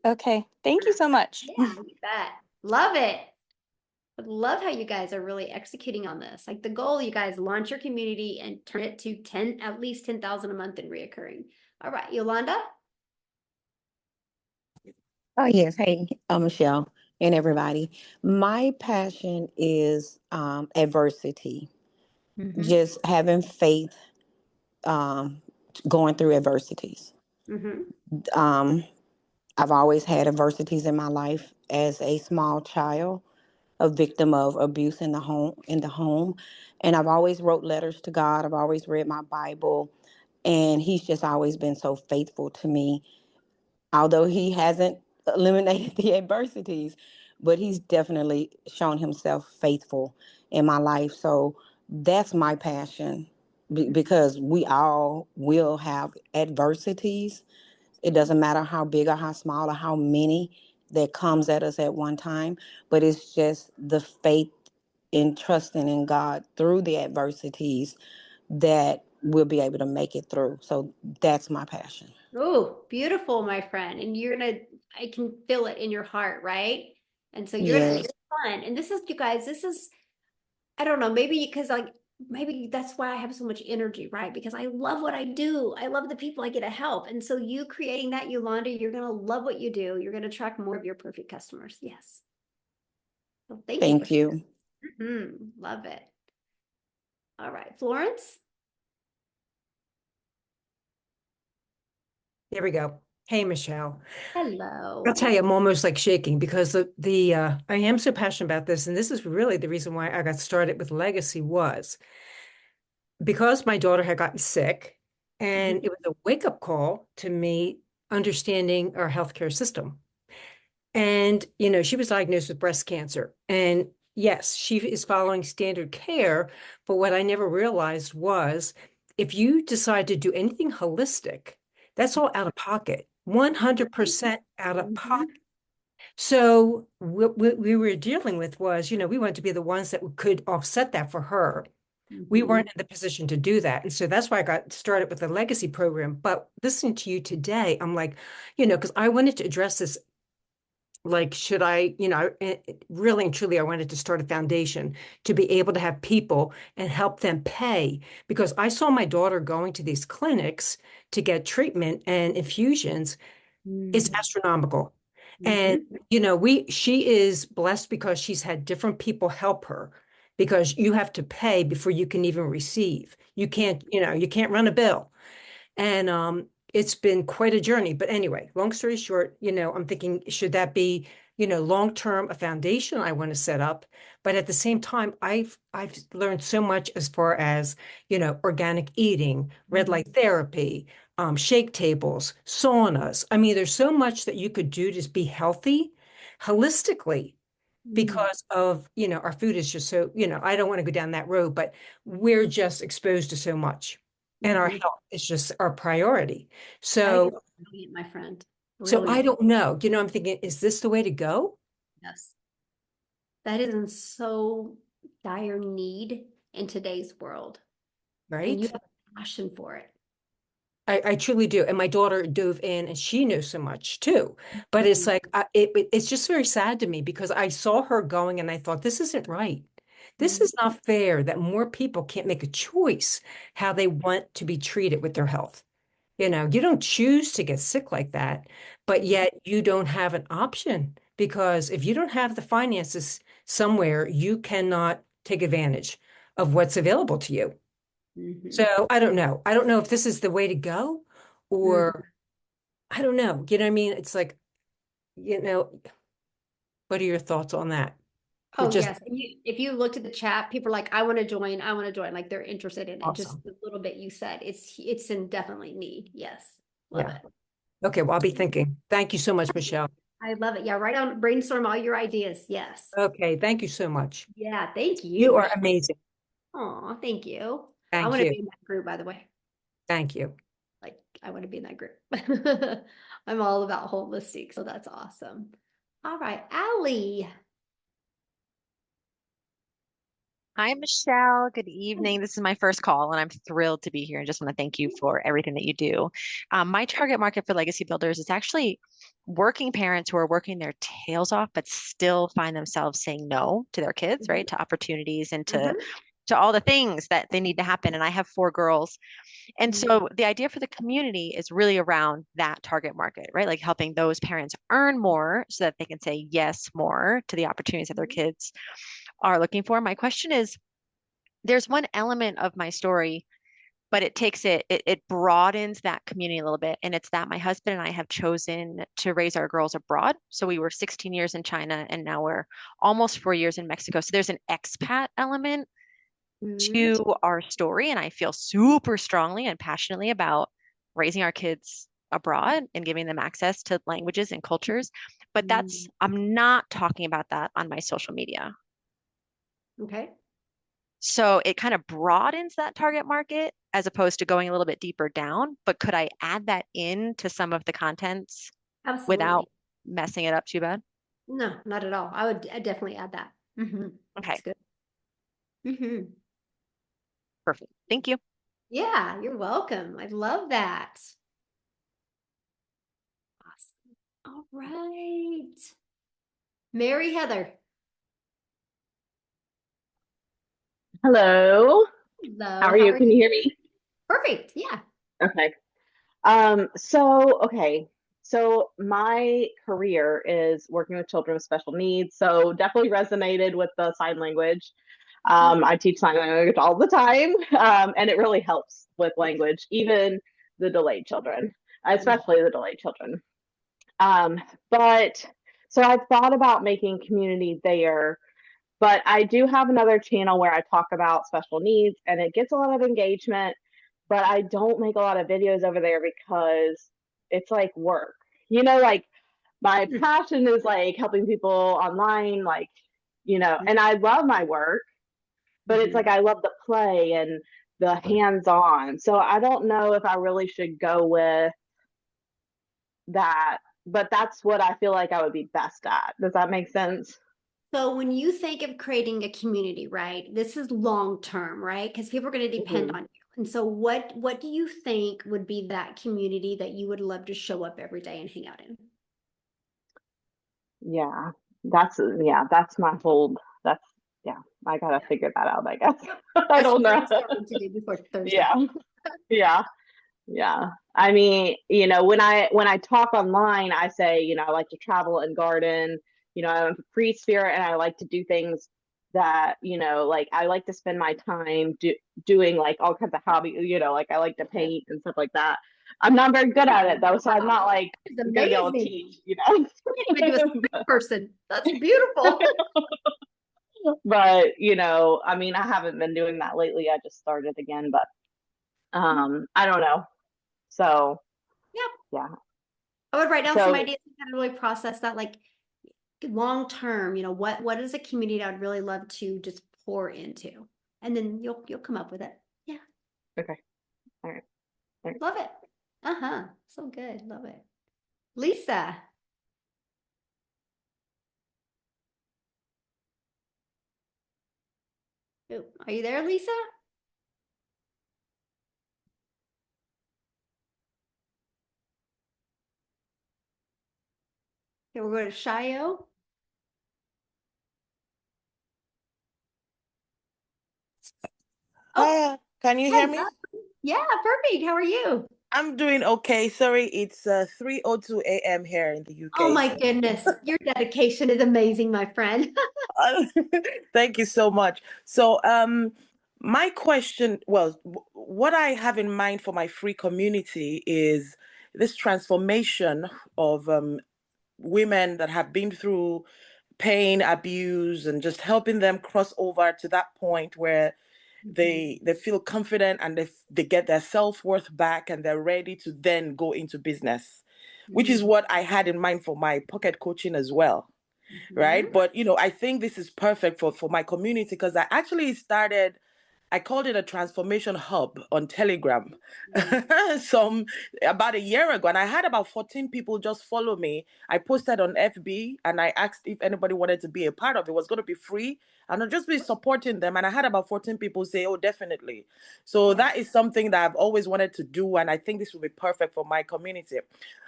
okay. Thank you so much. Yeah, you bet. Love it. I love how you guys are really executing on this. Like the goal, you guys launch your community and turn it to at least 10,000 a month in reoccurring. All right, Yolanda. Oh, yes. Hey, Michelle and everybody. My passion is adversity, just having faith, going through adversities. I've always had adversities in my life as a small child, a victim of abuse in the home. And I've always wrote letters to God. I've always read my Bible, and he's just always been so faithful to me. Although he hasn't eliminated the adversities, but he's definitely shown himself faithful in my life. So that's my passion, because we all will have adversities. It doesn't matter how big or how small or how many that comes at us at one time, but it's just the faith in trusting in God through the adversities that we'll be able to make it through. So that's my passion. Oh, beautiful, my friend. And I can feel it in your heart, right? And so you're gonna make it fun. And this is, you guys, I don't know, maybe because maybe that's why I have so much energy, right? Because I love what I do. I love the people I get to help. And so you creating that, Yolanda, you're gonna love what you do. You're gonna attract more of your perfect customers. Yes. So Thank you. Love it. All right, Florence. There we go. Hey, Michelle. Hello. I'll tell you, I'm almost like shaking because I am so passionate about this. And this is really the reason why I got started with Legacy, was because my daughter had gotten sick, and it was a wake-up call to me understanding our healthcare system. And, she was diagnosed with breast cancer. And yes, she is following standard care. But what I never realized was if you decide to do anything holistic, that's all out of pocket, 100% out of pocket. So what we were dealing with was, we wanted to be the ones that could offset that for her. We weren't in the position to do that. And so that's why I got started with the legacy program. But listening to you today, I'm like, because I wanted to address this. Like, should I, really and truly, I wanted to start a foundation to be able to have people and help them pay, because I saw my daughter going to these clinics to get treatment and infusions. It's astronomical. And, she is blessed because she's had different people help her, because you have to pay before you can even receive. You can't, you can't run a bill. And it's been quite a journey. But anyway, long story short, I'm thinking, should that be, long-term, a foundation I want to set up? But at the same time, I've learned so much as far as, organic eating, red light therapy, shake tables, saunas. I mean, there's so much that you could do to be healthy holistically, because of, our food is just so, I don't want to go down that road, but we're just exposed to so much. And our health is just our priority. So, my friend. so I don't know. I'm thinking, is this the way to go? Yes. That is in so dire need in today's world. Right. And you have a passion for it. I truly do. And my daughter dove in and she knows so much too. But it's like, it's just very sad to me, because I saw her going and I thought, this isn't right. This is not fair that more people can't make a choice how they want to be treated with their health. You don't choose to get sick like that, but yet you don't have an option, because if you don't have the finances somewhere, you cannot take advantage of what's available to you. So I don't know. I don't know if this is the way to go, or I don't know. You know what I mean? It's like, what are your thoughts on that? Oh, yes. If you looked at the chat, people are like, I want to join. Like they're interested in it. Just a little bit you said. It's in definitely need. Yes. Love it. Okay. Well, I'll be thinking. Thank you so much, Michelle. I love it. Yeah. Write down, brainstorm all your ideas. Yes. Okay. Thank you so much. Yeah. Thank you. You are amazing. Oh, thank you. Thank I want to you. be in that group, by the way. Thank you. Like, I want to be in that group. I'm all about holistic. So that's awesome. All right. Allie. Hi, Michelle. Good evening. This is my first call, and I'm thrilled to be here and just want to thank you for everything that you do. My target market for Legacy Builders is actually working parents who are working their tails off, but still find themselves saying no to their kids, right? To opportunities and to all the things that they need to happen. And I have 4 girls. And so the idea for the community is really around that target market, right? Like helping those parents earn more so that they can say yes more to the opportunities that their kids are looking for. My question is, there's one element of my story, but it takes it broadens that community a little bit. And it's that my husband and I have chosen to raise our girls abroad. So we were 16 years in China and now we're almost 4 years in Mexico. So there's an expat element to our story. And I feel super strongly and passionately about raising our kids abroad and giving them access to languages and cultures. But I'm not talking about that on my social media. Okay. So it kind of broadens that target market as opposed to going a little bit deeper down. But could I add that into some of the contents without messing it up too bad? No, not at all. I'd definitely add that. Okay. That's good. Perfect. Thank you. Yeah, you're welcome. I love that. Awesome. All right. Mary Heather. Hello. Hello. How are you? Can you hear me? Perfect. Yeah. Okay. So my career is working with children with special needs. So definitely resonated with the sign language. I teach sign language all the time, and it really helps with language, even the delayed children, especially the delayed children. But so I've thought about making community there. But I do have another channel where I talk about special needs and it gets a lot of engagement, but I don't make a lot of videos over there because it's like work, you know, like my passion is like helping people online, like, you know, and I love my work, but it's like I love the play and the hands-on. So I don't know if I really should go with that, but that's what I feel like I would be best at. Does that make sense? So when you think of creating a community, right, this is long term, right? Because people are going to depend on you. And so what do you think would be that community that you would love to show up every day and hang out in? Yeah, that's my whole, I gotta figure that out, I guess. I don't know. To do before Thursday. Yeah. I mean, you know, when I talk online, I say, you know, I like to travel and garden, you know, I'm a free spirit and I like to do things that, you know, like I like to spend my time doing like all kinds of hobby, you know, like I like to paint and stuff like that. I'm not very good at it though, so I'm not like gonna be able to teach, you know. You can't even do a person. That's beautiful. But, you know, I mean, I haven't been doing that lately. I just started again, but I don't know. So yeah. I would write down some ideas and kind of really process that, like long term, you know, what is a community I'd really love to just pour into, and then you'll come up with it. Yeah. Okay. All right. Love it. So good. Love it. Lisa. Oh, are you there, Lisa? Okay, we'll go to Shayo. Hi, can you hear me? Yeah, perfect. How are you? I'm doing okay. Sorry, it's 3:02 a.m. here in the UK. Oh my goodness. Your dedication is amazing, my friend. Thank you so much. So, my question, well, what I have in mind for my free community is this transformation of women that have been through pain, abuse, and just helping them cross over to that point where they feel confident and they get their self-worth back and they're ready to then go into business, which is what I had in mind for my pocket coaching as well. Right. But, you know, I think this is perfect for my community because I actually started, I called it a transformation hub on Telegram about a year ago. And I had about 14 people just follow me. I posted on FB and I asked if anybody wanted to be a part of it. It was going to be free and I'll just be supporting them. And I had about 14 people say, oh, definitely. So that is something that I've always wanted to do. And I think this will be perfect for my community.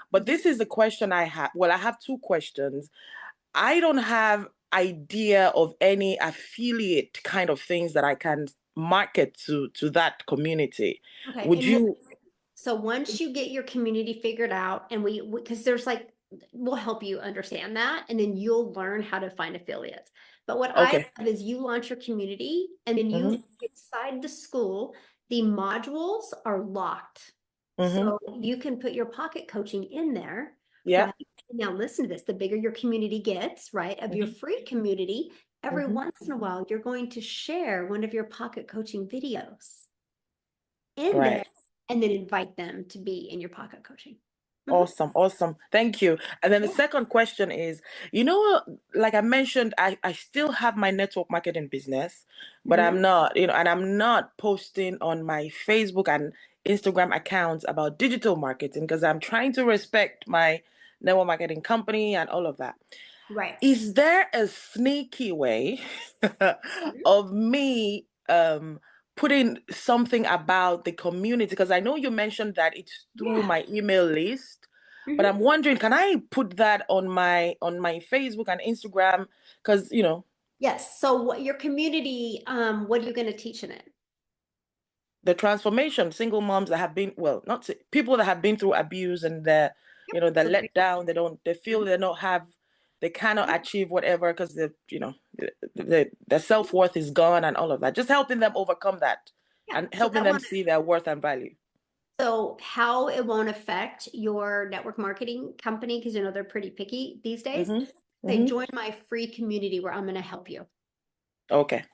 But this is the question I have. Well, I have two questions. I don't have idea of any affiliate kind of things that I can market to that community. Okay. Would you? So once you get your community figured out, and because there's like, we'll help you understand that, and then you'll learn how to find affiliates. But what I love is you launch your community, and then you decide the school, the modules are locked. So you can put your pocket coaching in there. Yeah. Right? Now listen to this, the bigger your community gets, right, of your free community, every once in a while, you're going to share one of your pocket coaching videos in there and then invite them to be in your pocket coaching. Awesome. Thank you. And then the second question is, you know, like I mentioned, I still have my network marketing business, but I'm not, you know, and I'm not posting on my Facebook and Instagram accounts about digital marketing because I'm trying to respect my network marketing company and all of that. Right. Is there a sneaky way of me putting something about the community? Because I know you mentioned that it's through my email list, but I'm wondering, can I put that on my Facebook and Instagram? Because, you know. Yes. So what your community, what are you going to teach in it? The transformation, single moms that have been, well, not people that have been through abuse and they're, you know, they're let down. They feel they cannot achieve whatever because their self-worth is gone and all of that. Just helping them overcome that and helping them see their worth and value. So how it won't affect your network marketing company, because you know they're pretty picky these days. They join my free community where I'm going to help you. Okay.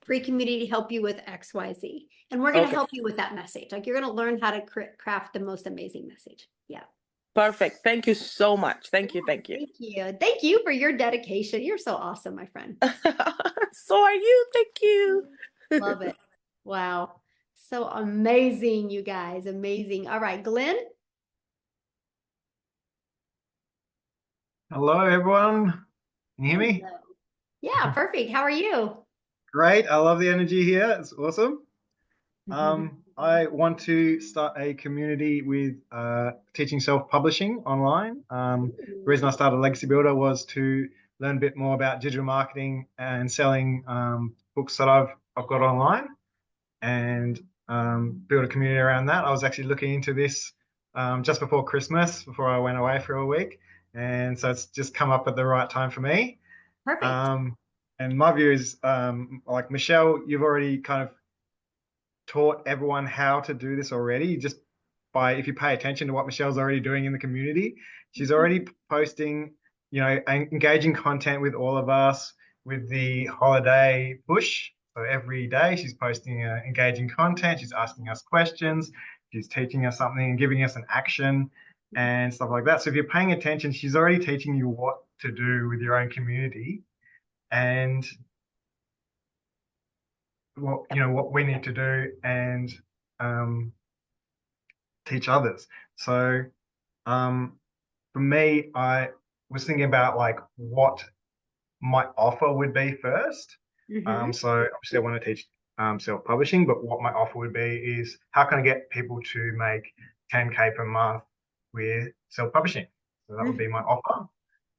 Free community to help you with XYZ. And we're going to help you with that message. Like you're going to learn how to craft the most amazing message. Yeah. Perfect. Thank you so much. Thank you. Thank you. Thank you. Thank you for your dedication. You're so awesome, my friend. So are you. Thank you. Love it. Wow. So amazing, you guys. Amazing. All right, Glenn. Hello, everyone. Can you hear me? Hello. Yeah, perfect. How are you? Great. I love the energy here. It's awesome. I want to start a community with teaching self-publishing online. The reason I started Legacy Builder was to learn a bit more about digital marketing and selling books that I've got online, and build a community around that. I was actually looking into this just before Christmas, before I went away for a week, and so it's just come up at the right time for me. Perfect. And my view is, like Michelle, you've already kind of taught everyone how to do this already. Just if you pay attention to what Michelle's already doing in the community, she's already posting, engaging content with all of us with the holiday push. So every day she's posting engaging content. She's asking us questions. She's teaching us something and giving us an action and stuff like that. So if you're paying attention, she's already teaching you what to do with your own community and what we need to do and teach others. So for me, I was thinking about like what my offer would be first. So obviously I want to teach self-publishing, but what my offer would be is how can I get people to make 10K per month with self-publishing? So that would be my offer.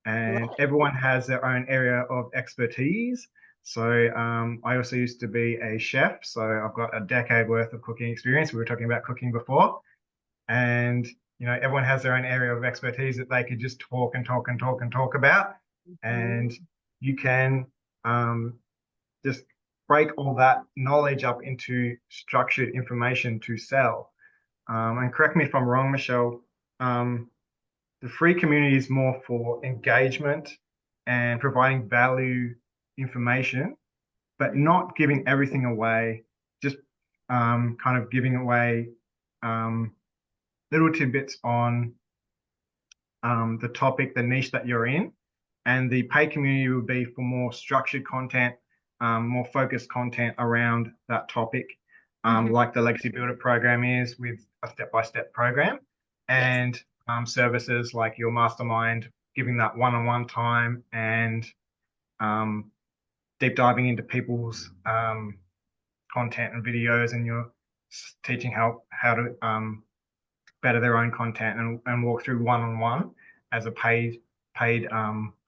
And everyone has their own area of expertise. So I also used to be a chef. So I've got a decade worth of cooking experience. We were talking about cooking before. And, everyone has their own area of expertise that they could just talk and talk and talk and talk about. And you can just break all that knowledge up into structured information to sell. And correct me if I'm wrong, Michelle, the free community is more for engagement and providing value information, but not giving everything away, just kind of giving away little tidbits on the topic, the niche that you're in. And the paid community would be for more structured content, more focused content around that topic, like the Legacy Builder program is with a step-by-step program. And services like your mastermind, giving that one-on-one time and deep diving into people's content and videos, and you're teaching how to better their own content and walk through one-on-one as a paid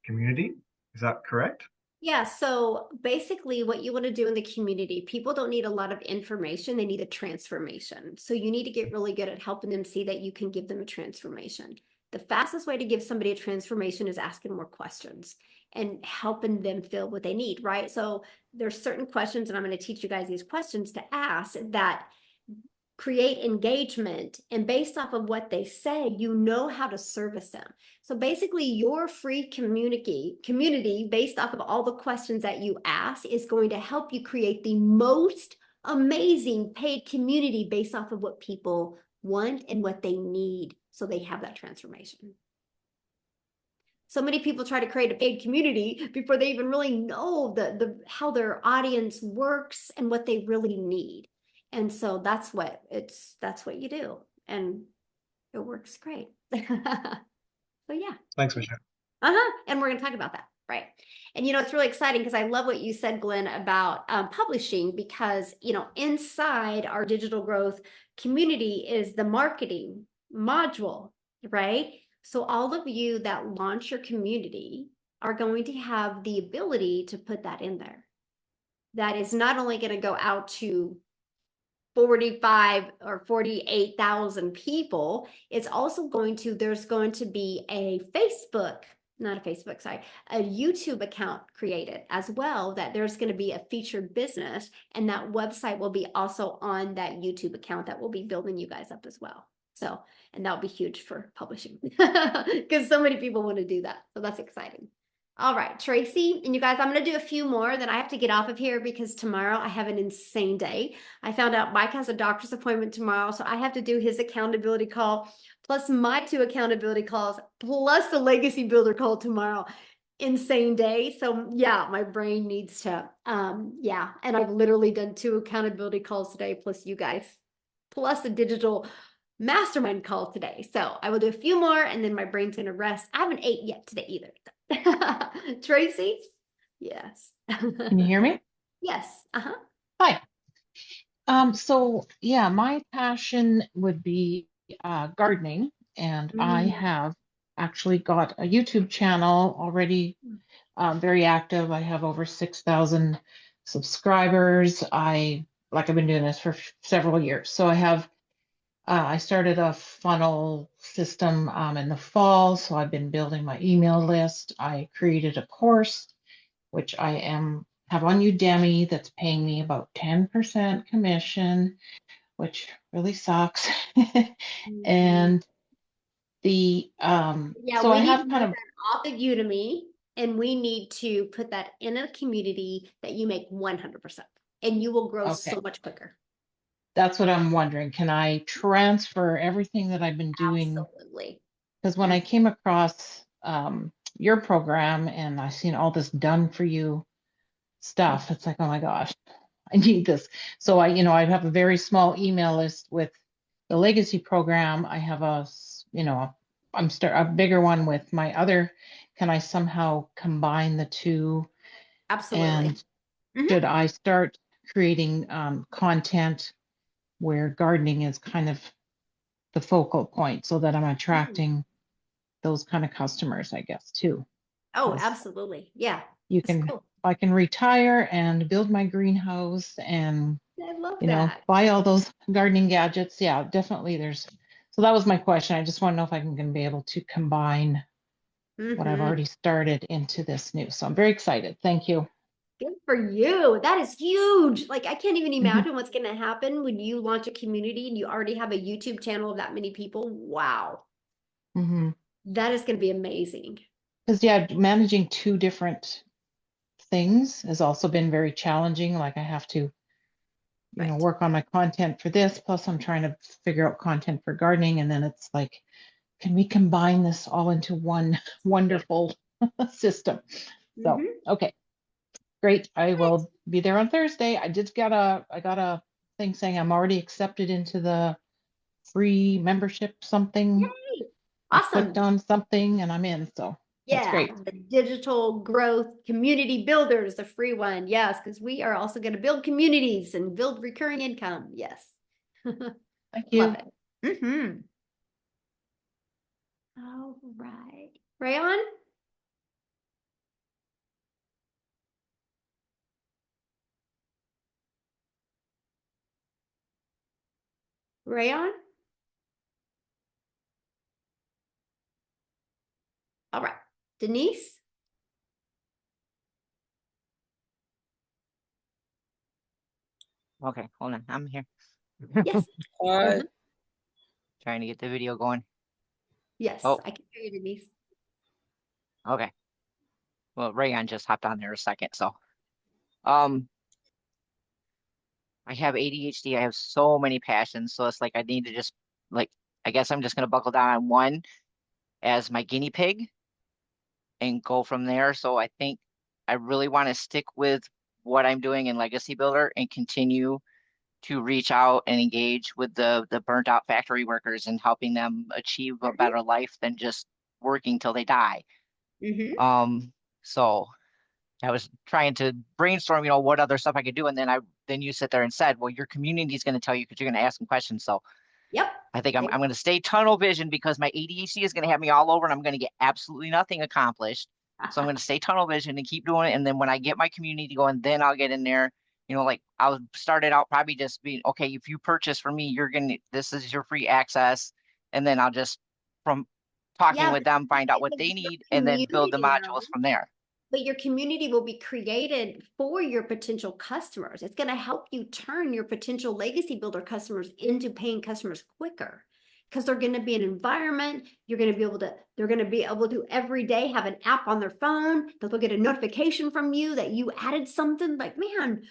community. Is that correct? Yeah, so basically what you want to do in the community, people don't need a lot of information, they need a transformation. So you need to get really good at helping them see that you can give them a transformation. The fastest way to give somebody a transformation is asking more questions and helping them feel what they need, right? So there's certain questions, and I'm going to teach you guys these questions to ask that create engagement, and based off of what they say, you know how to service them. So basically your free community based off of all the questions that you ask is going to help you create the most amazing paid community based off of what people want and what they need, so they have that transformation. So many people try to create a paid community before they even really know how their audience works and what they really need. And so that's what you do, and it works great. So yeah. Thanks, Michelle. And we're going to talk about that, right? And it's really exciting because I love what you said, Glenn, about publishing, because inside our digital growth community is the marketing module, right? So all of you that launch your community are going to have the ability to put that in there. That is not only going to go out to 45 or 48,000 people, it's also there's going to be a YouTube account created as well, that there's going to be a featured business, and that website will be also on that YouTube account that will be building you guys up as well. So, and that'll be huge for publishing because so many people want to do that. So that's exciting. All right, Tracy, and you guys, I'm going to do a few more, then I have to get off of here because tomorrow I have an insane day. I found out Mike has a doctor's appointment tomorrow, so I have to do his accountability call, plus my 2 accountability calls, plus the legacy builder call tomorrow. Insane day. So yeah, my brain needs to, yeah. And I've literally done 2 accountability calls today, plus you guys, plus a digital mastermind call today. So I will do a few more and then my brain's going to rest. I haven't ate yet today either. Tracy? Yes. Can you hear me? Yes. Uh-huh. Hi. So yeah, my passion would be gardening, and I have actually got a YouTube channel already, very active. I have over 6,000 subscribers. I've been doing this for several years. So I started a funnel system in the fall, so I've been building my email list. I created a course, which I have on Udemy, that's paying me about 10% commission, which really sucks. And yeah, so we I need have to kind put of, that off of Udemy, and we need to put that in a community that you make 100%, and you will grow okay, so much quicker. that's what I'm wondering. Can I transfer everything that I've been doing? Absolutely. Because when I came across your program and I seen all this done for you stuff, it's like, oh my gosh, I need this. So I have a very small email list with the legacy program. I have a bigger one with my other. Can I somehow combine the two? Absolutely. And should I start creating content where gardening is kind of the focal point so that I'm attracting those kind of customers, I guess, too? Oh, absolutely. Yeah. I can retire and build my greenhouse and, I love that. buy all those gardening gadgets. Yeah, definitely so that was my question. I just want to know if I'm going to be able to combine what I've already started into this new. So I'm very excited. Thank you. Good for you. That is huge. Like, I can't even imagine what's going to happen when you launch a community and you already have a YouTube channel of that many people. Wow. That is going to be amazing. Because, yeah, managing 2 different things has also been very challenging. Like, I have to, work on my content for this, plus I'm trying to figure out content for gardening. And then it's like, can we combine this all into one wonderful system? So, okay. Great. I will be there on Thursday. I got a thing saying I'm already accepted into the free membership something. Yay! I Awesome. clicked on something and I'm in. So that's great. The digital growth community builders, the free one. Yes, because we are also going to build communities and build recurring income. Yes. Thank you. Love it. All right. Rayon? Rayon? All right. Denise? Okay, hold on. I'm here. Yes. Trying to get the video going. Yes, Oh, I can hear you, Denise. okay. Well, Rayon just hopped on there a second, so I have ADHD. I have so many passions, so it's like I need to just I guess I'm just gonna buckle down on one as my guinea pig and go from there. So I think I really want to stick with what I'm doing in Legacy Builder and continue to reach out and engage with the burnt out factory workers and helping them achieve a better life than just working till they die. So I was trying to brainstorm, what other stuff I could do. And then you sit there and said, well, your community is going to tell you because you're going to ask them questions. So I think I'm going to stay tunnel vision because my ADHD is going to have me all over and I'm going to get absolutely nothing accomplished. So I'm going to stay tunnel vision and keep doing it. And then when I get my community going, then I'll get in there. I'll start it out probably just being, okay, if you purchase from me, this is your free access. And then I'll just, from talking with them, find out what they need and then build the modules from there. But your community will be created for your potential customers. It's going to help you turn your potential legacy builder customers into paying customers quicker. because they're going to be an environment. They're going to be able to every day have an app on their phone that they'll get a notification from you that you added something like, man,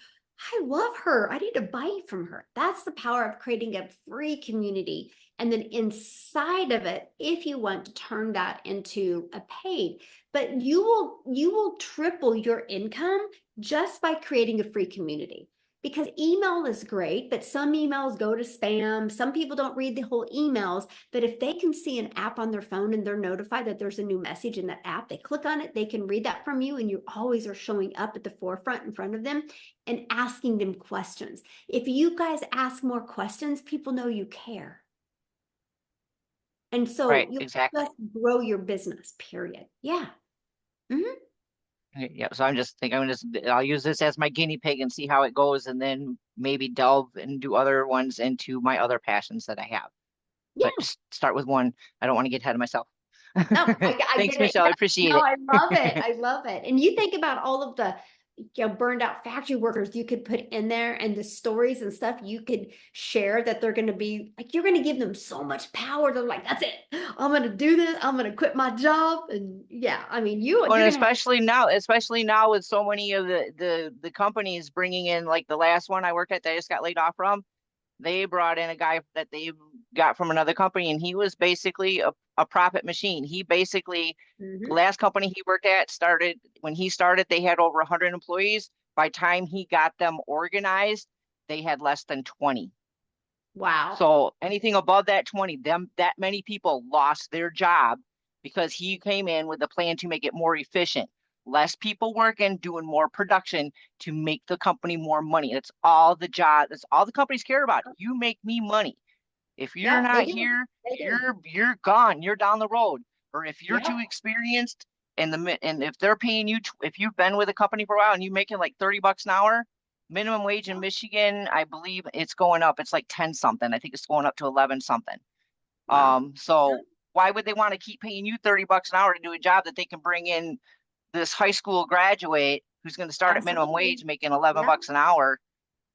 I love her. I need to buy from her. That's the power of creating a free community. And then inside of it, if you want to turn that into a paid, but you will triple your income just by creating a free community. Because email is great, but some emails go to spam. Some people don't read the whole emails, but if they can see an app on their phone and they're notified that there's a new message in that app, they click on it, they can read that from you, and you always are showing up at the forefront in front of them and asking them questions. If you guys ask more questions, people know you care. And so you'll exactly. just grow your business, period. Yeah. Mm-hmm. Yeah, so I'm just thinking I'll use this as my guinea pig and see how it goes, and then maybe delve and do other ones into my other passions that I have. Yeah. But just start with one. I don't want to get ahead of myself. No, Thanks, Michelle. I appreciate it. I love it. I love it. And you think about all of the burned out factory workers you could put in there, and the stories and stuff you could share that they're going to be like, you're going to give them so much power. They're like, that's it. I'm going to do this. I'm going to quit my job. And yeah, I mean, and especially now with so many of the companies bringing in, like the last one I worked at that I just got laid off from, they brought in a guy that they got from another company, and he was basically a profit machine. He basically, the last company he worked at when he started, they had over 100 employees. By the time he got them organized, they had less than 20. Wow. So anything above that 20, that many people lost their job because he came in with a plan to make it more efficient. Less people working, doing more production to make the company more money. That's all the job. That's all the companies care about. You make me money. If you're not here, you're gone. You're down the road. Or if you're too experienced, and if they're paying you, if you've been with a company for a while and you're making like $30 an hour, minimum wage in Michigan, I believe it's going up. It's like 10 something. I think it's going up to 11 something. Wow. So why would they want to keep paying you $30 an hour to do a job that they can bring in this high school graduate who's going to start at minimum wage making $11 an hour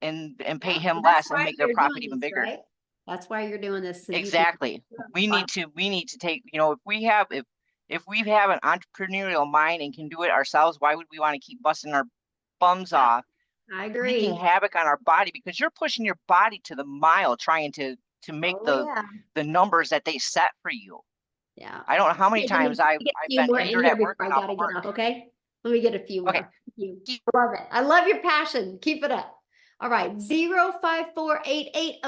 and pay him less and make their profit even bigger? Right? That's why you're doing this. So exactly. We need to take, if we have an entrepreneurial mind and can do it ourselves, why would we want to keep busting our bums off? I agree. Wreaking havoc on our body, because you're pushing your body to the mile trying to make the numbers that they set for you. Yeah. I don't know how many times I've been injured at work. I gotta get up, okay? Let me get a few more. I love it. I love your passion. Keep it up. All right. 054880.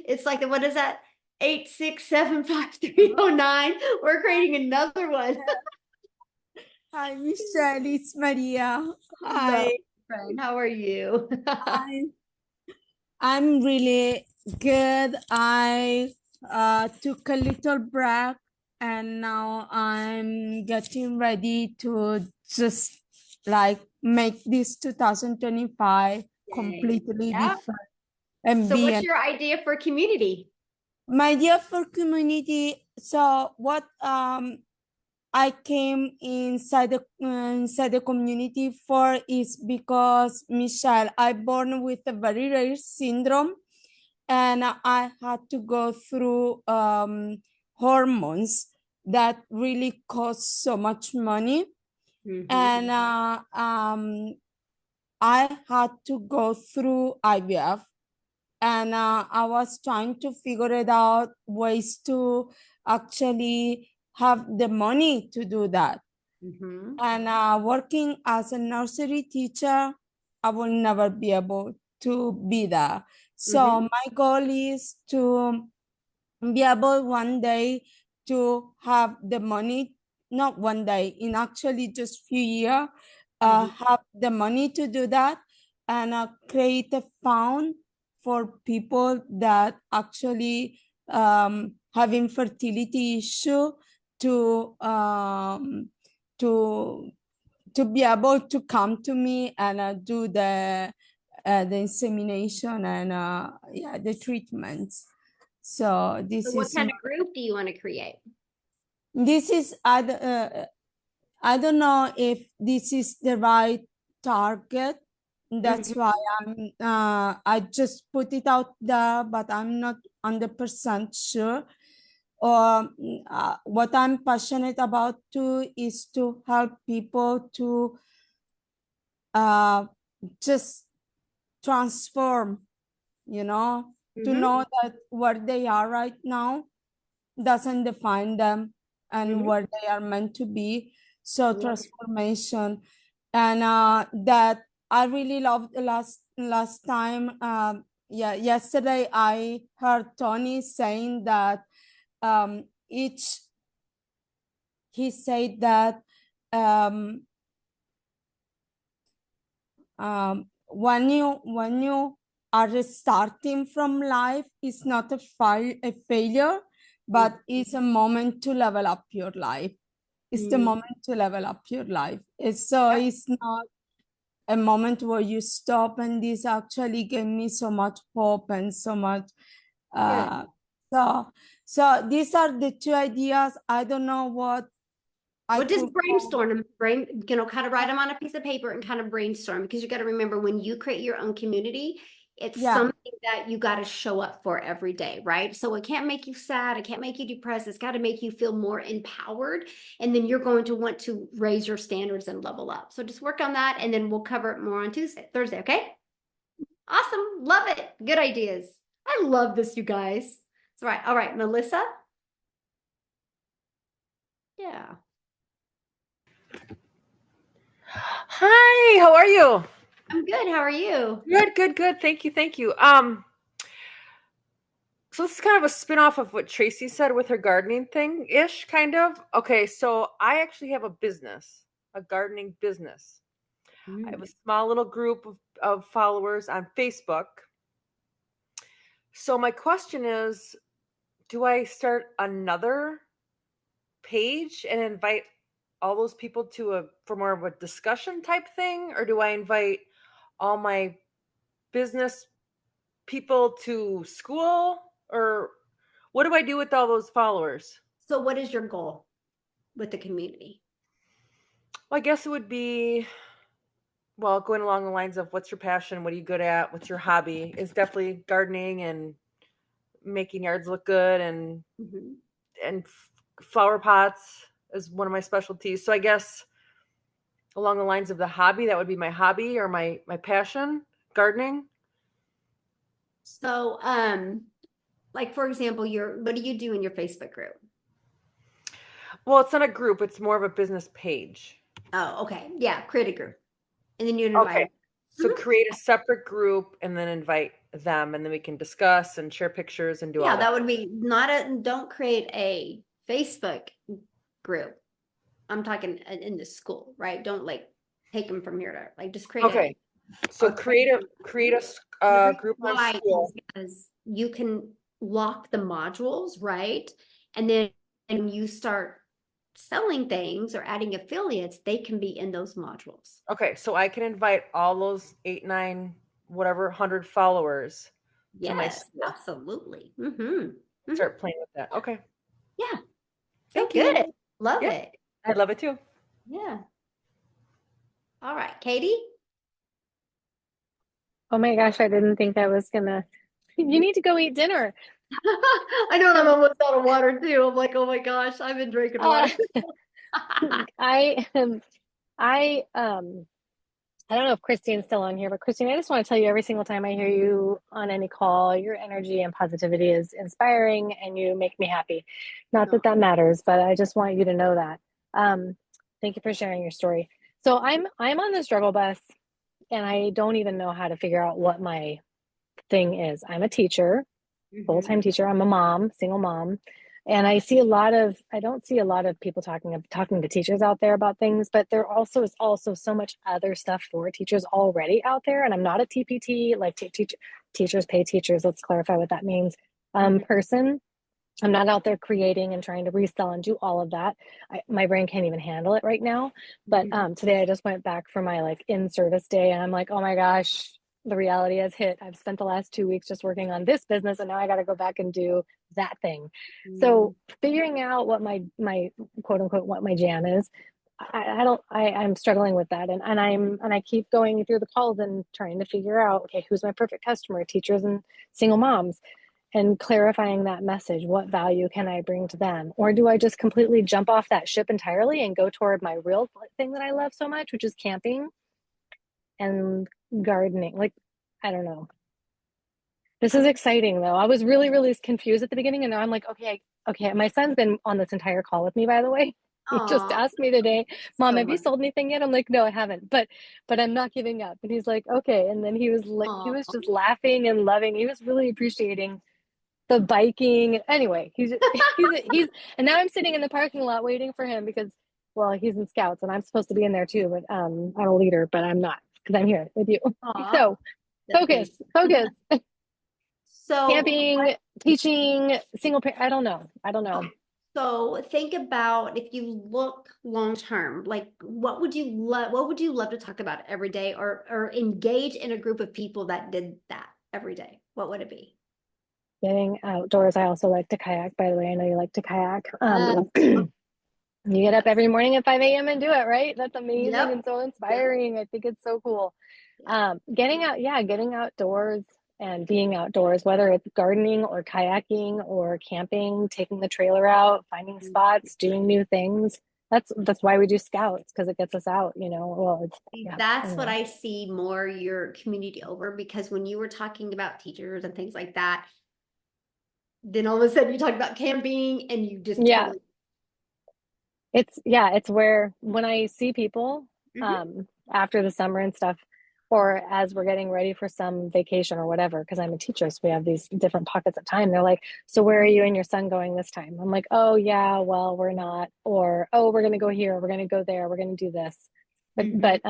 It's like what is that? 8675309. We're creating another one. Hi, Michelle. It's Maria. Hi. Friend. How are you? I'm really good. I took a little break, and now I'm getting ready to just like make this 2025 completely different. And so what's your idea for community? My idea for community, so what I came inside the community for is because, Michelle, I born with a very rare syndrome, and I had to go through hormones that really cost so much money. And I had to go through IVF, and I was trying to figure it out ways to actually have the money to do that. And working as a nursery teacher, I will never be able to be there. So my goal is to be able one day to have the money, not one day, in actually just few years, have the money to do that, and create a fund for people that actually have infertility issue to be able to come to me and do the insemination and the treatments. So this is what kind of group do you want to create? This is I don't know if this is the right target. That's why I just put it out there, but I'm not 100% sure. what I'm passionate about too is to help people to just transform, you know, to know that where they are right now doesn't define them and where they are meant to be. So transformation, and that I really loved the last time. Yesterday I heard Tony saying that he said that when you are starting from life, it's not a failure, but it's a moment to level up your life. It's the moment to level up your life. It's not a moment where you stop, and this actually gave me so much hope and so much so these are the two ideas. I don't know what just brainstorm them, kind of write them on a piece of paper and kind of brainstorm, because you got to remember, when you create your own community, it's something that you got to show up for every day, right? So it can't make you sad. It can't make you depressed. It's got to make you feel more empowered. And then you're going to want to raise your standards and level up. So just work on that, and then we'll cover it more on Thursday. Okay. Awesome. Love it. Good ideas. I love this, you guys. All right. All right. Melissa. Yeah. Hi, how are you? I'm good. How are you? Good. Thank you. So this is kind of a spin-off of what Tracy said with her gardening thing-ish, kind of. Okay, so I actually have a gardening business. I have a small little group of followers on Facebook. So my question is, do I start another page and invite all those people for more of a discussion type thing, or do I invite all my business people to school, or what do I do with all those followers? So what is your goal with the community? Well, I guess it would be, going along the lines of, what's your passion? What are you good at? What's your hobby? It's definitely gardening and making yards look good, and flower pots is one of my specialties. So I guess along the lines of the hobby, that would be my hobby or my passion, gardening. So, like, for example, what do you do in your Facebook group? Well, it's not a group. It's more of a business page. Oh, okay. Yeah. Create a group. And then you invite. Okay. So create a separate group and then invite them, and then we can discuss and share pictures and do all that. Yeah, that would be don't create a Facebook group. I'm talking in the school, right? Don't take them from here to just create. Okay. So create a group on school. Because you can lock the modules, right? And then when you start selling things or adding affiliates, they can be in those modules. Okay, so I can invite all those 8, 9, whatever 100 followers. Yes, absolutely. Start playing with that. Okay. Yeah. Thank you. you. Love it. I love it too. Yeah. All right, Katie. Oh my gosh, I didn't think I was gonna. You need to go eat dinner. I know, I'm almost out of water too. I'm like, oh my gosh, I've been drinking water. I don't know if Christine's still on here, but Christine, I just want to tell you, every single time I hear you on any call, your energy and positivity is inspiring, and you make me happy. Not that matters, but I just want you to know that. Thank you for sharing your story. So I'm on the struggle bus, and I don't even know how to figure out what my thing is. I'm a teacher, full-time teacher. I'm a mom, single mom. And I don't see a lot of people talking to teachers out there about things, but there also is so much other stuff for teachers already out there. And I'm not a TPT, like teachers pay teachers. Let's clarify what that means. Person. I'm not out there creating and trying to resell and do all of that. My brain can't even handle it right now. But today I just went back for my in-service day, and I'm like, oh my gosh, the reality has hit. I've spent the last 2 weeks just working on this business, and now I got to go back and do that thing. So figuring out what my quote unquote, what my jam is, I'm struggling with that. And I keep going through the calls and trying to figure out, okay, who's my perfect customer, teachers and single moms. and clarifying that message. What value can I bring to them? Or do I just completely jump off that ship entirely and go toward my real thing that I love so much, which is camping and gardening? Like, I don't know. This is exciting though. I was really, really confused at the beginning, and now I'm like, okay, okay. My son's been on this entire call with me, by the way. He just Aw, asked me today, Mom, so have you wonderful. sold anything yet? I'm like, no, I haven't, but I'm not giving up. And he's like, okay. And then he was like, he Aw. was just laughing and loving. He was really appreciating the biking. Anyway, he's and now I'm sitting in the parking lot waiting for him because, well, he's in Scouts and I'm supposed to be in there too, but I'm a leader, but I'm not because I'm here with you. Aw, So that's great. focus. So Camping, teaching, single parent. I don't know. okay, so think about, if you look long term, like what would you love to talk about every day, or engage in a group of people that did that every day? What would it be? Getting outdoors. I also like to kayak, by the way. I know you like to kayak. Uh, You get up every morning at 5 a.m. and do it, right? That's amazing Yep. and so inspiring. I think it's so cool. Getting outdoors and being outdoors, whether it's gardening or kayaking or camping, taking the trailer out, finding spots, doing new things. That's why we do Scouts, because it gets us out, Well, That's what anyway. I see more your community over, because when you were talking about teachers and things like that, then all of a sudden you talk about camping and you just Yeah. totally. It's where when I see people after the summer and stuff, or as we're getting ready for some vacation or whatever, because I'm a teacher, so we have these different pockets of time. They're like, so where are you and your son going this time? I'm like, oh yeah, well, we're not, or oh, we're gonna go here, we're gonna go there, we're gonna do this. But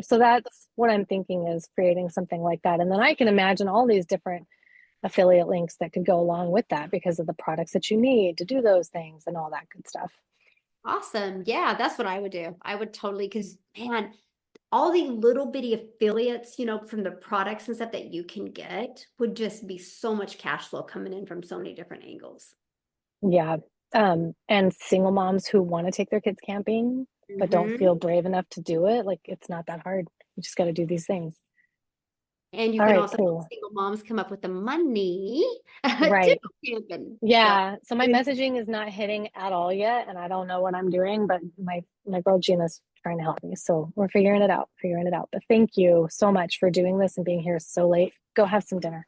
so that's what I'm thinking, is creating something like that. And then I can imagine all these different affiliate links that could go along with that because of the products that you need to do those things and all that good stuff. Awesome. Yeah, that's what I would do. I would totally, because man, all the little bitty affiliates, from the products and stuff that you can get would just be so much cash flow coming in from so many different angles. Yeah. And single moms who want to take their kids camping, but don't feel brave enough to do it. Like, it's not that hard. You just got to do these things. And you All can right, also cool. help single moms come up with the money to Right. go camping. Yeah. So my messaging is not hitting at all yet, and I don't know what I'm doing, but my girl Gina's trying to help me. So we're figuring it out. But thank you so much for doing this and being here so late. Go have some dinner.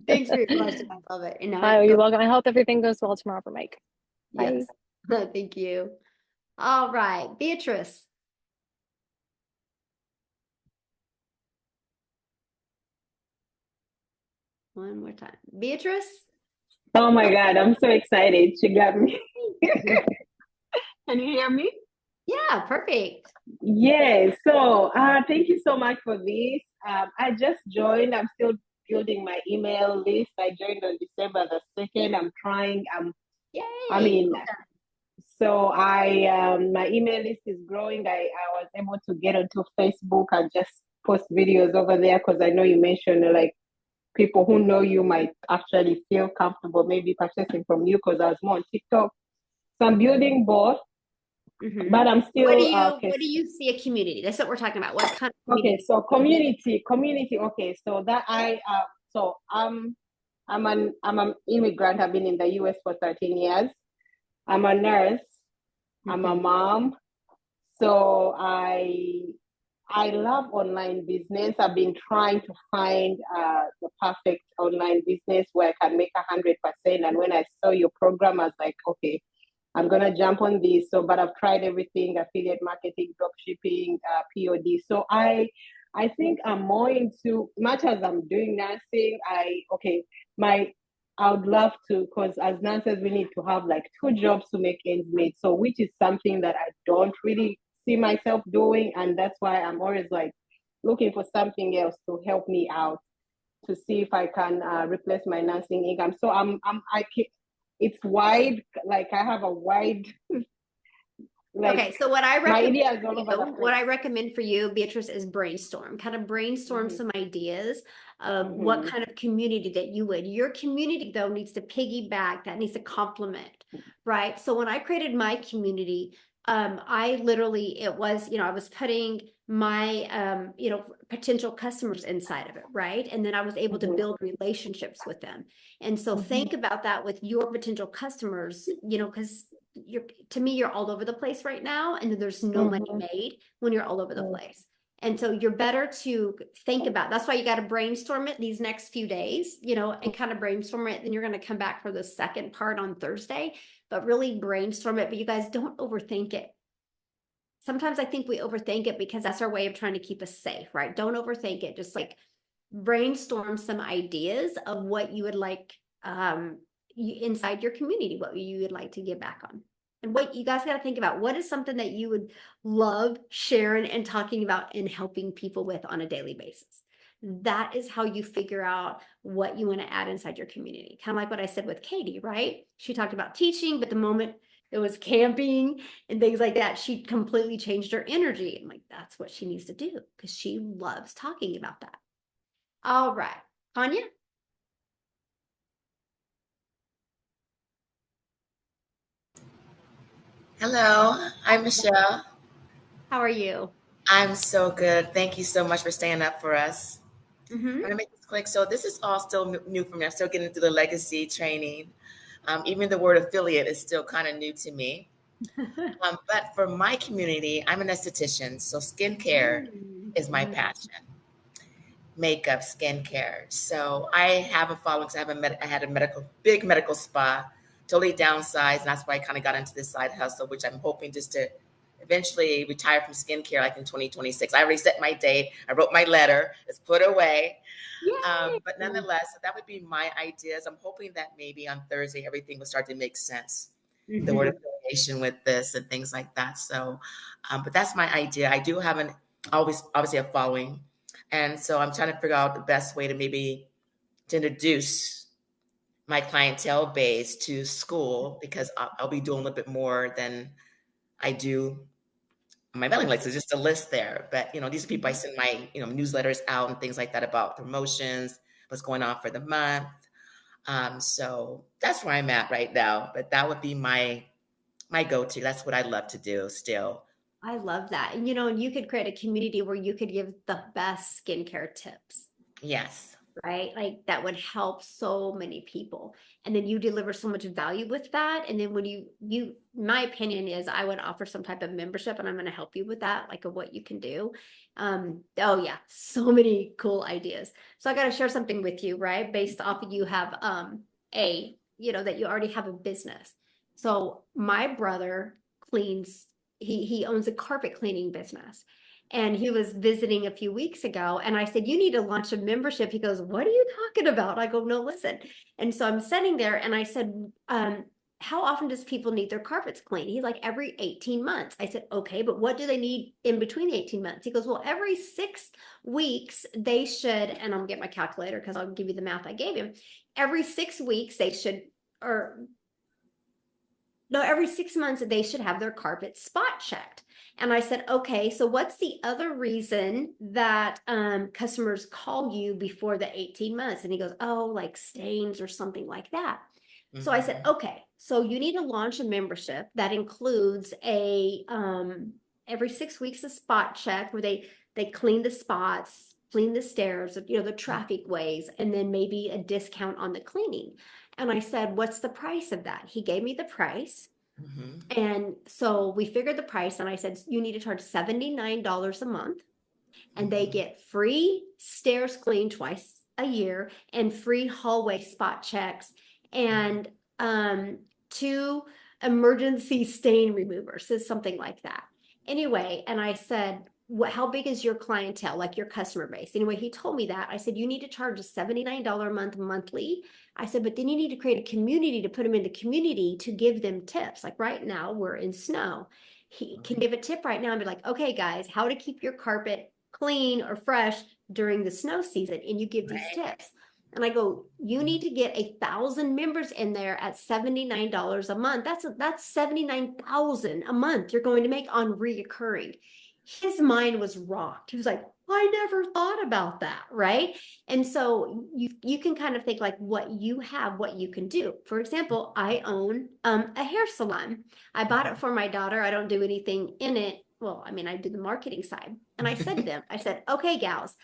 Thanks for your question. I love it. And Oh, you're welcome. I hope everything goes well tomorrow for Mike. Bye. Yes. Thank you. All right, Beatrice. One more time. Beatrice? Oh my God, I'm so excited. She got me. Can you hear me? Yeah, perfect. Yeah, so thank you so much for this. I just joined. I'm still building my email list. I joined on December the 2nd. I'm trying. Yay. So my email list is growing. I was able to get onto Facebook and just post videos over there, because I know you mentioned like people who know you might actually feel comfortable maybe purchasing from you, because I was more on TikTok. So I'm building both, but I'm still. What do you see a community? That's what we're talking about. What kind of community? Okay, so community. Okay, so that I'm an immigrant. I've been in the US for 13 years. I'm a nurse. I'm a mom. So I love online business. I've been trying to find the perfect online business where I can make 100%. And when I saw your program, I was like, okay, I'm gonna jump on this. So, but I've tried everything: affiliate marketing, drop shipping, POD. So I think I'm more into, much as I'm doing nursing. I would love to, because as nurses, we need to have like 2 jobs to make ends meet. So, which is something that I don't really see myself doing. And that's why I'm always like looking for something else to help me out, to see if I can replace my nursing income. So it's wide, like I have a wide, okay, so what I recommend for you, Beatrice, is brainstorm. Kind of brainstorm some ideas of what kind of community that you would. Your community, though, needs to piggyback, that needs to complement, right? So when I created my community, I literally, I was putting my potential customers inside of it, right? And then I was able to build relationships with them. And so think about that with your potential customers, because to me, you're all over the place right now, and there's no money made when you're all over the place. And so you're better to think about, that's why you got to brainstorm it these next few days, and kind of brainstorm it. Then you're going to come back for the second part on Thursday, but really brainstorm it. But you guys don't overthink it. Sometimes I think we overthink it because that's our way of trying to keep us safe, right? Don't overthink it. Just like brainstorm some ideas of what you would like inside your community, what you would like to give back on. And what you guys got to think about, what is something that you would love sharing and talking about and helping people with on a daily basis? That is how you figure out what you want to add inside your community. Kind of like what I said with Katie, right? She talked about teaching, but the moment it was camping and things like that, she completely changed her energy. I'm like, that's what she needs to do because she loves talking about that. All right, Tanya? Hello, I'm Michelle. How are you? I'm so good. Thank you so much for staying up for us. I'm going to make this quick. So this is all still new for me. I'm still getting through the legacy training. Even the word affiliate is still kind of new to me. But for my community, I'm an esthetician. So skincare is my passion. Makeup, skincare. So I have a following. I had a big medical spa, totally downsized. And that's why I kind of got into this side hustle, which I'm hoping just to eventually retire from skincare like in 2026. I already set my date. I wrote my letter. It's put away. But nonetheless, that would be my ideas. I'm hoping that maybe on Thursday, everything will start to make sense. The word affiliation with this and things like that. So, but that's my idea. I do have obviously a following. And so I'm trying to figure out the best way to introduce my clientele base to school, because I'll be doing a little bit more than I do on my mailing list. It's just a list there. But, these are people I send my, newsletters out and things like that about promotions, what's going on for the month. So that's where I'm at right now. But that would be my go-to. That's what I love to do still. I love that. And, you could create a community where you could give the best skincare tips. Yes. Right? Like that would help so many people. And then you deliver so much value with that. And then when my opinion is I would offer some type of membership, and I'm going to help you with that, like of what you can do. Oh yeah, so many cool ideas. So I got to share something with you, right? Based off of you have, that you already have a business. So my brother cleans, he owns a carpet cleaning business. And he was visiting a few weeks ago, and I said, you need to launch a membership. He goes, what are you talking about? I go, no, listen. And so I'm sitting there and I said, how often does people need their carpets cleaned? He's like, every 18 months. I said, okay, but what do they need in between the 18 months? He goes, well, every 6 weeks they should, and I'll get my calculator because I'll give you the math I gave him. Every 6 weeks they should, every 6 months they should have their carpet spot checked. And I said, okay, so what's the other reason that customers call you before the 18 months? And he goes, oh, like stains or something like that. So I said, okay, so you need to launch a membership that includes every 6 weeks a spot check where they clean the spots, clean the stairs, the traffic ways, and then maybe a discount on the cleaning. And I said, what's the price of that? He gave me the price. And so we figured the price, and I said, you need to charge $79 a month, and they get free stairs cleaned twice a year and free hallway spot checks and 2 emergency stain removers, is something like that. Anyway, and I said, how big is your clientele, like your customer base? Anyway, he told me that. I said, you need to charge a $79 a month monthly. I said, but then you need to create a community to put them in the community to give them tips. Like right now we're in snow. He can give a tip right now and be like, okay, guys, how to keep your carpet clean or fresh during the snow season. And you give these tips. And I go, you need to get 1,000 members in there at $79 a month. That's 79,000 a month you're going to make on reoccurring. His mind was rocked. He was like, I never thought about that, right? And so you can kind of think like what you have, what you can do. For example, I own a hair salon. I bought it for my daughter. I don't do anything in it well, I mean, I do the marketing side. And I said to them, I said, okay, gals,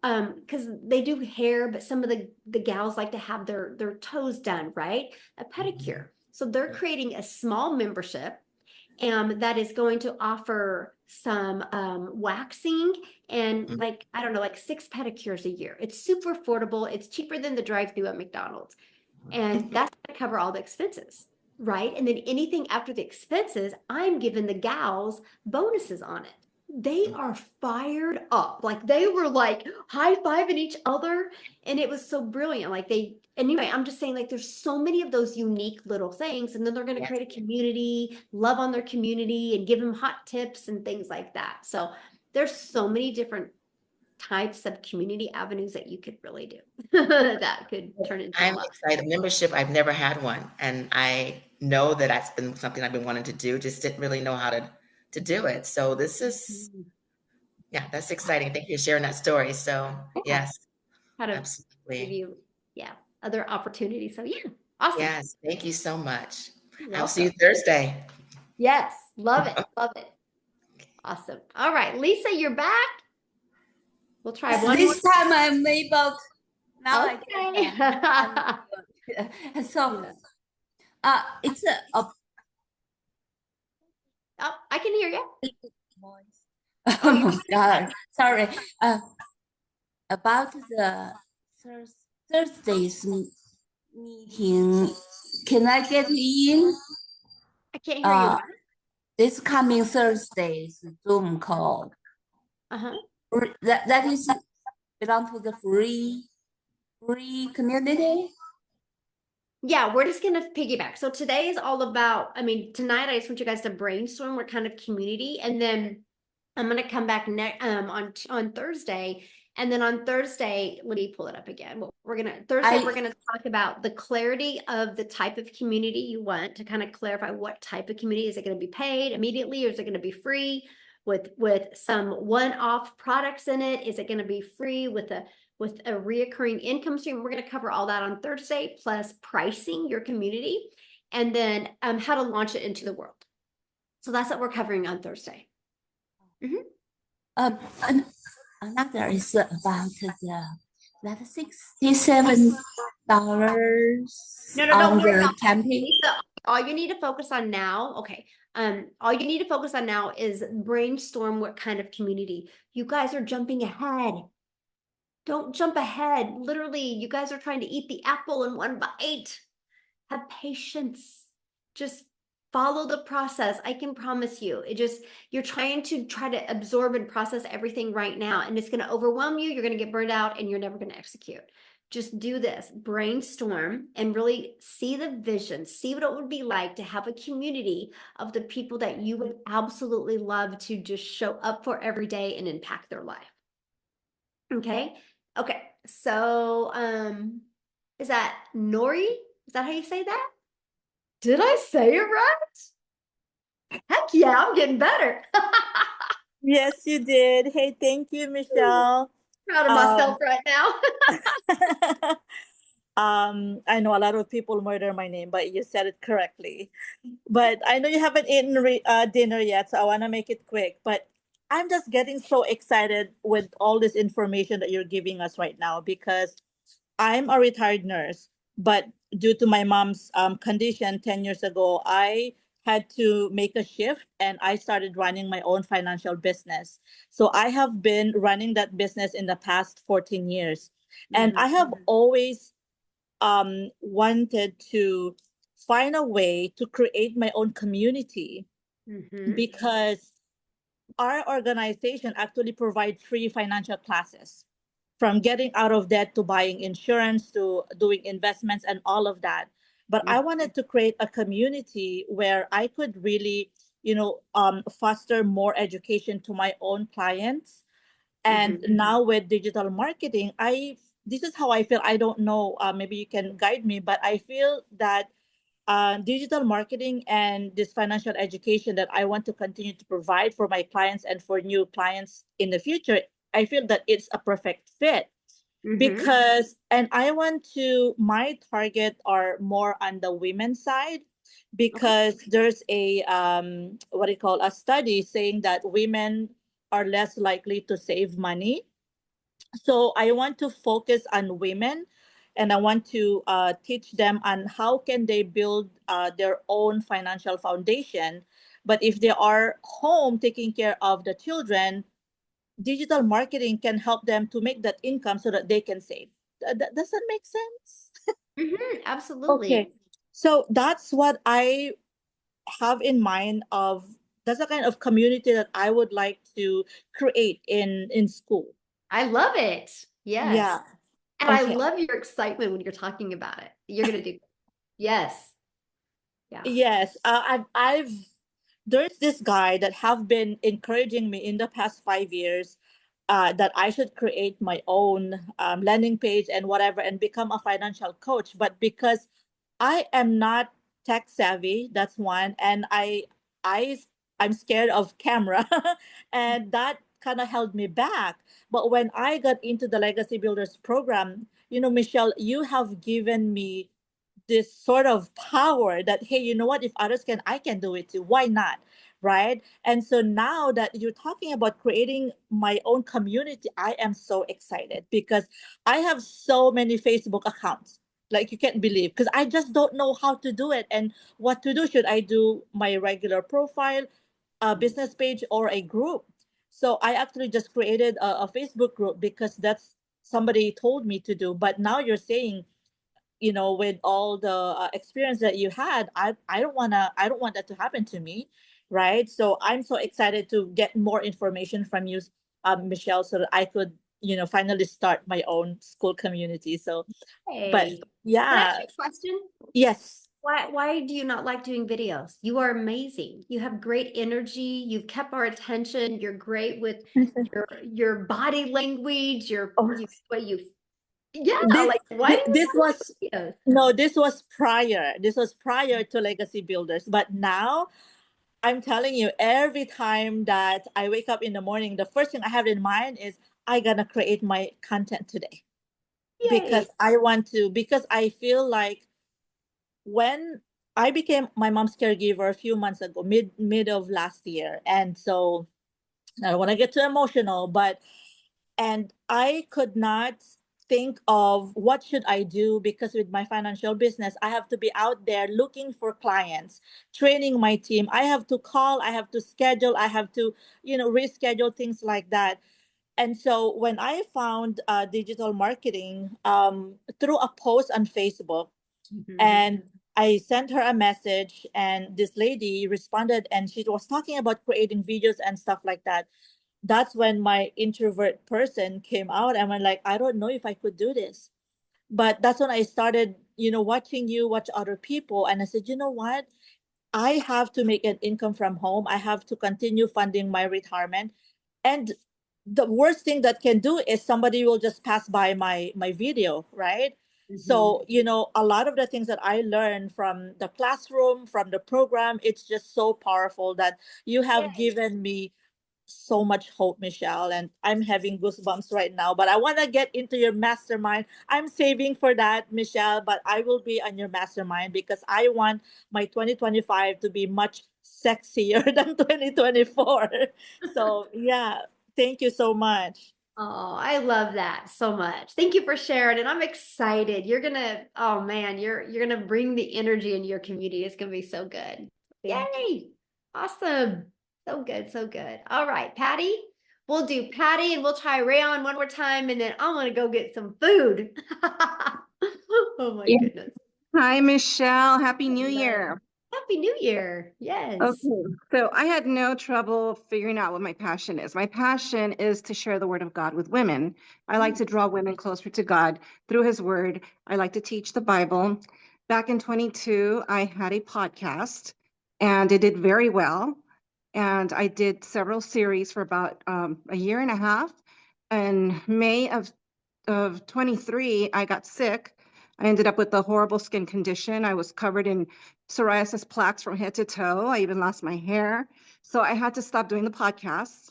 because they do hair, but some of the gals like to have their toes done, right? A pedicure. So they're creating a small membership that is going to offer some waxing and like, I don't know, like 6 pedicures a year. It's super affordable. It's cheaper than the drive-through at McDonald's. And that's going to cover all the expenses, right? And then anything after the expenses, I'm giving the gals bonuses on it. They are fired up. Like they were like high-fiving each other. And it was so brilliant. Like anyway, I'm just saying like there's so many of those unique little things. And then they're going to create a community, love on their community and give them hot tips and things like that. So there's so many different types of community avenues that you could really do that could turn into I'm excited. Membership, I've never had one. And I know that that's been something I've been wanting to do, just didn't really know how to do it. So this is, yeah, that's exciting. Thank you for sharing that story. So yes, how to absolutely. give you, other opportunities. So yeah, awesome. Yes, thank you so much. You're I'll see you welcome. Thursday. Yes, love it, love it. Awesome. All right, Lisa, you're back. We'll try one This more. time I'm able. Now Okay. I can. So, it's a Oh, I can hear you. oh my God, sorry. About the Thursday's meeting, can I get in? I can't hear you. This coming Thursday's Zoom call. That is belong to the free community. Yeah, we're just gonna piggyback. So today is all about, I mean, tonight I just want you guys to brainstorm what kind of community, and then I'm gonna come back on Thursday. And then on Thursday, let me pull it up again. We're gonna talk about the clarity of the type of community you want, to kind of clarify what type of community. Is it going to be paid immediately, or is it going to be free with some one-off products in it? Is it going to be free with a reoccurring income stream? We're going to cover all that on Thursday, plus pricing your community, and then how to launch it into the world. So that's what we're covering on Thursday. Another is about that $67 on the campaign. Lisa, all you need to focus on now, all you need to focus on now is brainstorm what kind of community. You guys are jumping ahead. Don't jump ahead. Literally, you guys are trying to eat the apple in one bite. Have patience. Just follow the process. I can promise you. You're trying to absorb and process everything right now, and it's going to overwhelm you. You're going to get burned out, and you're never going to execute. Just do this, brainstorm, and really see the vision, see what it would be like to have a community of the people that you would absolutely love to just show up for every day and impact their life. Okay. So, is that Nori? Is that how you say that? Did I say it right? Heck yeah, I'm getting better. Yes, you did. Hey, thank you, Michelle. Proud of myself right now. I know a lot of people murder my name, but you said it correctly. But I know you haven't eaten dinner yet, so I want to make it quick. But I'm just getting so excited with all this information that you're giving us right now, because I'm a retired nurse, but due to my mom's condition 10 years ago, I had to make a shift, and I started running my own financial business. So I have been running that business in the past 14 years. And I have always wanted to find a way to create my own community, because our organization actually provides free financial classes, from getting out of debt to buying insurance to doing investments and all of that. But I wanted to create a community where I could really, foster more education to my own clients. And now with digital marketing, this is how I feel. I don't know, maybe you can guide me, but I feel that digital marketing and this financial education that I want to continue to provide for my clients and for new clients in the future, I feel that it's a perfect fit. Because, and I want to, my target are more on the women's side. because there's a what do you call, a study saying that women are less likely to save money. So I want to focus on women, and I want to teach them on how can they build their own financial foundation. But if they are home taking care of the children, digital marketing can help them to make that income so that they can save. Does that make sense? Absolutely. Okay. So that's what I have in mind of, that's the kind of community that I would like to create in school. I love it. Yes. Yeah. And I Okay. love your excitement when you're talking about it. You're going to do. Yes. Yeah. Yes. I've there's this guy that have been encouraging me in the past 5 years that I should create my own landing page and whatever and become a financial coach. But because I am not tech savvy, that's one, and I I'm scared of camera, and that kind of held me back. But when I got into the Legacy Builders program, Michelle, you have given me this sort of power that, hey, you know what, if others can, I can do it too, why not, right? And so now that you're talking about creating my own community, I am so excited because I have so many Facebook accounts, like you can't believe, because I just don't know how to do it and what to do. Should I do my regular profile, a business page, or a group? So I actually just created a Facebook group because that's somebody told me to do. But now you're saying, with all the experience that you had, I don't want that to happen to me, right? So I'm so excited to get more information from you, Michelle, so that I could, finally start my own school community. So, but Hey, can I yeah, ask you a question? yes. Why do you not like doing videos? You are amazing. You have great energy. You've kept our attention. You're great with your body language, way you yeah, This like why do you this not like was videos? no, this was prior. This was prior to Legacy Builders. But now I'm telling you, every time that I wake up in the morning, the first thing I have in mind is I gonna create my content today. Yay. Because I feel like when I became my mom's caregiver a few months ago, mid of last year, and so I don't want to get too emotional, and I could not think of what should I do, because with my financial business, I have to be out there looking for clients, training my team. I have to call, I have to schedule, I have to, reschedule, things like that. And so when I found digital marketing through a post on Facebook, and I sent her a message, and this lady responded, and she was talking about creating videos and stuff like that. That's when my introvert person came out, and I'm like, I don't know if I could do this. But that's when I started, watching you watch other people, and I said, you know what? I have to make an income from home. I have to continue funding my retirement. And the worst thing that can do is somebody will just pass by my video, right? So, a lot of the things that I learned from the classroom, from the program, it's just so powerful that you have given me so much hope, Michelle, and I'm having goosebumps right now. But I want to get into your mastermind. I'm saving for that, Michelle, but I will be on your mastermind because I want my 2025 to be much sexier than 2024. So, yeah, thank you so much. Oh, I love that so much. Thank you for sharing. And I'm excited. Oh man, you're gonna bring the energy into your community. It's gonna be so good. Yay. Awesome. So good, so good. All right, Patty. We'll do Patty and we'll try Rayon one more time, and then I'm gonna go get some food. Oh my goodness. Hi, Michelle. Happy New Year. Happy New Year. Yes. Okay, so I had no trouble figuring out what my passion is. My passion is to share the word of God with women. I like to draw women closer to God through his word. I like to teach the Bible. Back in 22, I had a podcast and it did very well. And I did several series for about a year and a half. In May of 23, I got sick. I ended up with a horrible skin condition. I was covered in psoriasis plaques from head to toe. I even lost my hair. So I had to stop doing the podcasts.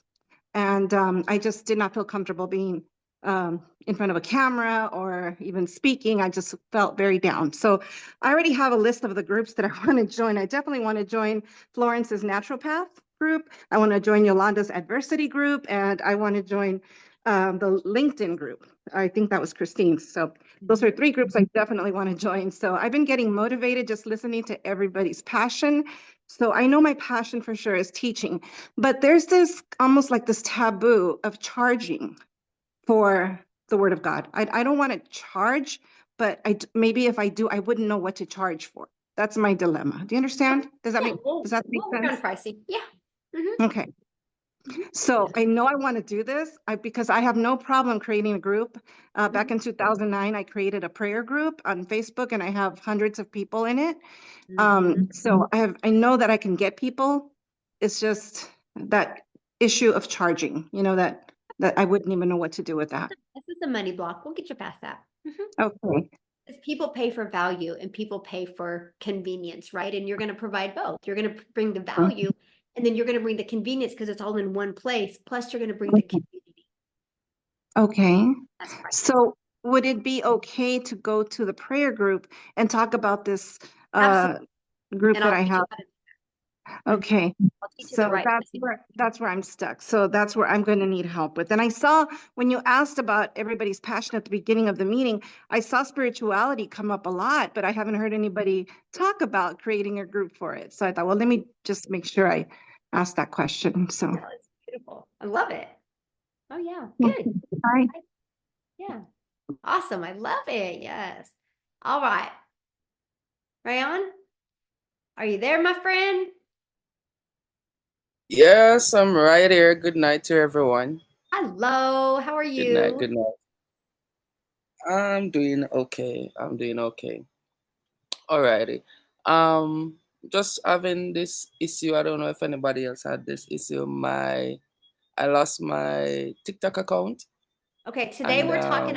And I just did not feel comfortable being in front of a camera or even speaking. I just felt very down. So I already have a list of the groups that I want to join. I definitely want to join Florence's Naturopath group. I want to join Yolanda's Adversity group, and I want to join the LinkedIn group. I think that was Christine's. So those are 3 groups I definitely want to join. So I've been getting motivated just listening to everybody's passion. So I know my passion for sure is teaching, but there's this almost like this taboo of charging for the Word of God. I don't want to charge, but maybe if I do, I wouldn't know what to charge for. That's my dilemma. Do you understand? Does that make sense? Pricey. Yeah. Okay. So I know I want to do this because I have no problem creating a group. Back in 2009, I created a prayer group on Facebook, and I have hundreds of people in it. So I know that I can get people. It's just that issue of charging, that I wouldn't even know what to do with that. This is a money block. We'll get you past that. Okay. People pay for value and people pay for convenience, right? And you're going to provide both. You're going to bring the value, and then you're going to bring the convenience because it's all in one place. Plus, you're going to bring the community. Okay. So would it be okay to go to the prayer group and talk about this group that I have? Okay. So that's where I'm stuck. So that's where I'm going to need help with. And I saw when you asked about everybody's passion at the beginning of the meeting, I saw spirituality come up a lot, but I haven't heard anybody talk about creating a group for it. So I thought, well, let me just make sure I ask that question. So that's beautiful. I love it. Oh yeah. Good. Hi. Yeah. Awesome. I love it. Yes. All right. Rayon, are you there, my friend? Yes, I'm right here. Good night to everyone. Hello. How are you? Good night. Good night. I'm doing okay. Alrighty. Just having this issue. I don't know if anybody else had this issue. I lost my TikTok account. Okay, today we're talking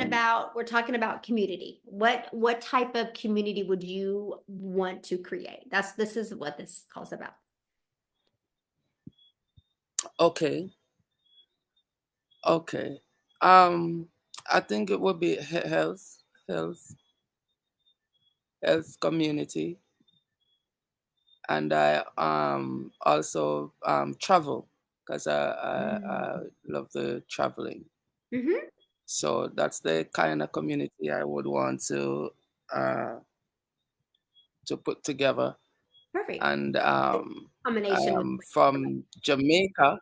about community. What type of community would you want to create? This is what this calls about. Okay. I think it would be health community, and I also travel because I love the traveling. So that's the kind of community I would want to put together. Perfect. And combination. I am from Jamaica.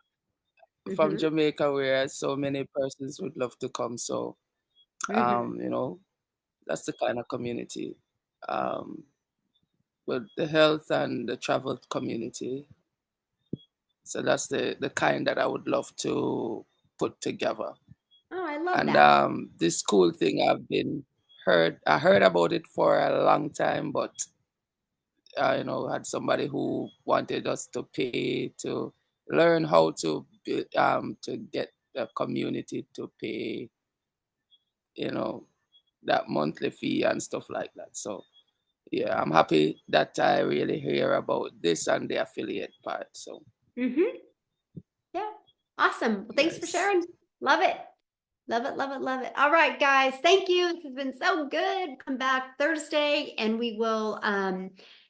From Jamaica, where so many persons would love to come. So, that's the kind of community. With the health and the travel community. So that's the kind that I would love to put together. Oh, I love and that. This school thing I heard about it for a long time, but had somebody who wanted us to pay to learn how to get the community to pay, that monthly fee and stuff like that. So yeah, I'm happy that I really hear about this and the affiliate part. So yeah, awesome. Well, thanks for sharing. Love it. Love it, love it, love it. All right, guys. Thank you. This has been so good. Come back Thursday and we will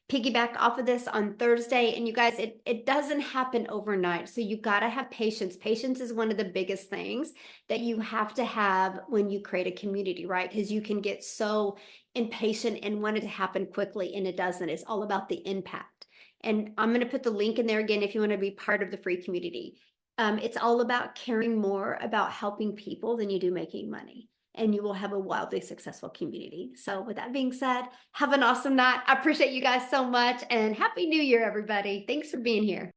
piggyback off of this on Thursday. And you guys, it doesn't happen overnight. So you got to have patience. Patience is one of the biggest things that you have to have when you create a community, right? Because you can get so impatient and want it to happen quickly, and it doesn't. It's all about the impact. And I'm going to put the link in there again if you want to be part of the free community. It's all about caring more about helping people than you do making money, and you will have a wildly successful community. So with that being said, have an awesome night. I appreciate you guys so much, and Happy New Year, everybody. Thanks for being here.